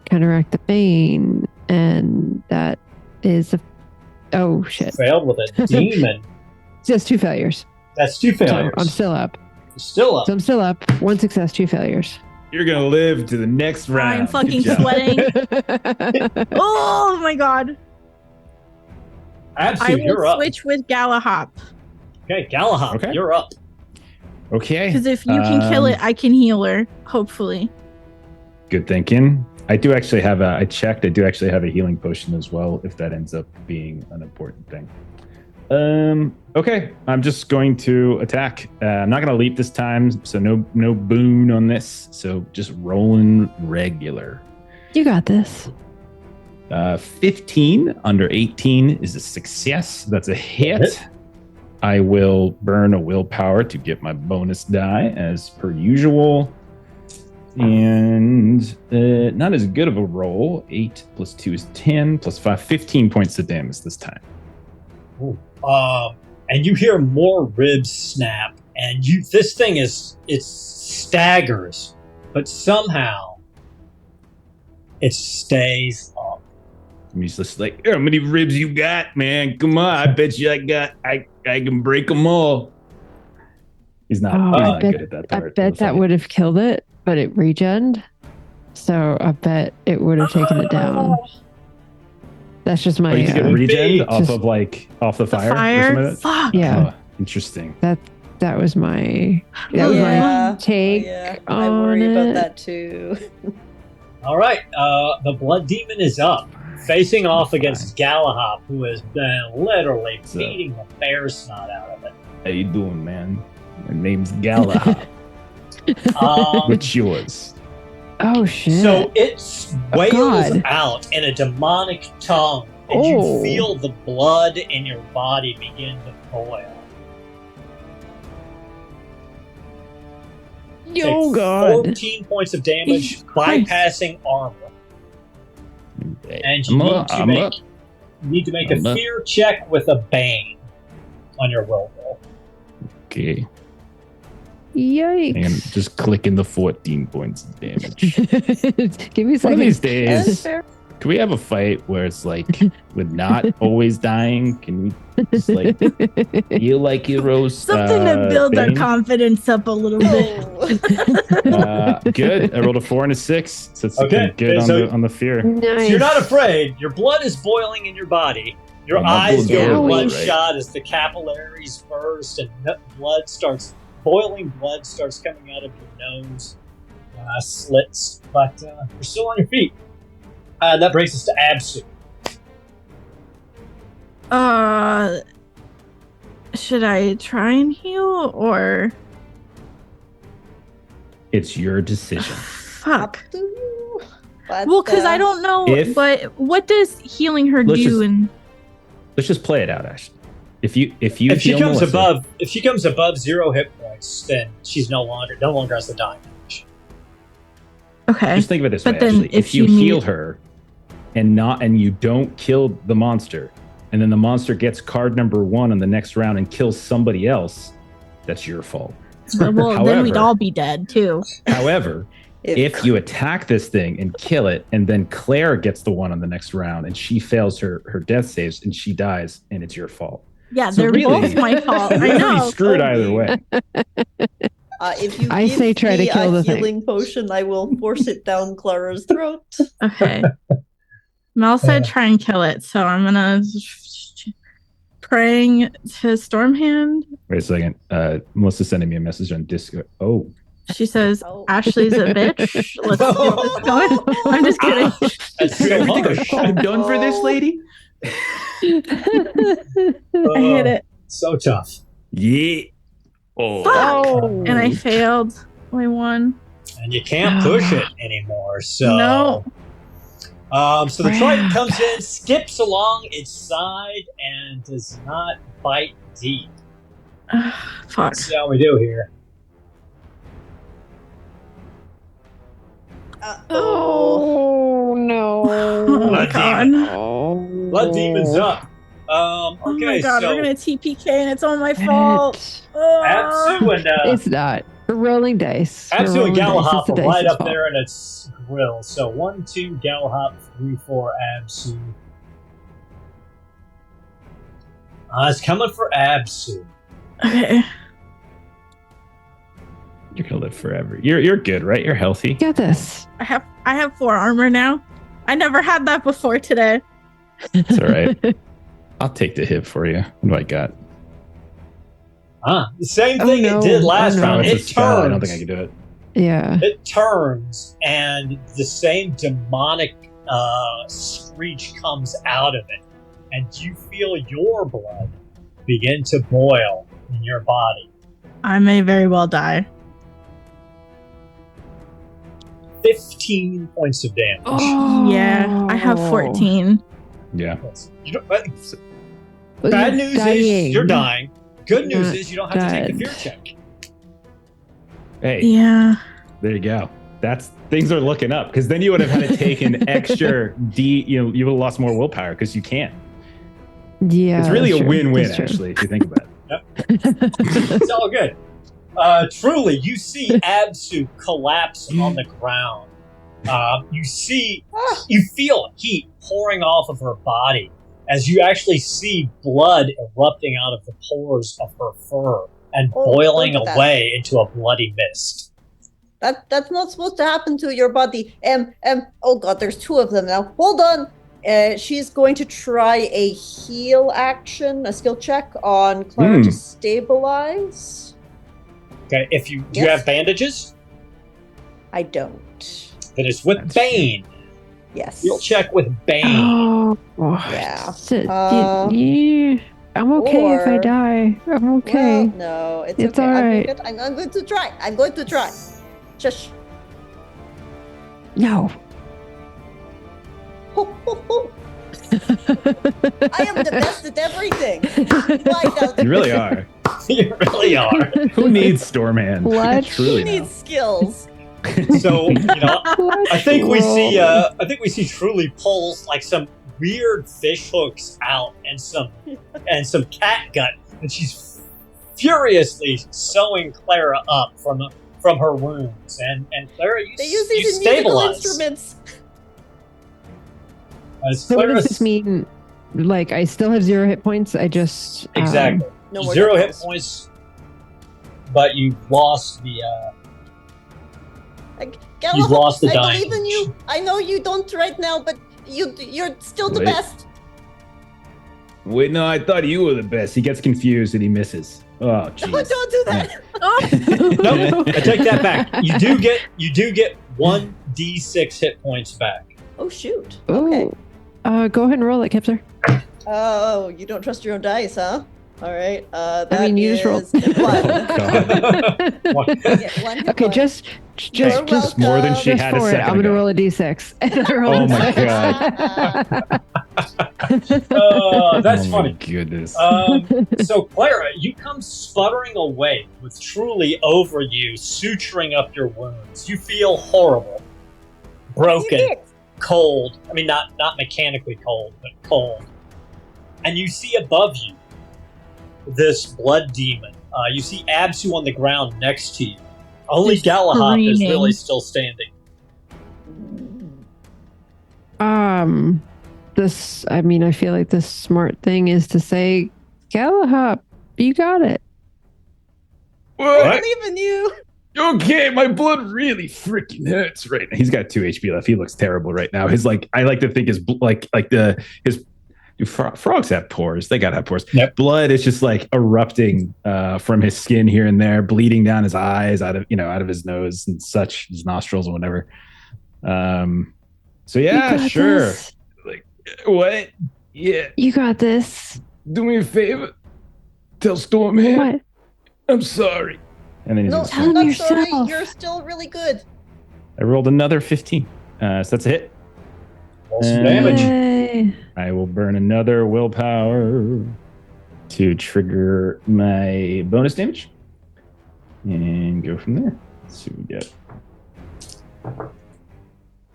Counteract the bane. And that is a. Oh, shit. Failed with a demon. Just 2 failures. That's 2 So failures. I'm still up. Still up. So I'm still up. 1 success, 2 failures. You're gonna live to the next round. I'm fucking Good job. sweating. Oh my god. I Absolutely, you're will up. switch with Galahad. Okay, Galahad, Okay. you're up. Okay. Because if you can kill it, I can heal her. Hopefully. Good thinking. I do actually have I checked. I do actually have a healing potion as well, if that ends up being an important thing. Okay. I'm just going to attack. I'm not going to leap this time, so no boon on this. So just rolling regular. You got this. 15 under 18 is a success. That's a hit. I will burn a willpower to get my bonus die as per usual. And not as good of a roll. 8 plus 2 is 10 plus 5, 15 points of damage this time. Ooh. And you hear more ribs snap, and this thing it staggers, but somehow it stays up. And he's just like, how many ribs you got, man? Come on, I bet you I can break them all. He's not, he's not good at that part. I bet that would have killed it, but it regened. So I bet it would have taken it down. That's just my. You can get regen off the fire. Fire. Fuck. Yeah. Oh, interesting. That was my take. Yeah, on I worry it. about that too. All right, the blood demon is up, facing off against Galahop, who has been literally beating the bear snot out of it. How you doing, man? My name's Galahop. What's yours? Oh shit! So it wails God. out in a demonic tongue, and you feel the blood in your body begin to boil. Oh Take God! 14 points of damage, bypassing armor. And you need to make a fear check with a bane on your will roll. Okay. Yikes! And I'm just clicking the 14 points of damage. Give me a One second. of these That's days, fair. can we have a fight where it's like, with not always dying? Can we just like, you like heroes? Something to build our Bane? confidence up a little bit. Good. I rolled a 4 and a 6. So it's Okay, good so- on the fear. Nice. So you're not afraid. Your blood is boiling in your body. Your Oh, my eyes blood's go boiling, bloodshot as the capillaries burst and boiling blood starts coming out of your nose, slits. But you're still on your feet. That brings us to Absu. Should I try and heal or It's your decision. fuck? Up to you. But, Well, because I don't know. if- but what does healing her Let's do? just- And Let's just play it out, Ashley. If you If she heal comes Melissa- above 0 hit points, then she's no longer has the dying damage. okay, just think of it this But way, then Ashley. if If you you need- heal her and you don't kill the monster, and then the monster gets card number 1 on the next round and kills somebody else, that's your fault. well, then we'd However- all be dead too. However, if you attack this thing and kill it, and then Claire gets the one on the next round and she fails her death saves and she dies, and it's your fault. Yeah, So they're really- both my fault. You're I pretty know. screwed either way. if you I give say try to me kill a the thing. healing potion, I will force it down Clara's throat. Okay. Mel said try and kill it, so I'm gonna praying to Stormhand. Wait a second. Melissa's sending me a message on Discord. Oh, She says Oh. Ashley's a bitch. Let's see what's going. I'm just kidding. That's so harsh. I'm done for this lady. I hit it. So tough. Yeah. Oh. Fuck. And I failed. I won. And you can't push it anymore. So No. So the Triton comes in, skips along its side, and does not bite deep. Fuck. Let's see how we do here. Oh no! Oh my Blood god. demon. Oh. Blood Demon's up. Oh Okay, my god, so we're gonna TPK and it's all my fault. Oh. Absu and It's not. We're rolling dice. We're Absu and rolling dice. Galahop It's the are right dice's up fault. there in its grill. So 1, 2, Galahop, 3, 4, Absu. It's coming for Absu. Okay. You're gonna live forever. You're good, right? You're healthy. Got this. I have 4 armor now. I never had that before today. It's all right. I'll take the hit for you. What do I got? The same Oh, thing no. it did last Oh, no. round. It's It a spell. turns. I don't think I can do it. Yeah. It turns, and the same demonic screech comes out of it, and you feel your blood begin to boil in your body. I may very well die. 15 points of damage. Yeah, I have 14. Yeah. You don't, Well, bad you're news is dying. you're dying. Good news Not is you don't have to take the dead. fear check. Hey, Yeah. there you go. That's things are looking up because then you would have had to take an extra D. You would have lost more willpower because you can't. Yeah, It's really that's a true. win-win, That's true. actually, if you think about it. It's all good. Truly, you see Absu collapse on the ground. You feel heat pouring off of her body as you actually see blood erupting out of the pores of her fur and boiling don't do that. away into a bloody mist. That's not supposed to happen to your body. Oh god, there's two of them now. Hold on. She's going to try a heal action, a skill check on Clara to stabilize. Okay, if you do you Yes. have bandages, I don't. then it's with That's Bane. Yes. You'll check with Bane. Oh, Yeah. shit. Uh, I'm okay if I or- die. I'm okay. Well, no, it's It's okay. alright. I'm going to try. I'm going to try. Just. No. Ho, ho, ho. I am the best at everything. Why does You really are. You really are. Who needs Stormhand? What? Truly Who now. needs skills? So, Let's I think we see roll. Truly pulls like some weird fish hooks out and some cat gut, and she's furiously sewing Clara up from her wounds. And Clara, They use these you in musical stabilize. instruments. As So what Clara does this mean? Like, I still have 0 hit points. I just exactly No more 0 hit death rolls. points, but you've lost the. Galahad, You've lost the I dying. believe in you. I know you don't right now, but you're still the Wait. best. Wait, no, I thought you were the best. He gets confused and he misses. Oh, No, jeez. don't do that. No, I take that back. You do get 1d6 hit points back. Oh shoot. Oh. Okay. Go ahead and roll it, Kipser. Oh, you don't trust your own dice, huh? All right. mean, you just rolled. is one. What? Yeah, one hit Okay, point. just You're just more than she just had a for it. second I'm gonna ago. roll a d6. Roll Oh a my six. That's Oh funny. My goodness. So, Clara, you come sputtering away with Truly over you, suturing up your wounds. You feel horrible, broken, You did. cold. I mean, not mechanically cold, but cold. And you see above you this blood demon. You see Absu on the ground next to you. Only Just Galahad is screaming. really still standing. This. I mean, I feel like the smart thing is to say, Galahad, you got it. I What? believe in you. Okay, my blood really freaking hurts right now. He's got 2 HP left. He looks terrible right now. His I like to think his frogs have pores. They gotta have pores. Yep. Blood is just like erupting from his skin here and there, bleeding down his eyes, out of his nose and such, his nostrils and whatever. So You yeah, got sure. this. Like what? Yeah, You got this. do me a favor. Tell Stormhand What? I'm sorry. And then he's No, just Tell I'm him not yourself. sorry. You're still really good. I rolled another 15. So that's a hit. Roll some damage. Yay. I will burn another willpower to trigger my bonus damage and go from there. Let's see what we get.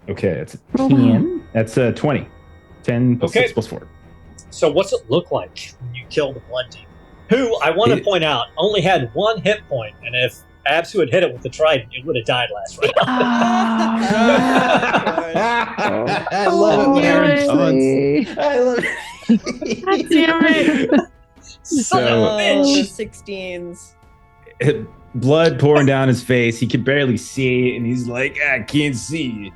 Okay, that's a Oh, 10. That's a 20. 10 plus Okay. 6 plus 4. So what's it look like when you kill the blood demon? Who, I want to It- point out, only had 1 hit point, and if Absu had hit it with the trident, it would have died last round. I love it, Aaron. Really? I love it. God damn it. Son of a Oh, bitch! 16s. Blood pouring down his face. He can barely see it, and he's like, I can't see you,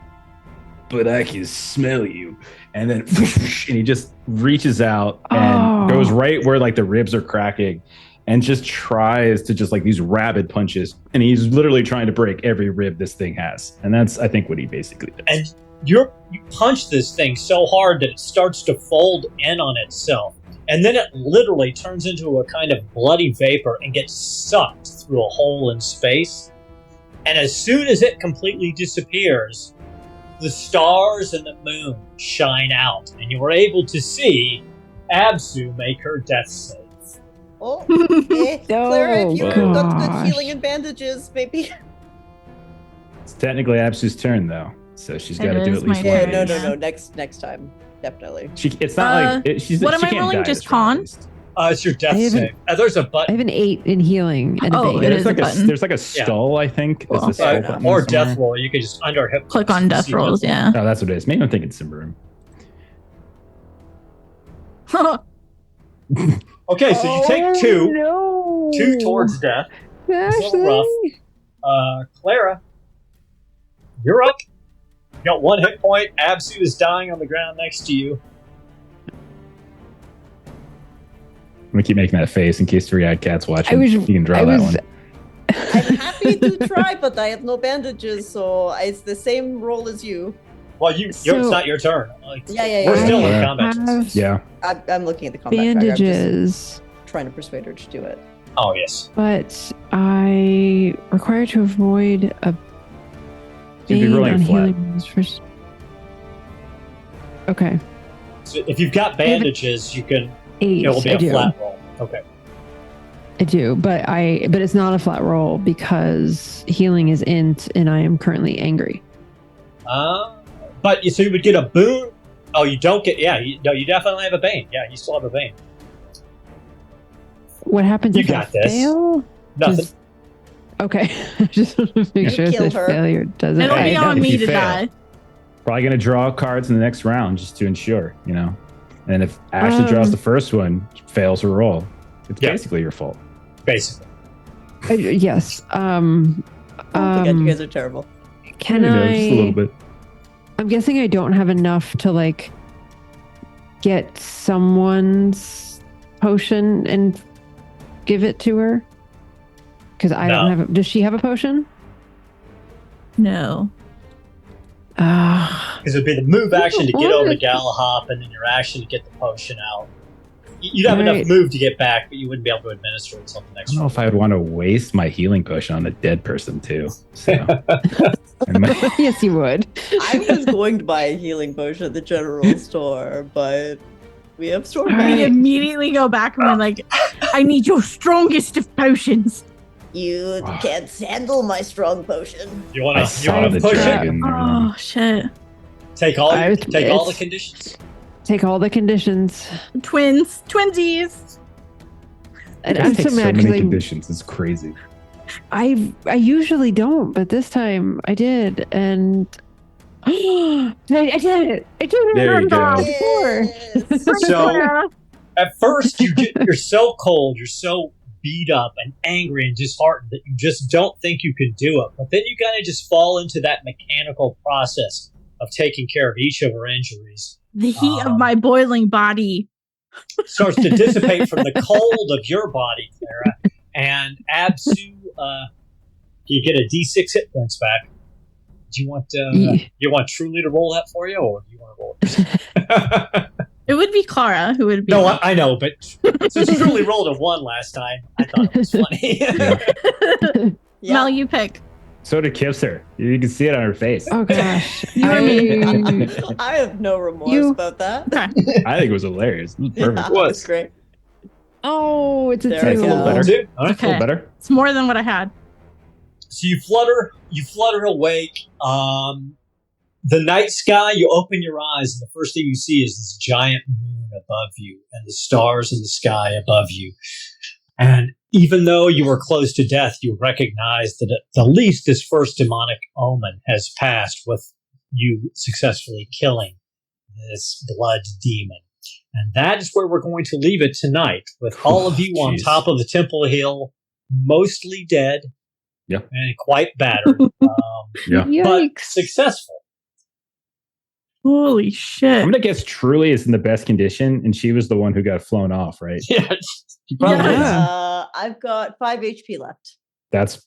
but I can smell you. And then and he just reaches out and Oh. goes right where like the ribs are cracking and just tries to just like these rabid punches. And he's literally trying to break every rib this thing has. And that's, I think, what he basically does. And you punch this thing so hard that it starts to fold in on itself. And then it literally turns into a kind of bloody vapor and gets sucked through a hole in space. And as soon as it completely disappears, the stars and the moon shine out, and you are able to see Absu make her death save. Oh, Clara, if you've got good gosh. healing and bandages, maybe. It's technically Absu's turn, though. So she's It got to do is at least my one. Yeah, of turn. these. no. Next time, definitely. It's not like she's. what am she I can't rolling? die Just this round, at con? least. It's your death I haven't- save. There's a I button. have an 8 in healing and a Oh, bane. it There's is like a button. there's like a skull, I think. Cool. It's a skull button Or somewhere. death roll. You could just under hit. Click on death rolls, yeah. Oh, that's what it is. Maybe I'm thinking Simbarum. Okay, so you take two. No. 2 towards death. It's a little rough. Clara, you're up. You got 1 hit point. Absu is dying on the ground next to you. I'm gonna keep making that face in case 3-eyed cat's watching. I was- You can draw I that was- one. I'm happy to try, but I have no bandages, so it's the same roll as you. Well, it's So- not your turn. Like, Yeah. We're still in Yeah. combat. have Yeah. I'm looking at the combat tracker. I'm just bandages, trying to persuade her to do it. Oh, yes. but I require to avoid a You'd be bane rolling on flat. healing wounds first. Okay, So if you've got bandages, you can. 8. It will be I a do. flat roll. Okay. I do, but it's not a flat roll because healing is int, and I am currently angry. But so you would get a boon. Oh, you don't get. Yeah, you definitely have a bane. Yeah, you still have a bane. What happens You if got I this. fail? Nothing. Just- okay, I just want to make You sure kill that her. failure doesn't. It'll Hey, be no, on if me you to fail. die. Probably gonna draw cards in the next round just to ensure, you know. And if Ashley draws the first one, fails her roll, it's Yeah. basically your fault. Basically. Yes. Oh my god, you guys are terrible. Can You know, I? just a little bit. I'm guessing I don't have enough to like get someone's potion and give it to her because I don't No. have. Does she have a potion? No. Because it would be the move action to get over to Galahop, and then your action to get the potion out. You'd have Right. enough move to get back, but you wouldn't be able to administer it until the I next don't know round. if I would want to waste my healing potion on a dead person too. So I might- Yes, you would. I was going to buy a healing potion at the general store, but we have We Stormhand. immediately go back and we're like, I need your strongest of potions. You can't handle my strong potion. You want I to saw the push dragon. it? and Oh, shit. Take all I was- the it's- conditions. Take all the conditions. Twinsies. And everything. I'm It takes so mad many because conditions. It's crazy. I usually don't, but this time I did, and I did it. I did it. There you go. Before. Yes. So at first, you're so cold, you're so beat up and angry and disheartened that you just don't think you can do it. But then you kind of just fall into that mechanical process of taking care of each of her injuries. The heat of my boiling body. Starts to dissipate from the cold of your body, Clara. And Absu, you get a D6 hit points back. Do you want you want Truly to roll that for you, or do you want to roll it? It would be Clara who would be. No, I know, but since Truly rolled a 1 last time, I thought it was funny. Yeah. Mel, you pick. So did Kipser. You can see it on her face. Oh gosh, You or me? I have no remorse You- about that. I think it was hilarious. It was Yeah, perfect. it was great. Oh, it's a There I we feel go. two. better. Two? All I right. feel Okay. better. It's more than what I had. So you flutter awake. The night sky, you open your eyes, and the first thing you see is this giant moon above you and the stars in the sky above you. And even though you were close to death, you recognize that at least this first demonic omen has passed with you successfully killing this blood demon. And that is where we're going to leave it tonight, with all of you on Jeez. top of the Temple Hill, mostly dead. Yeah. And quite battered. Yeah. But Yikes! successful. Holy shit. I'm gonna guess Truly is in the best condition, and she was the one who got flown off, right? Yeah, you probably Yeah. I've got 5 HP left.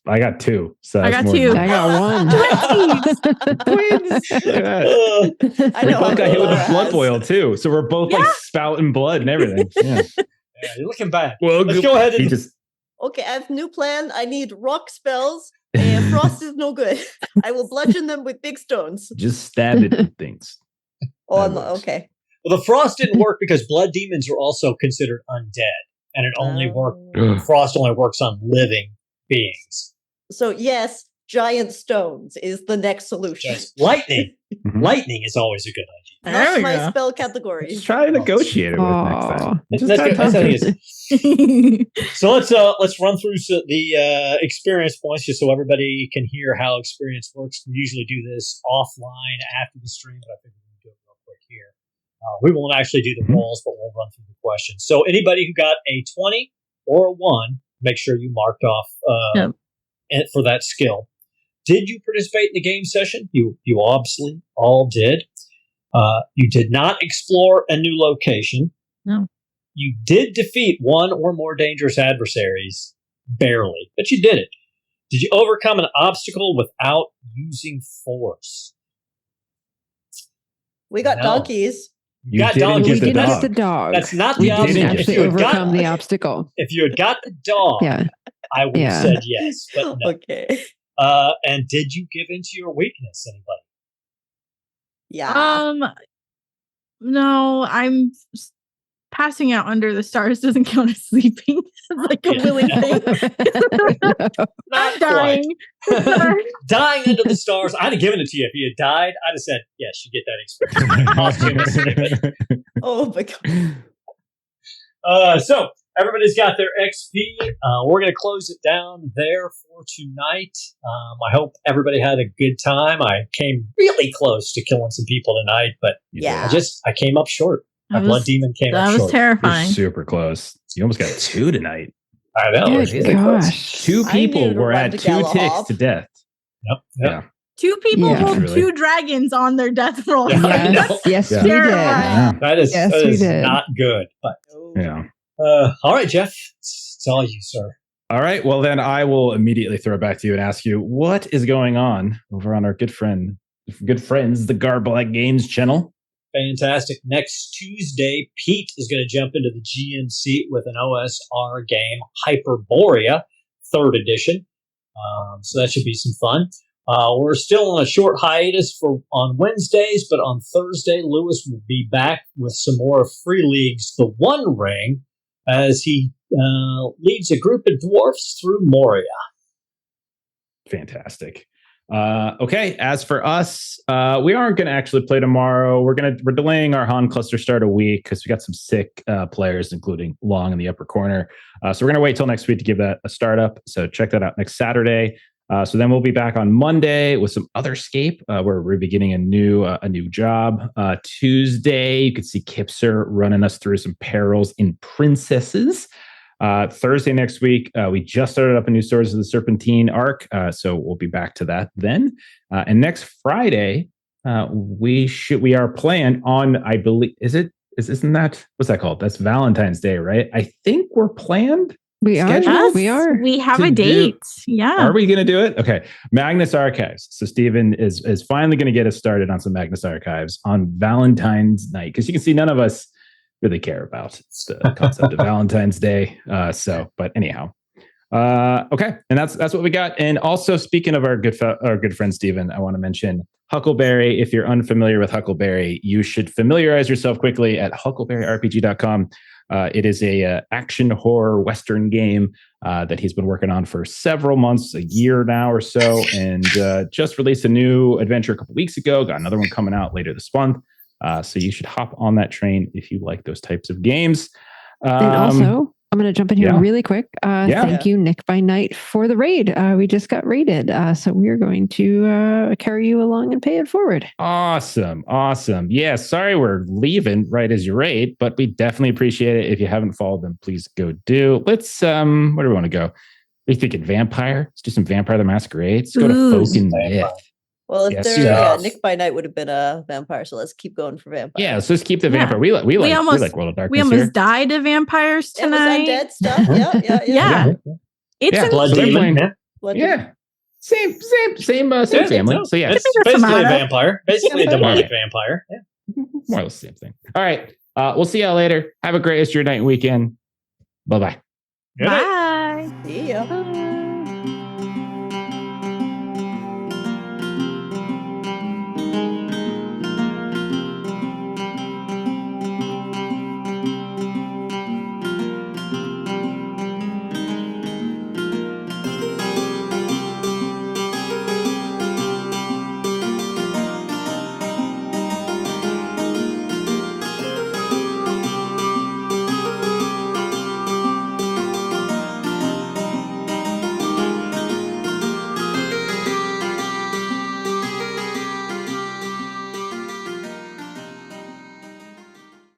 I got 2. So I that's got more 2. than- I got one. Twins. Yeah. I We know. both got hit with Laura a blood has. boil too, so we're both like spouting blood and everything. Yeah. Yeah, you're looking bad. Well, Let's go ahead He and just Okay, I have a new plan. I need rock spells Frost is no good. I will bludgeon them with big stones. Just stab it with things. Oh, That works. okay. Well, the frost didn't work because blood demons are also considered undead, and it only frost only works on living beings. So yes, giant stones is the next solution. Yes. Lightning. Mhm. Lightning is always a good idea. There Not we my go. spell category. Just try to negotiate it with next time. That's Just good. have That's how it time. is. So let's run through the experience points just so everybody can hear how experience works. We usually do this offline after the stream, but I think we're going to do it real quick here. We won't actually do the rolls, but we'll run through the questions. So anybody who got a 20 or a 1, make sure you marked off for that skill. Did you participate in the game session? You obviously all did. You did not explore a new location. No. You did defeat one or more dangerous adversaries, barely, but you did it. Did you overcome an obstacle without using force? We got No. donkeys. You got didn't donkeys. We get the did dog. get the dog. That's not we the didn't obstacle. actually If you had overcome got- the obstacle. If you had got the dog, Yeah. I would have Yeah. said yes, but no. Okay. And did you give into your weakness, anybody? Yeah. No, passing out under the stars doesn't count as sleeping. It's like a willing thing. I'm dying. Dying under the stars. I'd have given it to you. If you had died, I'd have said, yes, you get that experience. Oh my god. So everybody's got their XP. We're going to close it down there for tonight. I hope everybody had a good time. I came really close to killing some people tonight, but Yeah. I came up short. My That blood was- demon came That up was short. You're terrifying. super close. You almost got 2 tonight. I know. Good it's really close. gosh. 2 I people needed to were run at to 2 Galahad. ticks to death. Yep. Yeah. 2 people Yeah. rolled Truly. 2 dragons on their death roll. Yeah, I know. Yes, yes, Yeah. we did. Terrifying. That is, Yes, that we is did. not good. But Yeah. all right, Jeff, it's all you, sir. All right. Well, then I will immediately throw it back to you and ask you what is going on over on our good friends, the Garblag Games channel. Fantastic. Next Tuesday, Pete is going to jump into the GM seat with an OSR game, Hyperborea, 3rd edition. So that should be some fun. We're still on a short hiatus on Wednesdays, but on Thursday, Lewis will be back with some more Free Leagues, the One Ring, as he leads a group of dwarfs through Moria. Fantastic. Okay. As for us, we aren't going to actually play tomorrow. We're delaying our Han cluster start a week because we got some sick players, including Long in the upper corner. So we're going to wait till next week to give that a startup. So check that out next Saturday. So then we'll be back on Monday with some other scape where we're beginning a new job. Tuesday, you could see Kipser running us through some perils in Princesses. Thursday next week, we just started up a new Swords of the Serpentine arc, so we'll be back to that then. And next Friday, we are planned on, I believe, isn't that, what's that called? That's Valentine's Day, right? I think we're planned. We are. Schedule? We are. We have To a date. Yeah. Are we going to do it? Okay. Magnus Archives. So Steven is finally going to get us started on some Magnus Archives on Valentine's night, because you can see none of us really care about the concept of Valentine's Day. But anyhow, okay, and that's what we got. And also, speaking of our good friend Steven, I want to mention Huckleberry. If you're unfamiliar with Huckleberry, you should familiarize yourself quickly at huckleberryrpg.com. It is a action horror Western game that he's been working on for several months, a year now or so, and just released a new adventure a couple weeks ago. Got another one coming out later this month. So you should hop on that train if you like those types of games. And also, I'm going to jump in here really quick. Thank you, Nick by Night, for the raid. We just got raided. So we're going to carry you along and pay it forward. Awesome. Yeah, sorry we're leaving right as you raid, but we definitely appreciate it. If you haven't followed them, please go do. Let's, where do we want to go? Are you thinking vampire? Let's do some Vampire the Masquerade. Let's go to Folk and Myth. Well, if Yes, they're Nick by Night would have been a vampire, so let's keep going for vampire. Yeah, let's just keep the vampire. We like World of Darkness. We almost here. died of vampires It was tonight. undead stuff. Yeah. Yeah. It's Yeah. an Blood So they're demon. playing- Blood Yeah. Same family. So yeah, It's Doesn't basically a matter. vampire. Basically a demonic vampire. Yeah. more or less the same thing. All right. We'll see y'all later. Have a great rest of your night and weekend. Bye-bye. Good night. Bye. See ya. Bye.